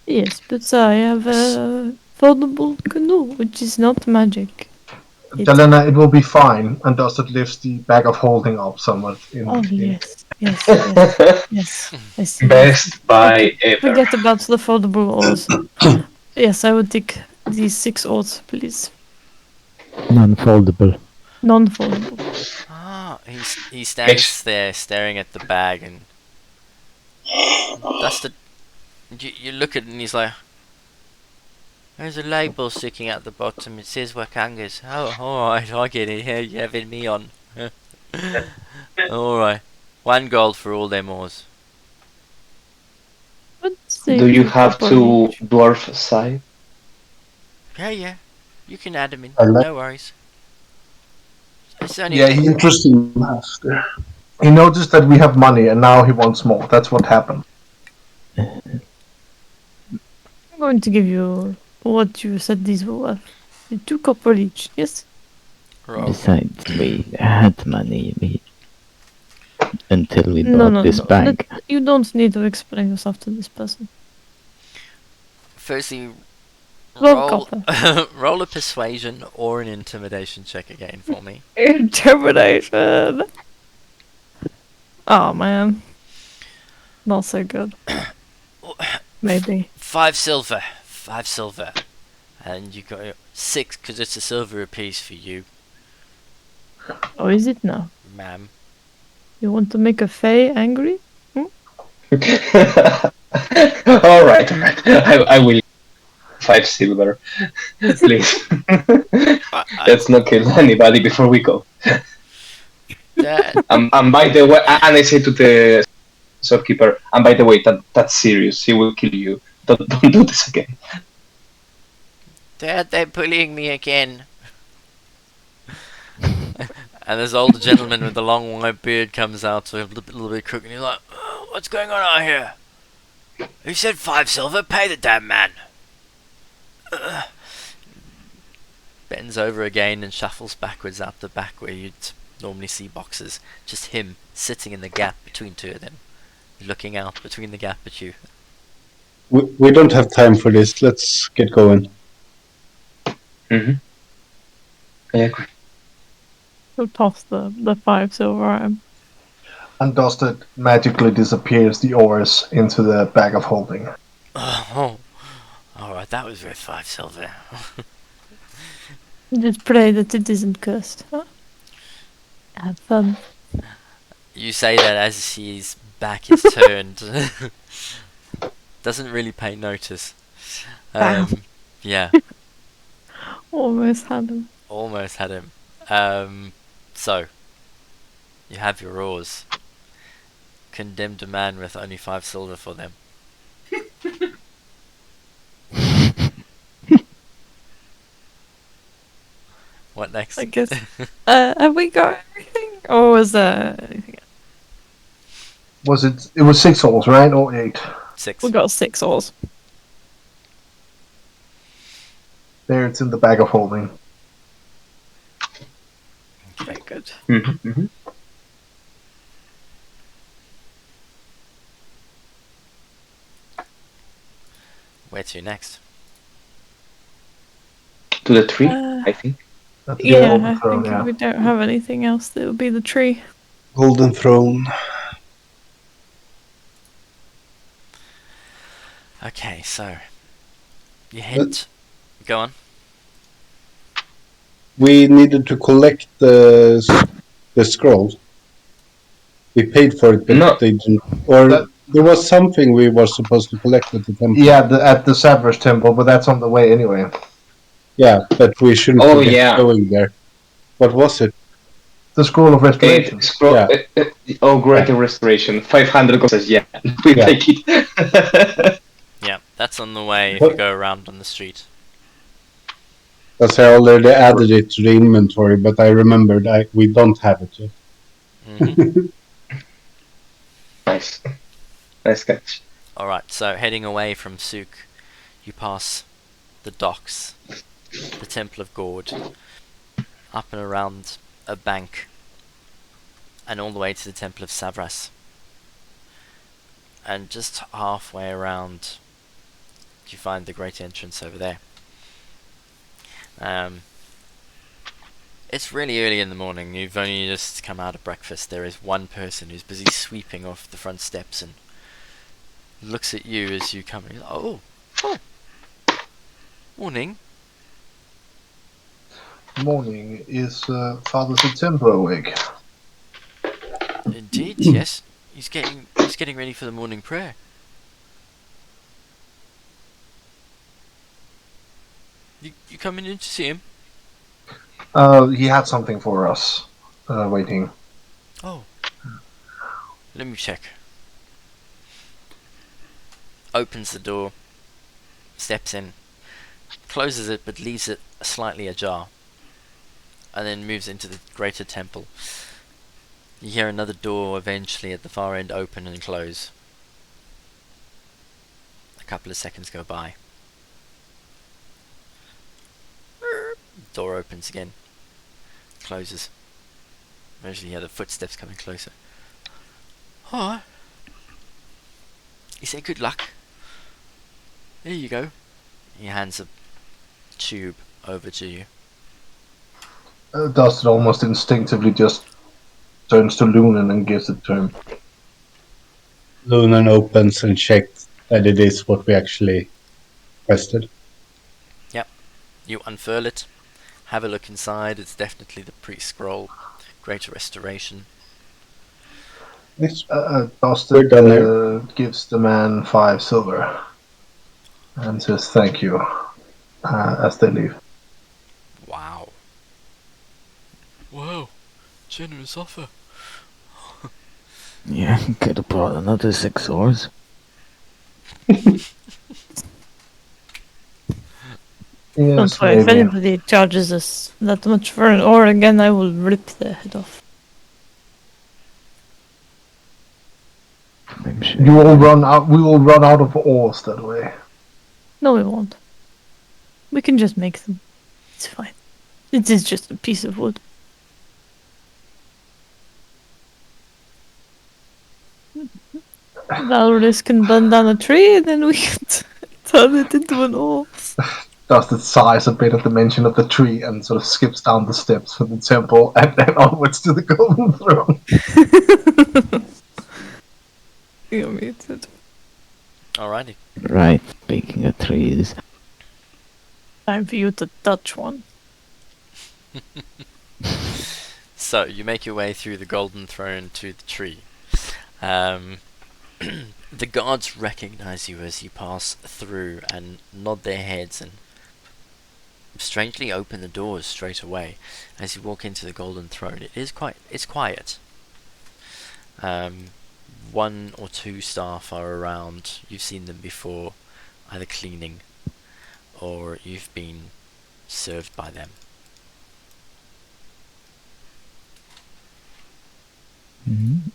Yes, but I have a foldable canoe, which is not magic. Jelena, it will be fine. And Dusted lifts the bag of holding up somewhat. Oh yes, yes. I see. Best buy ever. Forget about the foldable oars. Yes, I would take these 6 oars, please. Non-foldable. Non-foldable. Ah, he stands there staring at the bag and Dusted. You look at it and he's like, there's a label sticking out the bottom. It says Wakangas. Oh, alright, I get it. Here you having me on. Alright. 1 gold for all them oars. Do you have to dwarf side? Yeah. You can add them in. I like- No worries. It's only Yeah, Interesting master. he noticed that we have money and now he wants more. That's what happened. I'm going to give you what you said these were worth. 2 copper each, yes? roll. Besides, we had money until we No, bought this bag. You don't need to explain yourself to this person. Firstly, Roll roll, copper. roll a persuasion or an intimidation check again for me. Intimidation. Oh man, not so good. Maybe 5 silver. 5 silver. And you got 6 because it's a silver apiece for you, Oh, is it now? ma'am. You want to make a Fae angry? Alright. I will. 5 silver. Please. Let's not kill anybody before we go. Dad, And by the way, and I say to the shopkeeper, and by the way, that's serious. He will kill you. Don't do this again. Dad, they're bullying me again. And this older gentleman with the long white beard comes out, so a little bit crooked, and he's like, "Oh, what's going on out here? Who said 5 silver? Pay the damn man." Bends over again and shuffles backwards out the back where you'd normally see boxes. Just him sitting in the gap between 2 of them, looking out between the gap at you. We don't have time for this. Let's get going. Mm-hmm. I agree. He'll toss the 5 silver at him. And Dusted magically disappears the oars into the bag of holding. Oh, alright, that was worth 5 silver. Just pray that it isn't cursed. Huh? Have fun. You say that as his back is turned. Doesn't really pay notice. Yeah, Almost had him. almost had him. So, you have your oars. Condemned a man with only 5 silver for them. What next? I guess. Have we got everything? Or was there anything else? It was 6 oars, right? Or 8? 6. We got 6 oars. There, it's in the bag of holding. Very good. Mm-hmm. Mm-hmm. Where to next? To the tree, Uh, I think. That's the Yeah, golden I throne, think yeah. if we don't have anything else, it would be the tree. Golden Throne. Okay, so you head. Go on. We needed to collect the scroll. We paid for it, but No. they didn't. Or That- there was something we were supposed to collect at the temple. Yeah, at the Savage Temple, but that's on the way anyway. Yeah, but we shouldn't Oh, forget yeah. going there. What was it? The scroll of restoration. Greater restoration. 500 gold says, yeah, we take it. Yeah, that's on the way if What? you go around on the street. Because I already added it to the inventory, but I remembered we don't have it yet. Hmm. Nice. Nice catch. Alright, so heading away from Souk, you pass the docks, the Temple of Gord, up and around a bank, and all the way to the Temple of Savras. And just halfway around, you find the great entrance over there. It's really early in the morning. You've only just come out of breakfast. There is one person who's busy sweeping off the front steps and looks at you as you come in. Oh, morning. Morning. Is Father September awake? Indeed, yes. He's getting ready for the morning prayer. You coming in to see him? He had something for us. Waiting. Oh, let me check. Opens the door, steps in, closes it but leaves it slightly ajar, and then moves into the greater temple. You hear another door eventually at the far end open and close. A couple of seconds go by. Door opens again, closes. Eventually you hear the footsteps coming closer. Hi. He said good luck. There you go. He hands a tube over to you. Dustin almost instinctively just turns to Lunan and gives it to him. Lunan opens and checks that it is what we actually requested. Yep. You unfurl it. Have a look inside. It's definitely the priest scroll. Greater restoration. We're Dustin done there. gives the man 5 silver and says thank you as they leave. Wow. Wow. Generous offer. Yeah, could have brought another 6 oars. Yes, Don't worry, if maybe. anybody charges us that much for an oar again, I will rip their head off. I'm sure. You will run out. We will run out of oars that way. No, we won't. We can just make them. It's fine. It is just a piece of wood. Valrus can burn down a tree and then we can turn it into an oar. Dustin sighs a bit at the mention of the tree and sort of skips down the steps from the temple and then onwards to the golden throne. You're muted. Alrighty. Right, speaking of trees. Time for you to touch one. So, you make your way through the golden throne to the tree. The guards recognize you as you pass through and nod their heads and strangely open the doors straight away as you walk into the golden throne. It's quiet. One or two staff are around. You've seen them before, either cleaning or you've been served by them. Mm-hmm.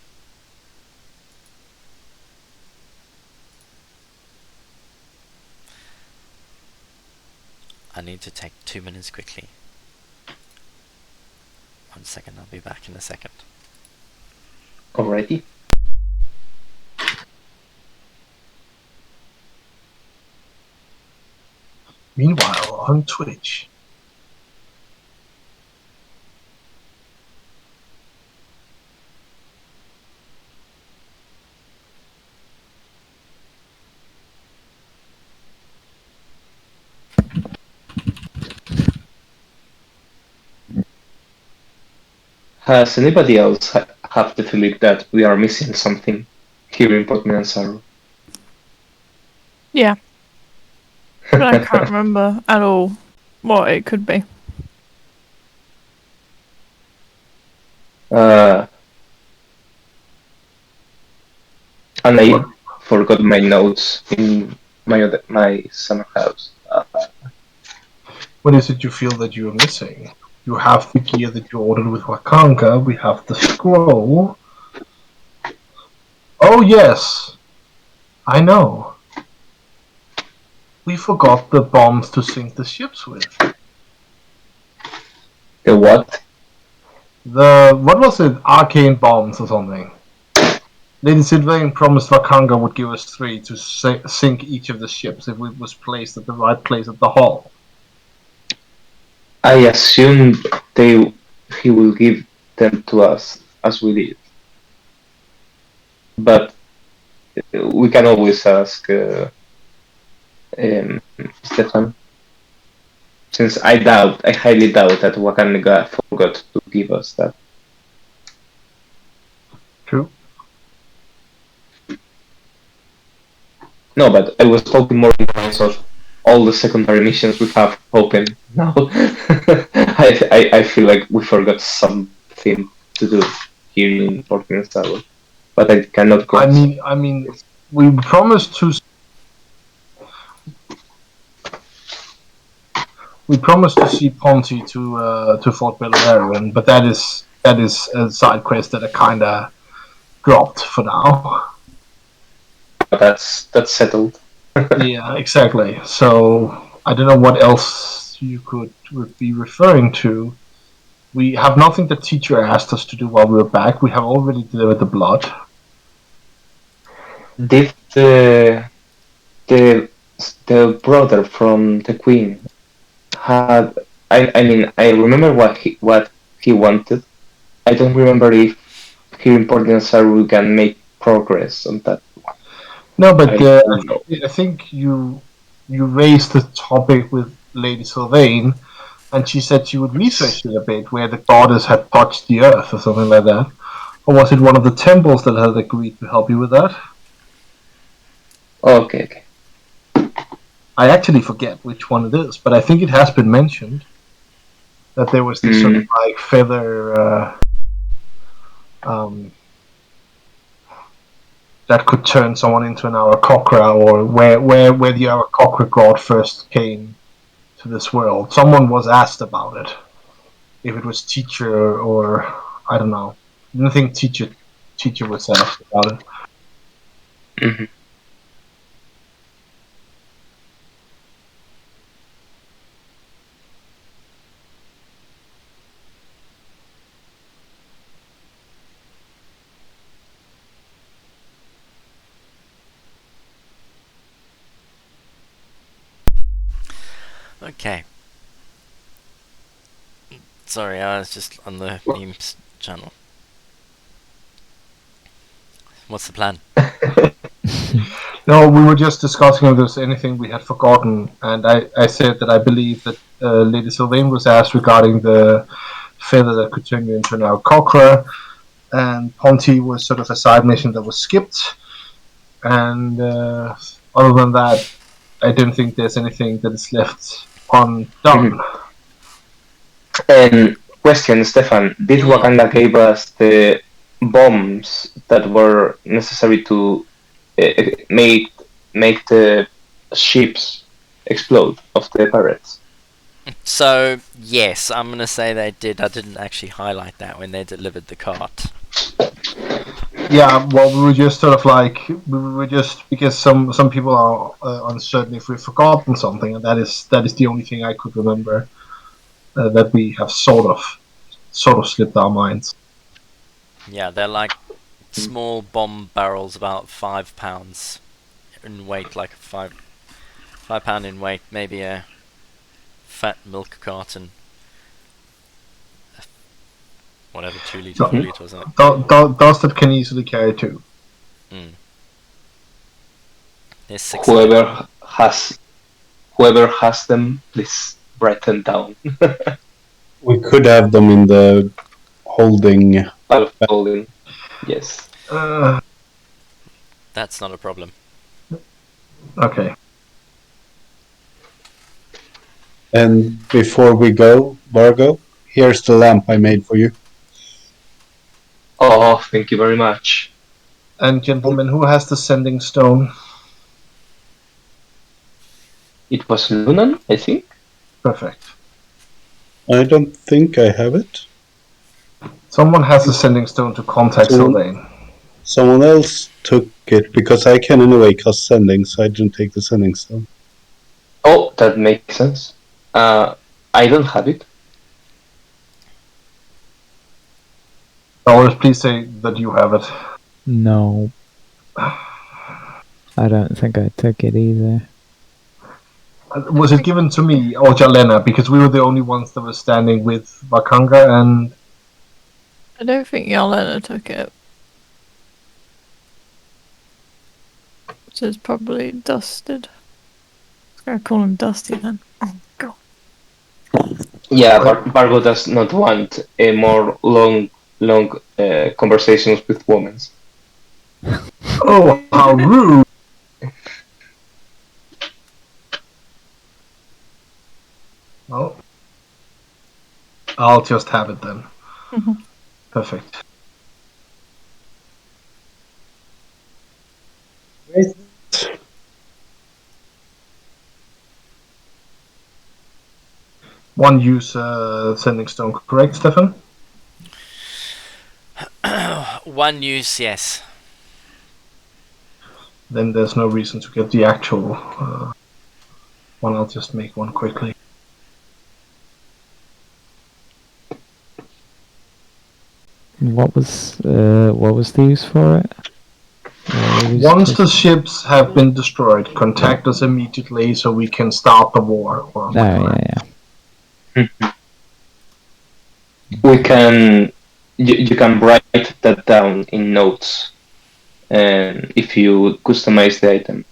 I need to take 2 minutes quickly. 1 second, I'll be back in a second. Alrighty. Meanwhile, on Twitch. Has anybody else have the feeling that we are missing something here in Port Sorrow? Yeah. But I can't remember at all what it could be. Uh, and I forgot my notes in my summer house. What is it you feel that you're missing? You have the gear that you ordered with Wakanga. We have the scroll. Oh yes, I know. We forgot the bombs to sink the ships with. The what? What was it? Arcane bombs or something. Lady Sylvain promised Wakanga would give us 3 to sink each of the ships if it was placed at the right place at the hull. I assumed he will give them to us as we did, but we can always ask Stefan. Since I highly doubt that Wakanda forgot to give us that. True. No, but I was talking more in terms of all the secondary missions we have open now. I feel like we forgot something to do here in Fortnite Tower, but I cannot. I mean, we promised to. We promised to see Ponty to Fort Beleriand, but that is a side quest that I kinda dropped for now. That's settled. Yeah, exactly. So I don't know what else you could be referring to. We have nothing the teacher asked us to do while we were back. We have already delivered the blood. Did the brother from the queen had? I mean, I remember what he wanted. I don't remember if here in Portland we can make progress on that. No, but I think you raised the topic with Lady Sylvain, and she said she would research it a bit, where the goddess had touched the earth or something like that. Or was it one of the temples that had agreed to help you with that? Okay. I actually forget which one it is, but I think it has been mentioned that there was this sort of like feather that could turn someone into an Aarakocra, or where the Aarakocra god first came to this world. Someone was asked about it. If it was teacher or I don't know. I didn't think teacher was asked about it. Mm-hmm. Okay. Sorry, I was just on the memes channel. What's the plan? No, we were just discussing if there's anything we had forgotten, and I said that I believe that Lady Sylvain was asked regarding the feather that could turn you into an Aarakocra, and Ponty was sort of a side mission that was skipped, and other than that, I don't think there's anything that is left undone. And question, Stefan, did Wakanda gave us the bombs that were necessary to make the ships explode of the pirates? So, yes, I'm going to say they did. I didn't actually highlight that when they delivered the cart. Yeah, well, we were just sort of like because some people are uncertain if we've forgotten something, and that is the only thing I could remember that we have sort of slipped our minds. Yeah, they're like small bomb barrels, about 5 pounds in weight, like 5 pound in weight, maybe a fat milk carton. Whatever, 2 litre, 4 litre or something. Those that can easily carry two. There's 6 Whoever has them, please write them down. We could have them in the holding. Holding. Yes. That's not a problem. Okay. And before we go, Vargo, here's the lamp I made for you. Oh, thank you very much. And gentlemen, who has the sending stone? It was Lunan, I think. Perfect. I don't think I have it. Someone has the sending stone to contact Someone- Sylvain. Someone else took it because I can anyway cast sending, so I didn't take the sending stone. Oh, that makes sense. I don't have it. Dollars, please say that you have it. No. I don't think I took it either. Was it given to me or Jalena? Because we were the only ones that were standing with Wakanga and... I don't think Yolena took it. So it's probably Dusted. I'm gonna call him Dusty then. Oh god. Yeah, Bargo does not want a more long conversations with women. Oh, how rude! Well, I'll just have it then. Mhm. Perfect. One use sending stone, correct, Stefan? One use, yes. Then there's no reason to get the actual one. I'll just make one quickly. What was the use for it? Once the ships have been destroyed, contact us immediately so we can start the war. Or Oh, yeah. We can. You can write that down in notes, and if you customize the item.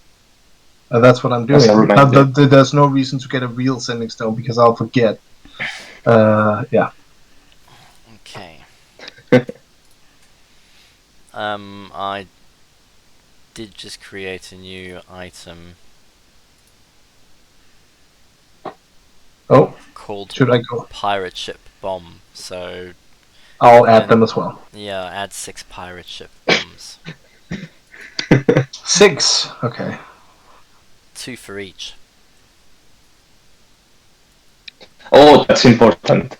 That's what I'm As a doing. reminder. There's no reason to get a real sending stone because I'll forget. Yeah. Okay. I did just create a new item Oh, called should I go? Pirate Ship Bomb. So I'll add them as well. yeah, add 6 pirate ship bombs. 6. Okay. 2 for each. Oh, that's important.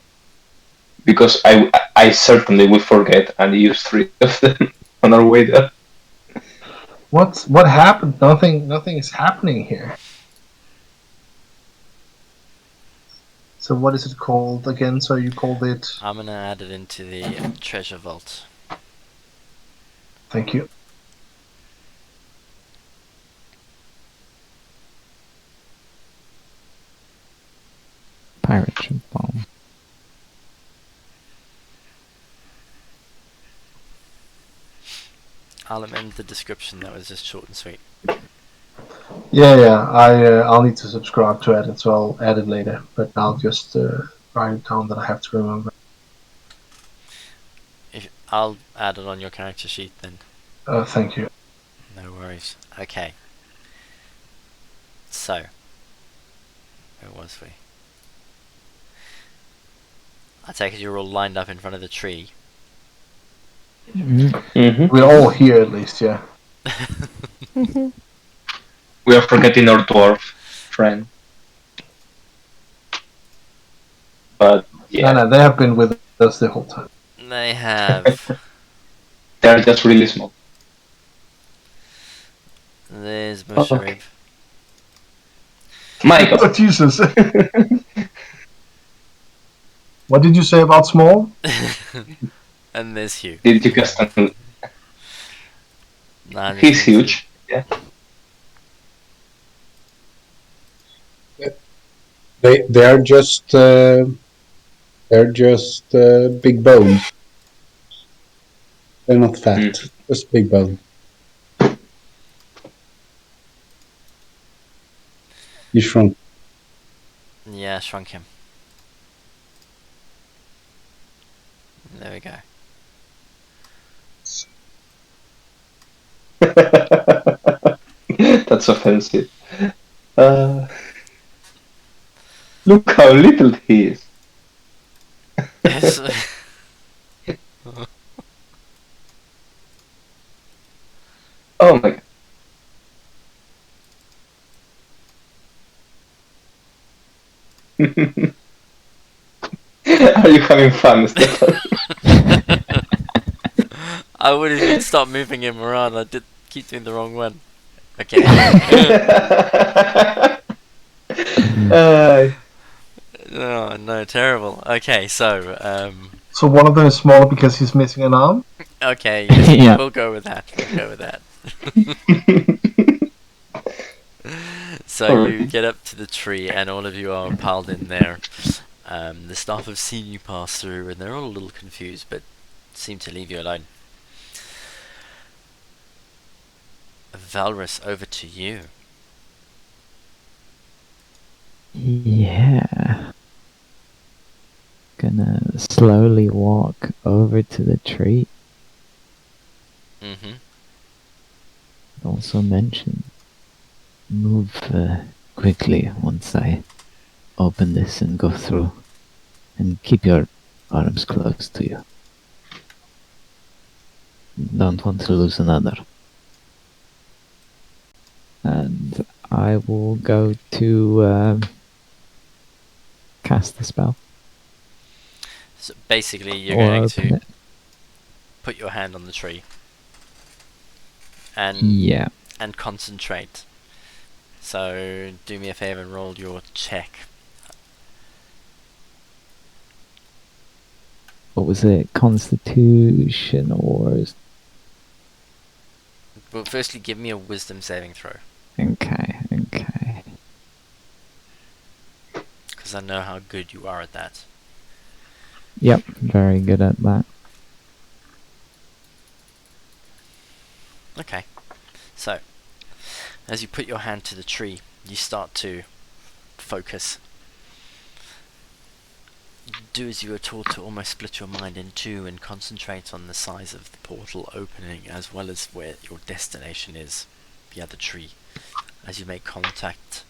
Because I certainly will forget and use 3 of them on our way there. What happened? Nothing is happening here. So what is it called again? So you called it... I'm gonna add it into the treasure vault. Thank you. Pirate ship bomb. I'll amend the description. That was just short and sweet. Yeah. I'll need to subscribe to it, so I'll add it later. But I'll just write it down that I have to remember. I'll add it on your character sheet then. Thank you. No worries. Okay. So, where was we? I take it you're all lined up in front of the tree. Mm-hmm. We're all here at least, yeah. We are forgetting our dwarf friend. But yeah, No, they have been with us the whole time. They have. they're just really small. There's Musharib. Okay. Michael. Oh, Jesus. What did you say about small? And there's Hugh. Did you cast him? Nah, this He's is- huge. Yeah. They are just big bones. They're not fat, just big bone. You shrunk. Yeah, shrunk him. There we go. That's offensive. Look how little he is. Yes. Oh my. Are you having fun, Stefan? I would if you'd stop moving him around. I did keep doing the wrong one. Okay. Uh, Oh no, terrible. Okay, so So one of them is smaller because he's missing an arm. okay, yes, Yeah. we'll go with that. We'll go with that. So you get up to the tree, and all of you are piled in there. The staff have seen you pass through, and they're all a little confused, but seem to leave you alone. Valrus, over to you. Yeah. Gonna slowly walk over to the tree. Mm-hmm. Also mention move quickly once I open this and go through, and keep your arms close to you. Don't want to lose another. And I will go to cast the spell. So basically, you're Or going open to it. put your hand on the tree and Yeah. and concentrate. So do me a favor and roll your check. What was it? Constitution or... Well, firstly, give me a wisdom saving throw, Okay. because I know how good you are at that. Yep, very good at that. Okay. So, as you put your hand to the tree, you start to focus. Do as you were taught to almost split your mind in two and concentrate on the size of the portal opening as well as where your destination is, the other tree. As you make contact,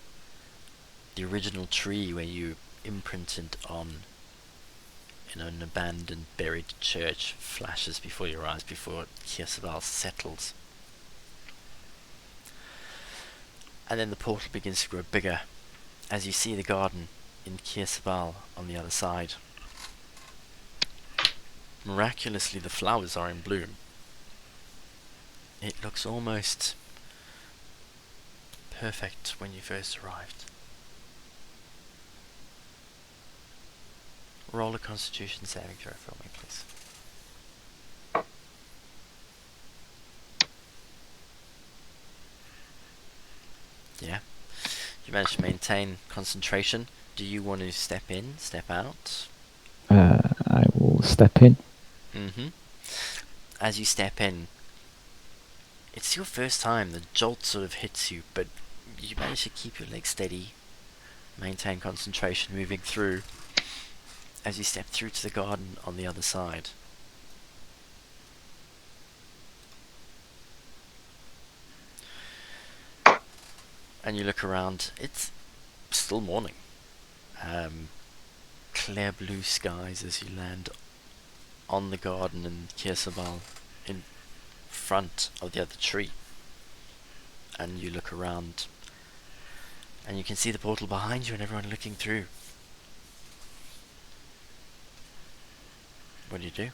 the original tree where you imprinted on an abandoned, buried church flashes before your eyes before Kirsabal settles. And then the portal begins to grow bigger as you see the garden in Kirsabal on the other side. Miraculously, the flowers are in bloom. It looks almost perfect when you first arrived. Roll a Constitution saving throw for me, please. Yeah. You managed to maintain concentration. Do you want to step in, step out? I will step in. Mm-hmm. As you step in, it's your first time. The jolt sort of hits you, but you manage to keep your legs steady, maintain concentration, moving through as you step through to the garden on the other side. And you look around. It's still morning. Clear blue skies as you land on the garden and Kirsabal in front of the other tree. And you look around and you can see the portal behind you and everyone looking through. What do you do?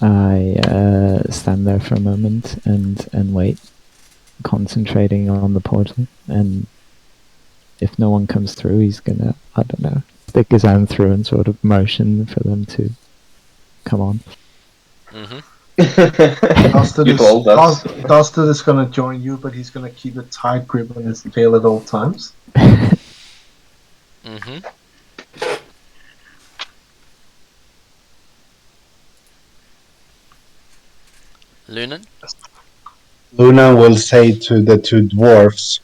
I stand there for a moment and wait, concentrating on the portal. And if no one comes through, he's gonna, I don't know, stick his hand through and sort of motion for them to come on. Mm-hmm. You told us. Dustin is gonna join you, but he's gonna keep a tight grip on his tail at all times. Mm-hmm. Lunan? Luna will say to the two dwarfs,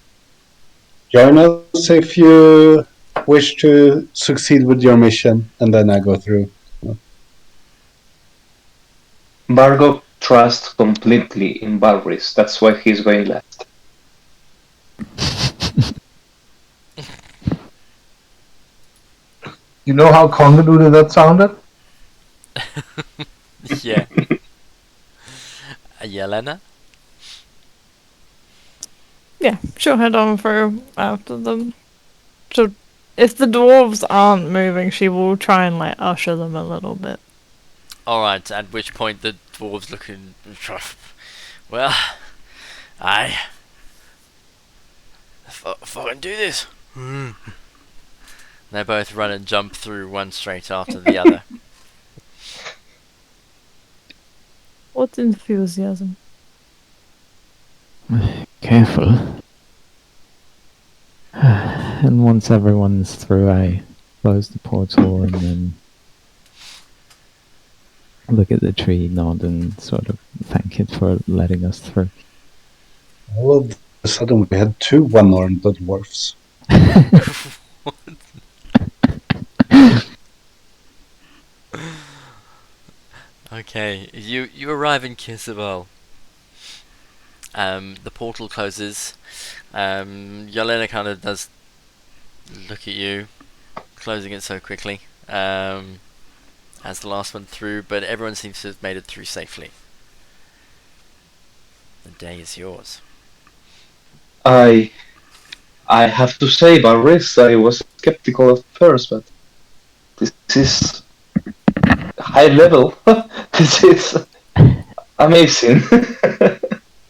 join us if you wish to succeed with your mission, and then I go through. Bargo trusts completely in Balris. That's why he's going last. You know how convoluted that sounded? Yeah. Yelena? Yeah, she'll head on through after them. So, if the dwarves aren't moving, she will try and like usher them a little bit. Alright, at which point the dwarves looking. Well, I. Fucking do this. They both run and jump through one straight after the other. What enthusiasm! Careful. And once everyone's through, I close the portal and then look at the tree, nod, and sort of thank it for letting us through. All of a sudden, we had two one-armed dwarfs. Okay, you arrive in Kisabel. The portal closes. Yelena kind of does look at you, closing it so quickly. As the last one through, but everyone seems to have made it through safely. The day is yours. I have to say, Barris, I was skeptical at first, but this is high level. This is amazing.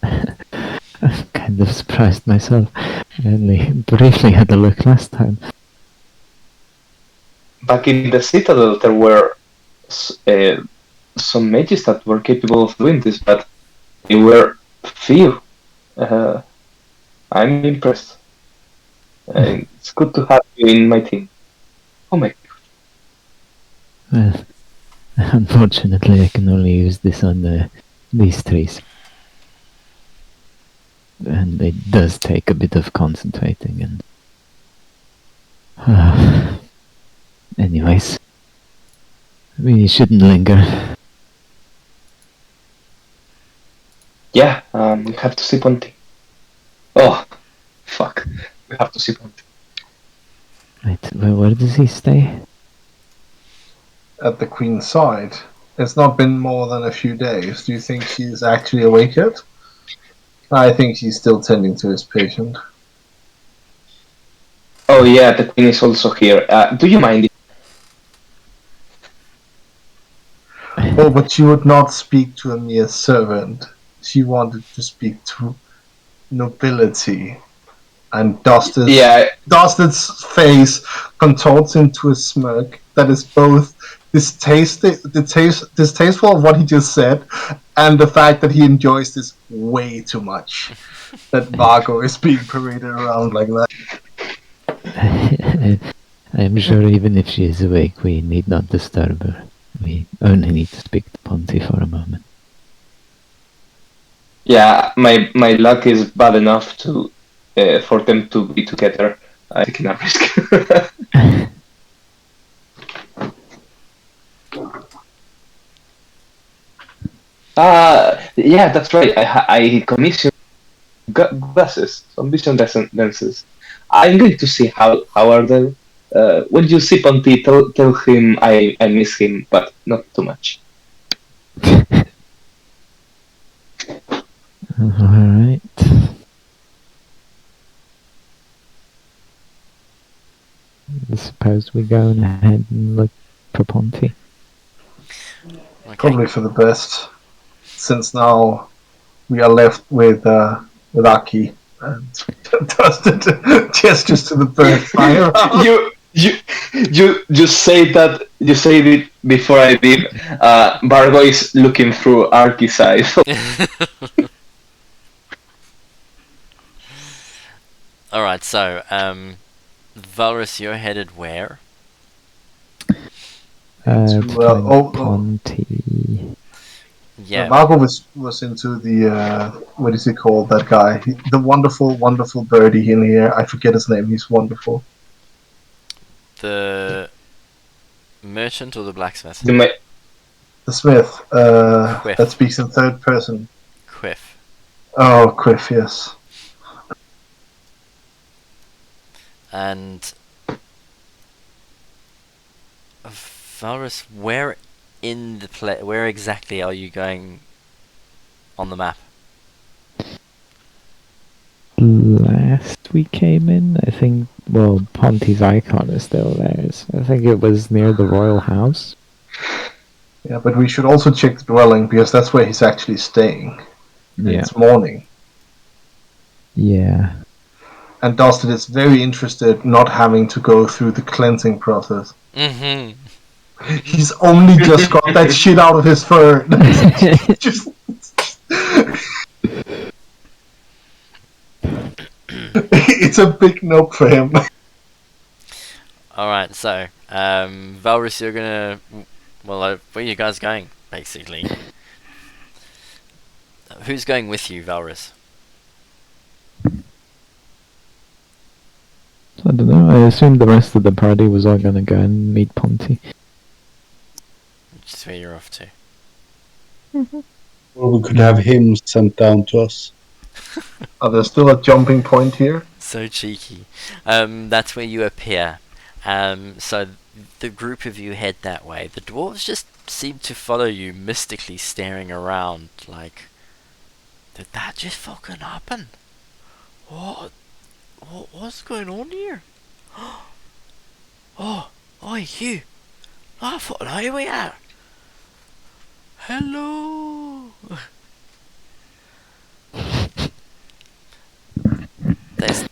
I'm kind of surprised myself. I only briefly had a look last time. Back in the Citadel, there were some mages that were capable of doing this, but they were few. I'm impressed. It's good to have you in my team. Oh my Well, unfortunately, I can only use this on these trees. And it does take a bit of concentrating and... anyways, we shouldn't linger. Yeah, we have to see Ponty. Oh, fuck. We have to see Ponty. Right, well, where does he stay? At the Queen's side. It's not been more than a few days. Do you think she's actually awake yet? I think she's still tending to his patient. Oh yeah, the Queen is also here. Do you mind? Oh, but she would not speak to a mere servant. She wanted to speak to nobility. And Dusted's face contorts into a smirk that is both distasteful of what he just said, and the fact that he enjoys this way too much. That Vargo is being paraded around like that. I am sure even if she is awake, we need not disturb her. We only need to speak to Ponty for a moment. Yeah, my luck is bad enough to for them to be together. I'm taking a risk. Yeah, that's right. I commissioned glasses, some vision lenses. I'm going to see how are they. When you see Ponty, tell him I miss him, but not too much. Alright. I suppose we go ahead and look for Ponty. Okay. Probably for the best, since now we are left with Aki and Dusted gestures to the bird flying around. You say that you said it before I did. Vargo is looking through Arky's eyes. Alright, so, Valrus, you're headed where? To To, find Ponty. Yeah. Marco was into the what is he called? That guy, the wonderful birdie in here. I forget his name. He's wonderful. The merchant or the blacksmith? The smith. That speaks in third person. Quiff. Oh, Quiff. Yes. And Valrus, where in the where exactly are you going on the map? Last we came in, I think, well, Ponty's icon is still there. So I think it was near the royal house. Yeah, but we should also check the dwelling because that's where he's actually staying. And Yeah. it's morning. Yeah. And Dustin is very interested not having to go through the cleansing process. Mm-hmm. He's only just got that shit out of his fur. Just it's a big nope for him. Alright, so, Valrus, you're gonna... Well, where are you guys going, basically? Who's going with you, Valrus? I don't know. I assumed the rest of the party was all gonna go and meet Ponty. Which is where you're off to. Or we could have him sent down to us. Are there still a jumping point here? So cheeky. That's where you appear. So the group of you head that way. The dwarves just seem to follow you, mystically staring around, like, did that just fucking happen? What's going on here? Oh, you. I thought I we are. Hello.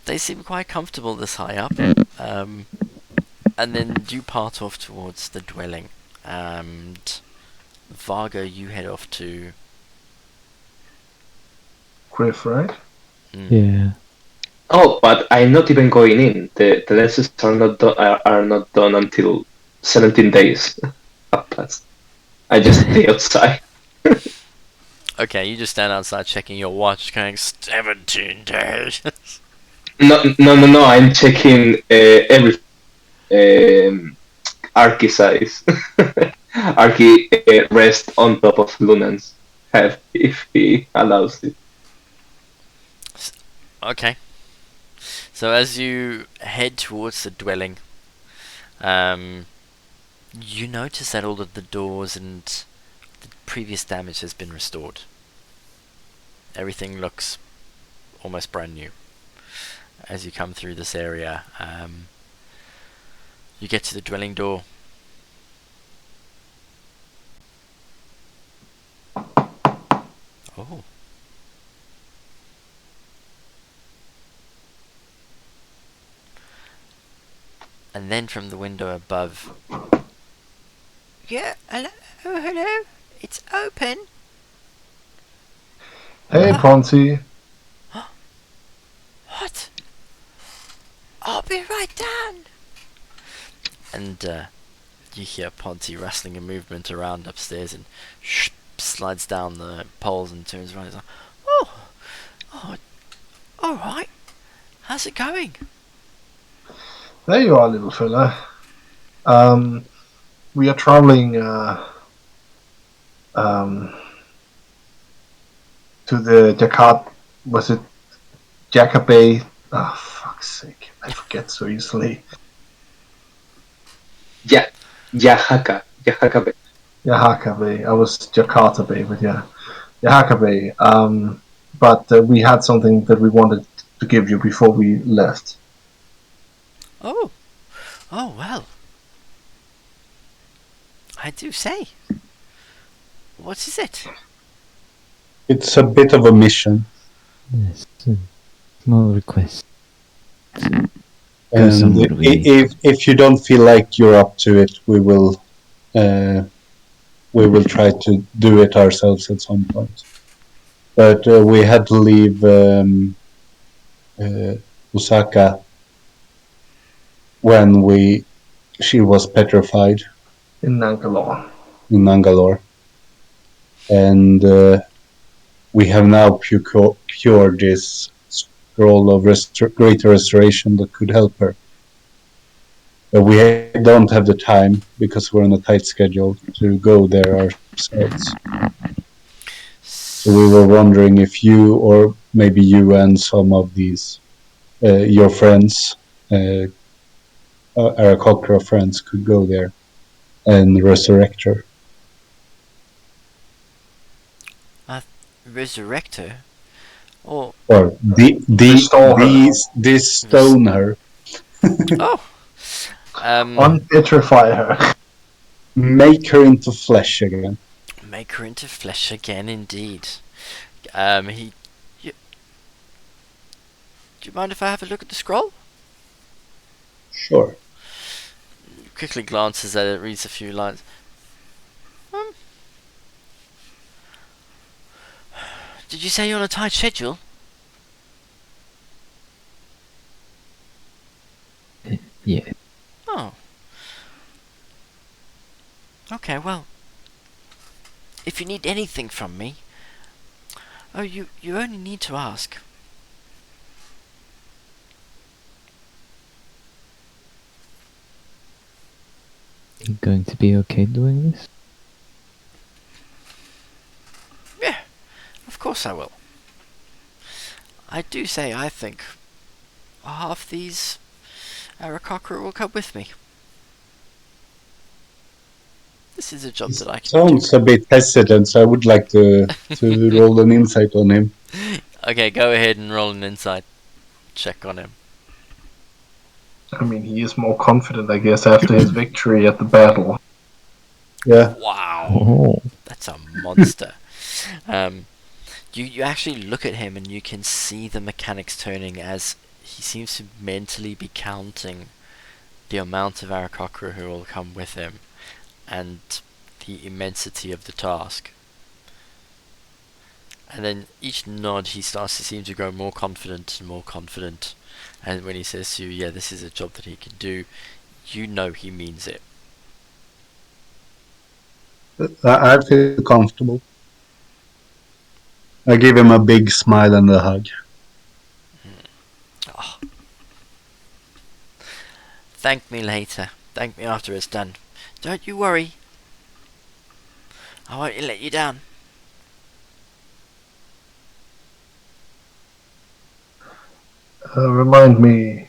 They seem quite comfortable this high up. And then you part off towards the dwelling. And Vargo, you head off to... Griff, right? Yeah. Oh, but I'm not even going in. The lenses are not done until 17 days have passed. I just stay outside. Okay, you just stand outside checking your watch, going 17 days. No. I'm checking every Arky size. Arky rest on top of Lunan's head if he allows it. Okay. So as you head towards the dwelling, you notice that all of the doors and the previous damage has been restored. Everything looks almost brand new. As you come through this area, you get to the dwelling door. Oh. And then from the window above... Yeah, hello, it's open. Hey, Ponty. What? I'll be right down. And you hear Ponty rustling a movement around upstairs and slides down the poles and turns around. He's like, oh, all right. How's it going? There you are, little fella. We are traveling to the Jakarta. Was it Jakarta? Oh, fuck's sake! I forget so easily. Yeah, Yahaka Bay. Yahaka Bay. I was Jakarta Bay, but yeah, Yahaka Bay. But we had something that we wanted to give you before we left. Oh well. I do say. What is it? It's a bit of a mission. Yes. Small request. Go And somewhere we need. if you don't feel like you're up to it, we will try to do it ourselves at some point. But we had to leave Osaka when she was petrified In Nangalore. in Mangalore, and we have now cured this scroll of greater restoration that could help her. But we don't have the time because we're on a tight schedule to go there ourselves. So we were wondering if you, or maybe you and some of these your friends, Aarakocra friends, could go there and resurrect her. Resurrect her? Or Or Restore her. de-stone her. oh, Unpetrify her. Make her into flesh again. make her into flesh again, indeed. Do you mind if I have a look at the scroll? Sure. Quickly glances at it, reads a few lines. Did you say you're on a tight schedule? Yeah. Oh. Okay, well. If you need anything from me, you only need to ask. You going to be okay doing this? Yeah, of course I will. I do say I think half these Arakocra will come with me. This is a job that I can Sounds a bit hesitant, so I would like to roll an insight on him. do. Okay, go ahead and roll an insight check on him. I mean, he is more confident, I guess, after his victory at the battle. Yeah. Wow, Oh. that's a monster. You actually look at him and you can see the mechanics turning as he seems to mentally be counting the amount of Arakocra who will come with him and the immensity of the task. And then each nod he starts to seem to grow more confident and more confident. And when he says to you, yeah, this is a job that he can do, you know he means it. I feel comfortable. I give him a big smile and a hug. Oh. Thank me later. Thank me after it's done. Don't you worry. I won't let you down. Remind me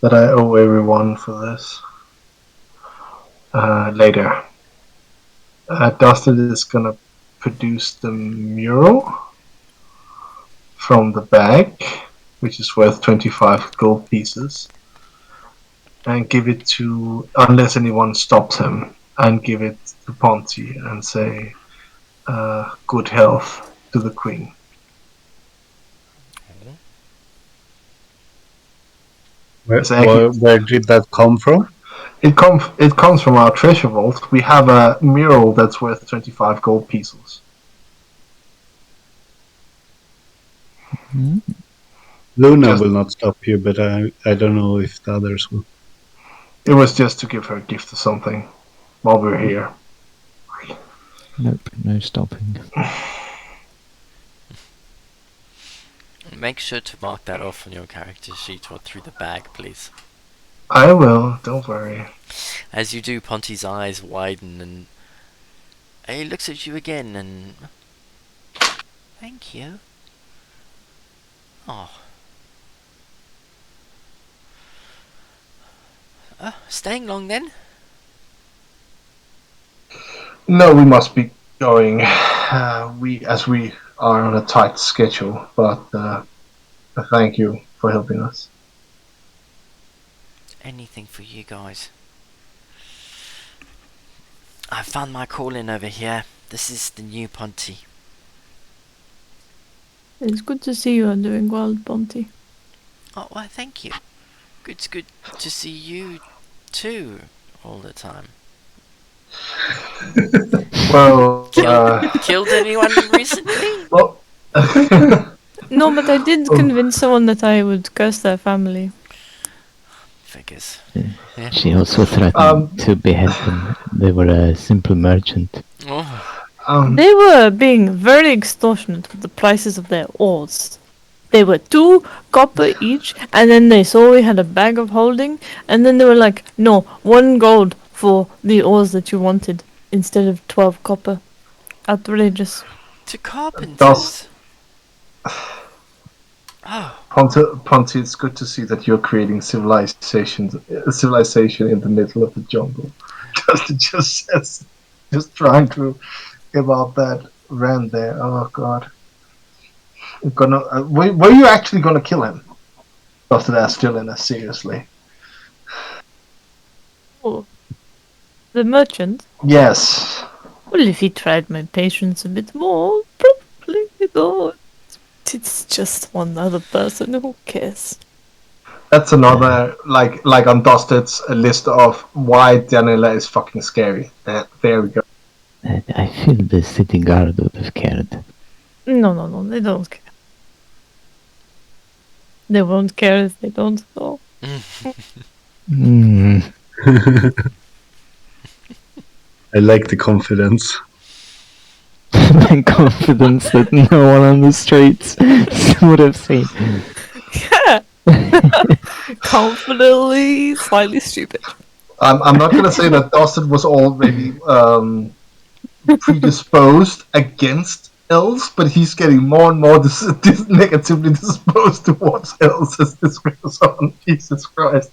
that I owe everyone for this. Later. Dustin is gonna produce the mural from the bag, which is worth 25 gold pieces, and give it to, unless anyone stops him, and give it to Ponty and say, good health to the queen. Where did that come from? It comes from our treasure vault. We have a mural that's worth 25 gold pieces. Luna will not stop you, but I don't know if the others will. It was just to give her a gift or something while we're here. Nope, no stopping. Make sure to mark that off on your character sheet or through the bag, please. I will, don't worry. As you do, Ponty's eyes widen and he looks at you again and... Thank you. Oh. Staying long then? No, we must be going. We are on a tight schedule, but thank you for helping us. Anything for you guys. I found my calling over here. This is the new Ponty. It's good to see you are doing well, Ponty. Oh, well, thank you. It's good to see you too, all the time. Well, Killed anyone recently? well, No, but I did convince someone that I would curse their family. Figures. Yeah. She also threatened to behead them. They were a simple merchant. Oh. They were being very extortionate with the prices of their ores. They were 2 copper each, and then they saw we had a bag of holding, and then they were like, no, 1 gold for the ores that you wanted, instead of 12 copper. Outrageous. To carpenters. Oh. Ponty, it's good to see that you're creating civilization in the middle of the jungle. Just trying to give out that ran there. Oh god. Were you actually gonna kill him? Dusted asked Jillian seriously. Oh, the merchant. Yes. Well, if he tried my patience a bit more, probably not. It's just one other person. Who cares? That's another like on Dusted's list of why Daniela is fucking scary. There we go. I feel the city guard would have cared. No, they don't care. They won't care if they don't know. Hmm. I like the confidence. My confidence that no one on the streets would have seen. Yeah. Confidently, slightly stupid. I'm not gonna say that Dusted was already predisposed against elves, but he's getting more and more negatively disposed towards elves as this goes on. Jesus Christ.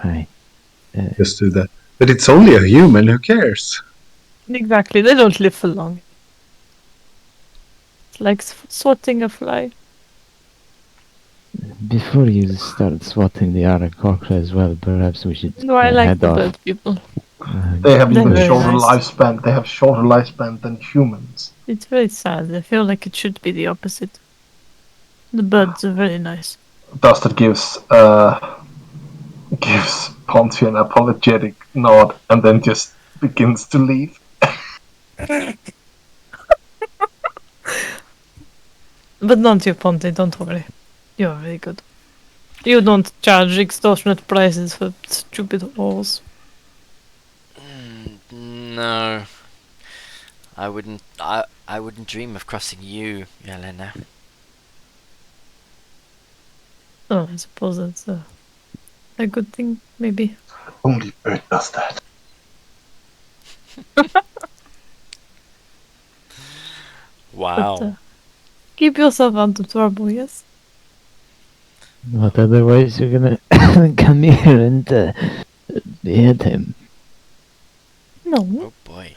Right. Just do that. But it's only a human, who cares? Exactly, they don't live for long. It's like swatting a fly. Before you start swatting the Arakocra as well, perhaps we should No, I like head the off. bird people. They have They're even very shorter nice. lifespan. They have shorter lifespan than humans. It's very sad. I feel like it should be the opposite. The birds are very nice. Dusted gives Ponty an apologetic nod and then just begins to leave. But not you, Ponte, don't worry. You're very good. You don't charge extortionate prices for stupid holes. No. I wouldn't. I wouldn't dream of crossing you, Yelena. Oh, I suppose that's a good thing, maybe. Only bird does that. Wow. But, keep yourself out of trouble, yes? But otherwise you're gonna come here and hit him. No. Oh boy.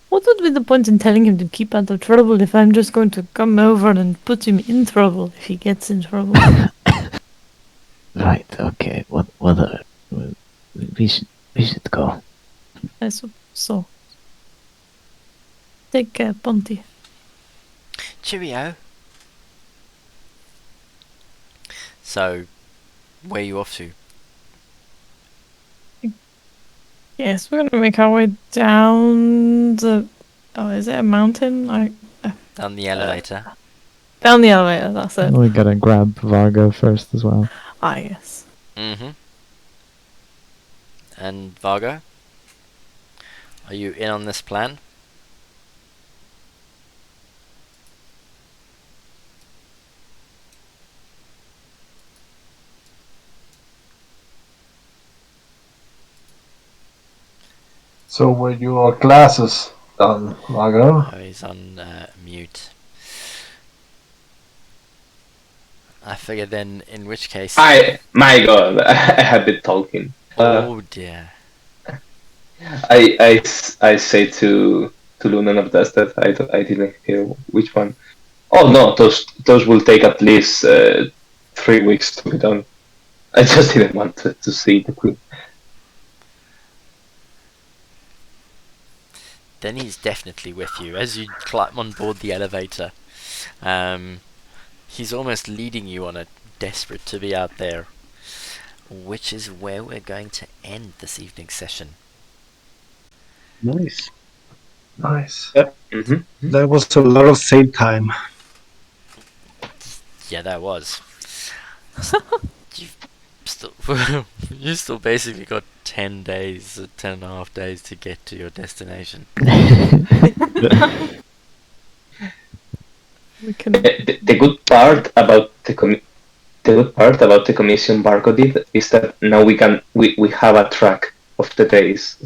What would be the point in telling him to keep out of trouble if I'm just going to come over and put him in trouble if he gets in trouble? Right, okay, whatever. We should go. I suppose so. Take care, Ponty. Cheerio. So, where are you off to? Yes, we're gonna make our way down the... Oh, is it a mountain? Down the elevator. Down the elevator, that's it. We gotta grab Vargo first as well. Ah, yes. Mm-hmm. And Vargo? Are you in on this plan? So were your glasses done, Margot? Oh, he's on mute. I figure then, in which case... My God, I have been talking. Oh dear. I say to Lunan of Dusted, I didn't hear which one. Oh no, those will take at least 3 weeks to be done. I just didn't want to see the queen. Then he's definitely with you as you climb on board the elevator. He's almost leading you on, a desperate to be out there, which is where we're going to end this evening's session. Nice. Nice. Yep. Mm-hmm. That was a lot of save time. Yeah, that was. You still basically got 10 days, 10 and a half days to get to your destination. We can... The good part about the commission Barco did is that now we have a track of the days.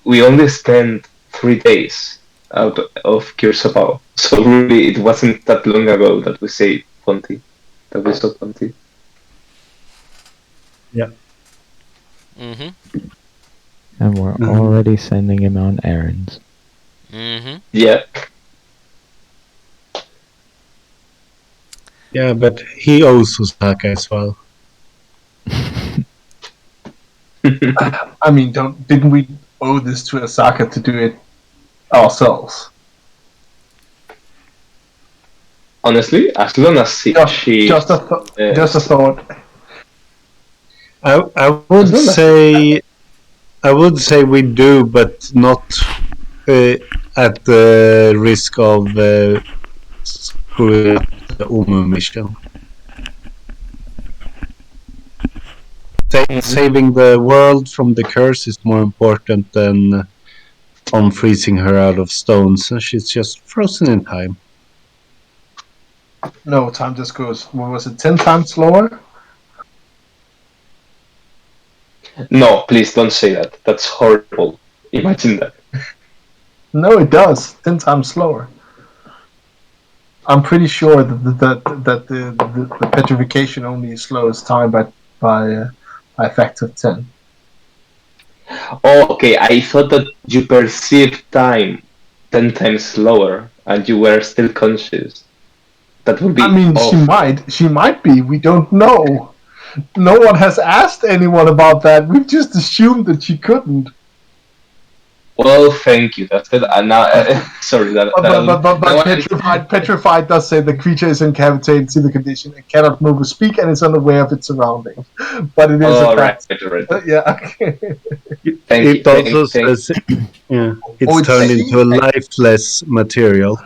We only spent 3 days out of Kirsabao, so really it wasn't that long ago that we saved Ponty. that we saw plenty. Mm-hmm. And we're Mhm. already sending him on errands. Mm-hmm. Yeah. Yeah, but he owes Osaka as well. I mean, didn't we owe this to Osaka to do it ourselves? Honestly, as long as she Just a thought. I would As long as- say we do, but not at the risk of screwing up the Umu mission. Saving the world from the curse is more important than unfreezing her out of stone, so she's just frozen in time. No, time just goes. What was it? 10 times slower? No, please don't say that. That's horrible. Imagine that. No, it does. 10 times slower. I'm pretty sure that the petrification only slows time by a factor of 10. Oh, okay. I thought that you perceived time 10 times slower and you were still conscious. That would be I mean, awful. she might be. We don't know. No one has asked anyone about that. We've just assumed that she couldn't. Well, thank you. That's it. And now, sorry. But petrified does say the creature is incapacitated in the condition and cannot move or speak and is unaware of its surroundings. But it is a fact. Right. Yeah. It also says, yeah, it's turned into a lifeless material.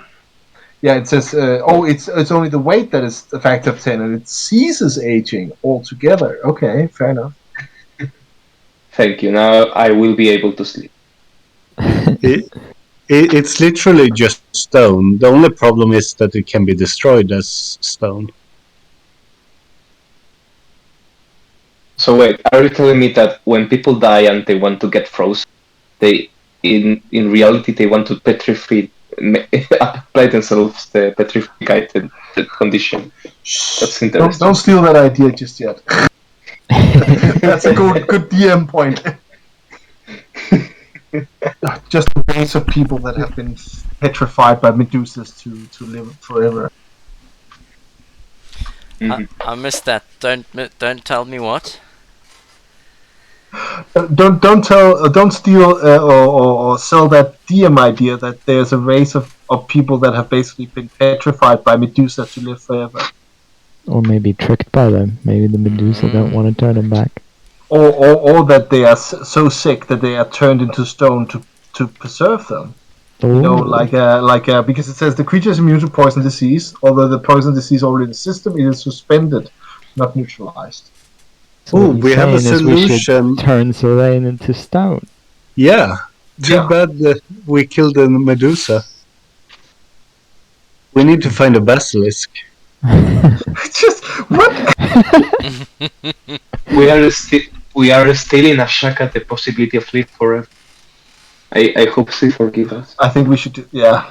Yeah, it says, it's only the weight that is a factor of 10, and it ceases aging altogether. Okay, fair enough. Thank you. Now I will be able to sleep. It's literally just stone. The only problem is that it can be destroyed as stone. So wait, are you telling me that when people die and they want to get frozen, they in reality they want to petrify, apply themselves the petrified condition? That's interesting. Don't steal that idea just yet. That's a good DM point. Just a race of people that have been petrified by Medusas to live forever. I missed that. Don't tell me what. Don't steal or sell that DM idea that there's a race of people that have basically been petrified by Medusa to live forever. Or maybe tricked by them. Maybe the Medusa don't want to turn them back. Or that they are so sick that they are turned into stone to preserve them. Ooh. You know, because it says the creature is immune to poison disease. Although the poison disease already in the system, it is suspended, not neutralized. So Oh, what he's we have a saying is we should solution. turn Sylvain into stone. Yeah. Too bad that we killed the Medusa. We need to find a basilisk. Just what? we are still in Ashaka the possibility of live forever. I hope she forgive us. I think we should do, yeah.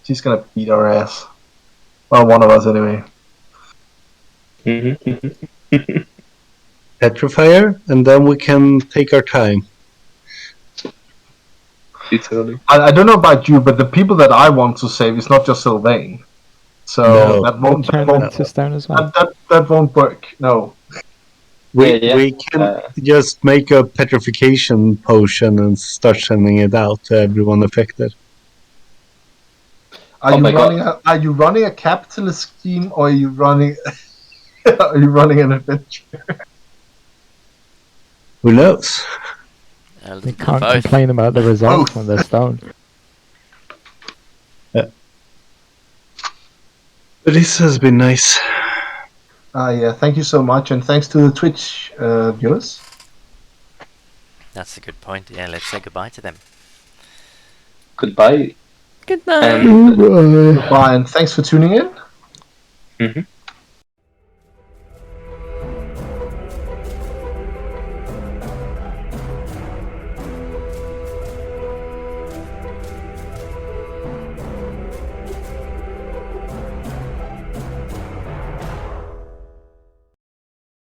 She's gonna beat our ass. Well, one of us anyway. Petrifier, and then we can take our time. I don't know about you, but the people that I want to save is not just Sylvain. So No. that won't turn into stone as well. that won't work. No. We can just make a petrification potion and start sending it out to everyone affected. Are you running a capitalist scheme, or are you running an adventure? Who knows? They can't complain about the results when they're stone. But this has been nice. Yeah, thank you so much, and thanks to the Twitch viewers. That's a good point. Yeah, let's say goodbye to them. Goodbye. Good night. Goodbye, and thanks for tuning in.